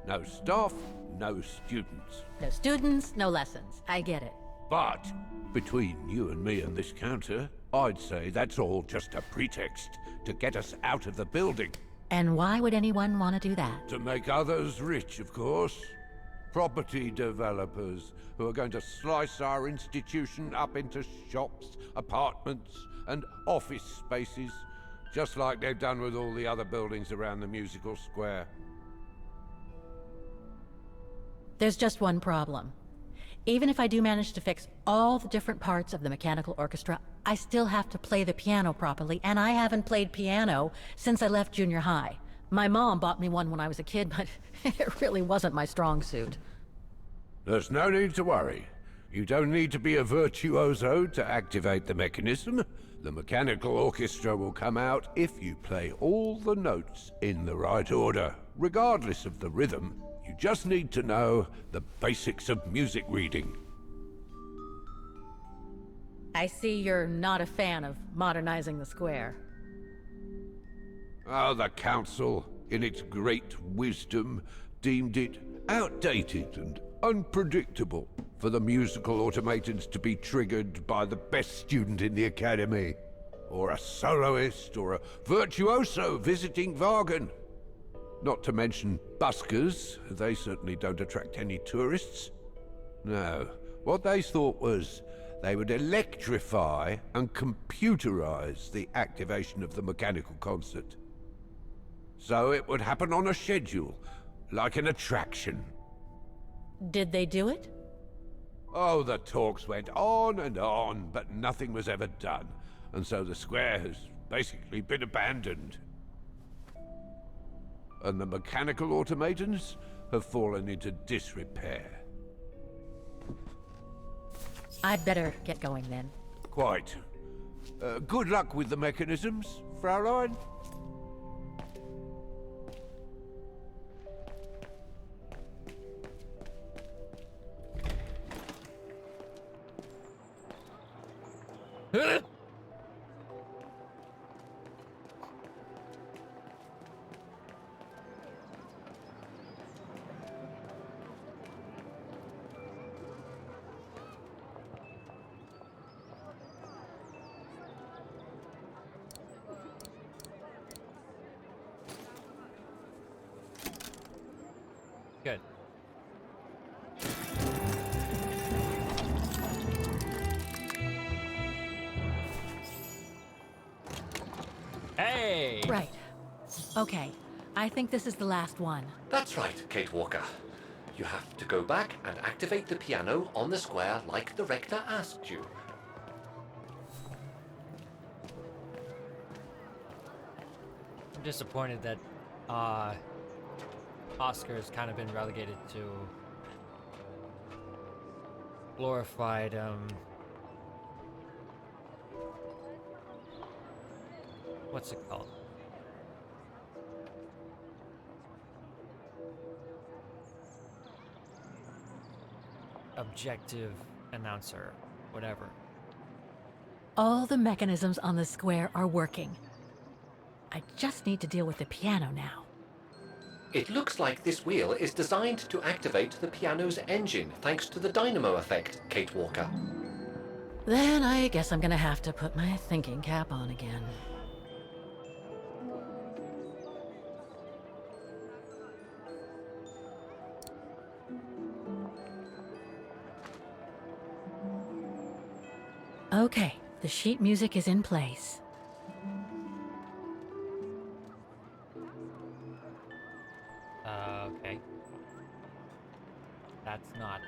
D: no staff, no students.
B: No students, no lessons. I get it.
D: But, between you and me and this counter, I'd say that's all just a pretext to get us out of the building.
B: And why would anyone want to do that?
D: To make others rich, of course. Property developers who are going to slice our institution up into shops, apartments, and office spaces, just like they've done with all the other buildings around the musical square.
B: There's just one problem. Even if I do manage to fix all the different parts of the mechanical orchestra, I still have to play the piano properly, and I haven't played piano since I left junior high. My mom bought me one when I was a kid, but it really wasn't my strong suit.
D: There's no need to worry. You don't need to be a virtuoso to activate the mechanism. The mechanical orchestra will come out if you play all the notes in the right order, regardless of the rhythm. You just need to know the basics of music reading.
B: I see you're not a fan of modernizing the square.
D: Oh, the council, in its great wisdom, deemed it outdated and unpredictable for the musical automatons to be triggered by the best student in the academy, or a soloist, or a virtuoso visiting Wagen. Not to mention buskers, they certainly don't attract any tourists. No, what they thought was they would electrify and computerize the activation of the mechanical concert. So it would happen on a schedule, like an attraction.
B: Did they do it?
D: Oh, the talks went on, but nothing was ever done. And so the square has basically been abandoned. And the mechanical automatons have fallen into disrepair.
B: I'd better get going then.
D: Quite. Good luck with the mechanisms, Fraulein.
A: Good. Hey!
B: Right. Okay. I think this is the last one.
S: That's right, Kate Walker. You have to go back and activate the piano on the square like the rector asked you.
A: I'm disappointed that Oscar's kind of been relegated to glorified what's it called? Objective announcer, whatever.
B: All the mechanisms on the square are working. I just need to deal with the piano now.
S: It looks like this wheel is designed to activate the piano's engine thanks to the dynamo effect, Kate Walker.
B: Then I guess I'm gonna have to put my thinking cap on again. Okay, the sheet music is in place.
A: Okay. That's not.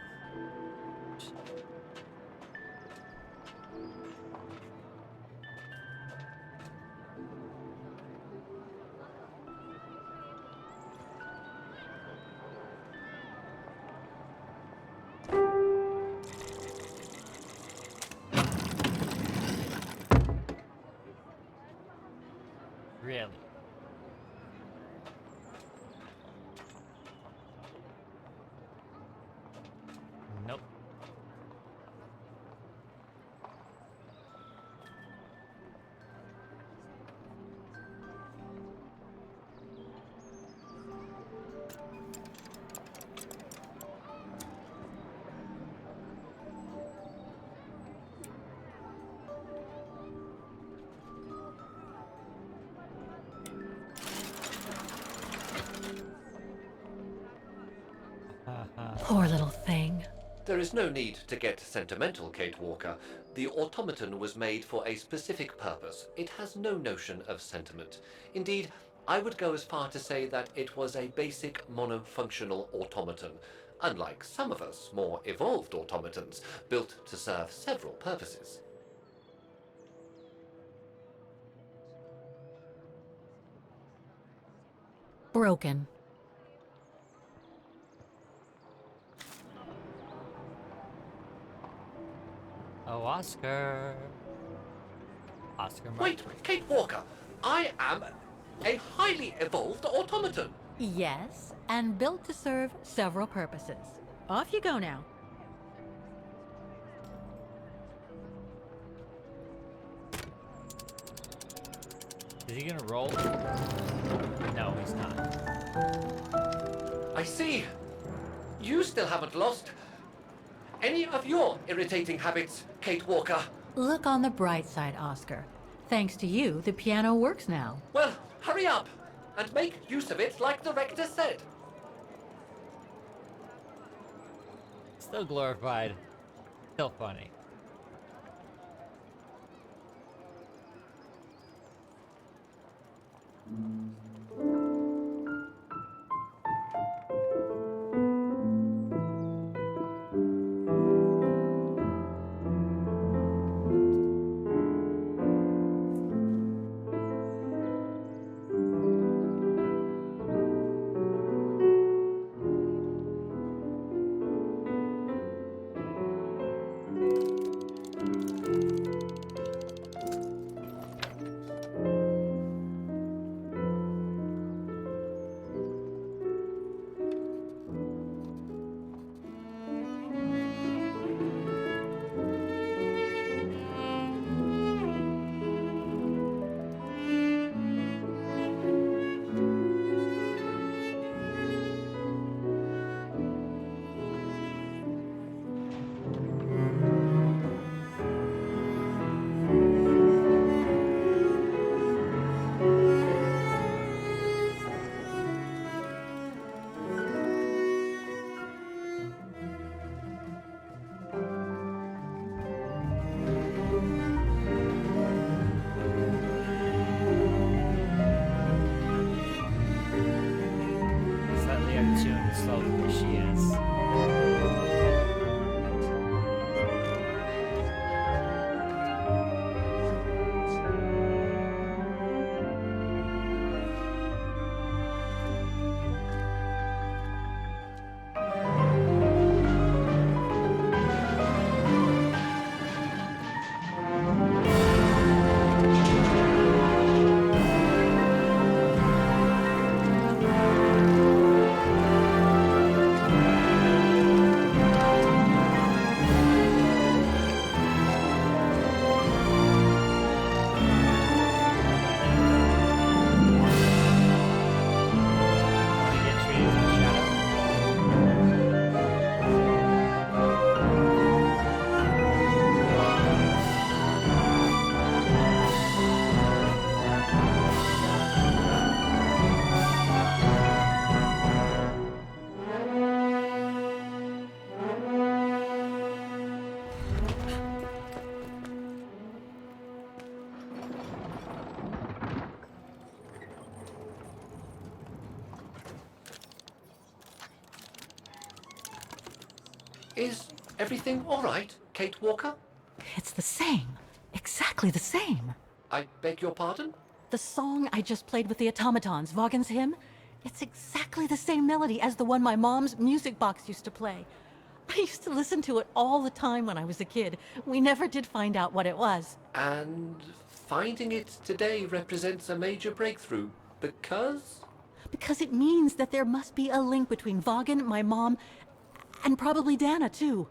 A: Really? Nope.
B: Poor little thing.
S: There is no need to get sentimental, Kate Walker. The automaton was made for a specific purpose. It has no notion of sentiment. Indeed, I would go as far to say that it was a basic monofunctional automaton, unlike some of us more evolved automatons, built to serve several purposes.
B: Broken.
A: Oh, Oscar. Oscar Mark.
S: Wait, Kate Walker! I am a highly evolved automaton!
B: Yes, and built to serve several purposes. Off you go now.
A: Is he gonna roll? No, he's not.
S: I see! You still haven't lost any of your irritating habits, Kate Walker.
B: Look on the bright side, Oscar. Thanks to you, the piano works now.
S: Well, hurry up and make use of it like the rector said.
A: Still glorified. Still funny.
S: Is everything all right, Kate Walker?
B: It's the same. Exactly the same.
S: I beg your pardon?
B: The song I just played with the automatons, Vaughan's hymn, it's exactly the same melody as the one my mom's music box used to play. I used to listen to it all the time when I was a kid. We never did find out what it was.
S: And finding it today represents a major breakthrough, because?
B: Because it means that there must be a link between Vaughan, my mom, and probably Dana, too.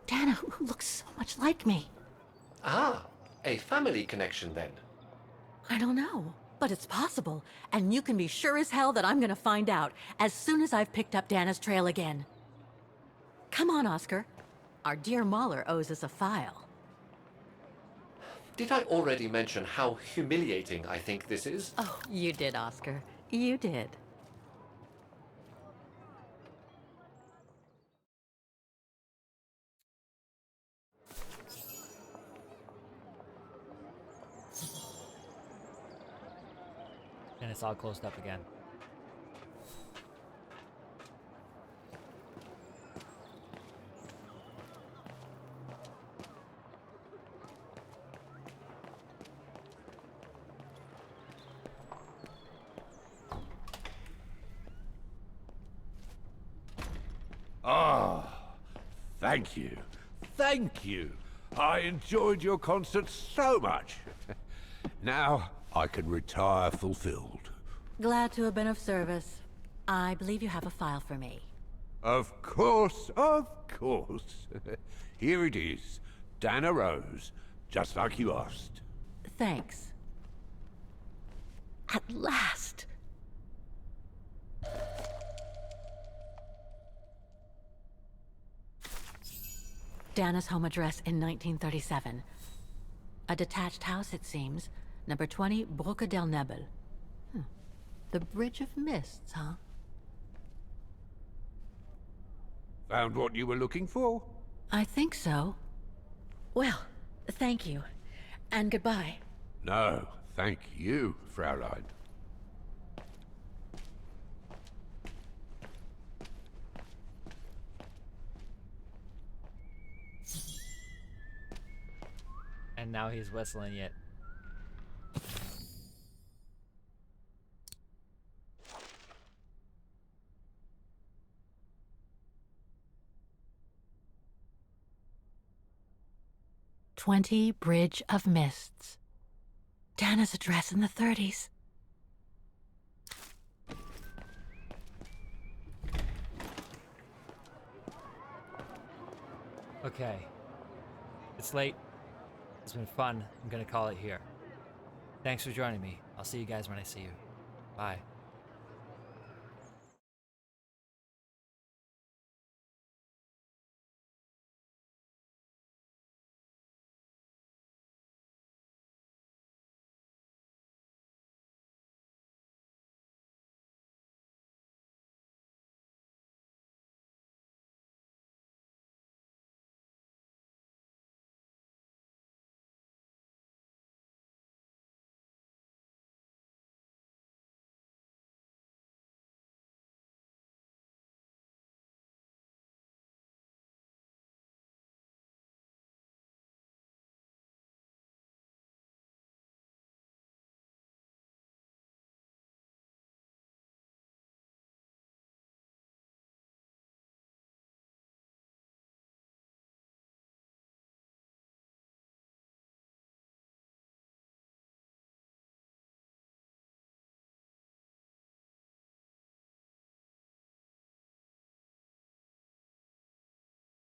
B: Dana, who looks so much like me.
S: Ah, a family connection then.
B: I don't know, but it's possible. And you can be sure as hell that I'm gonna find out as soon as I've picked up Dana's trail again. Come on, Oscar. Our dear Mahler owes us a file.
S: Did I already mention how humiliating I think this is?
B: Oh, you did, Oscar. You did.
A: And it's all closed up again.
D: Ah, thank you. Thank you. I enjoyed your concert so much. Now I can retire fulfilled.
B: Glad to have been of service. I believe you have a file for me.
D: Of course, of course. Here it is. Dana Rose, just like you asked.
B: Thanks. At last! Dana's home address in 1937. A detached house, it seems. Number 20, Brücke del Nebel. The Bridge of Mists, huh?
D: Found what you were looking for?
B: I think so. Well, thank you. And goodbye.
D: No, thank you, Fraulein.
A: And now he's whistling it.
B: "20 Bridge of Mists." Dana's address in the 30s.
A: Okay. It's late. It's been fun. I'm gonna call it here. Thanks for joining me. I'll see you guys when I see you. Bye.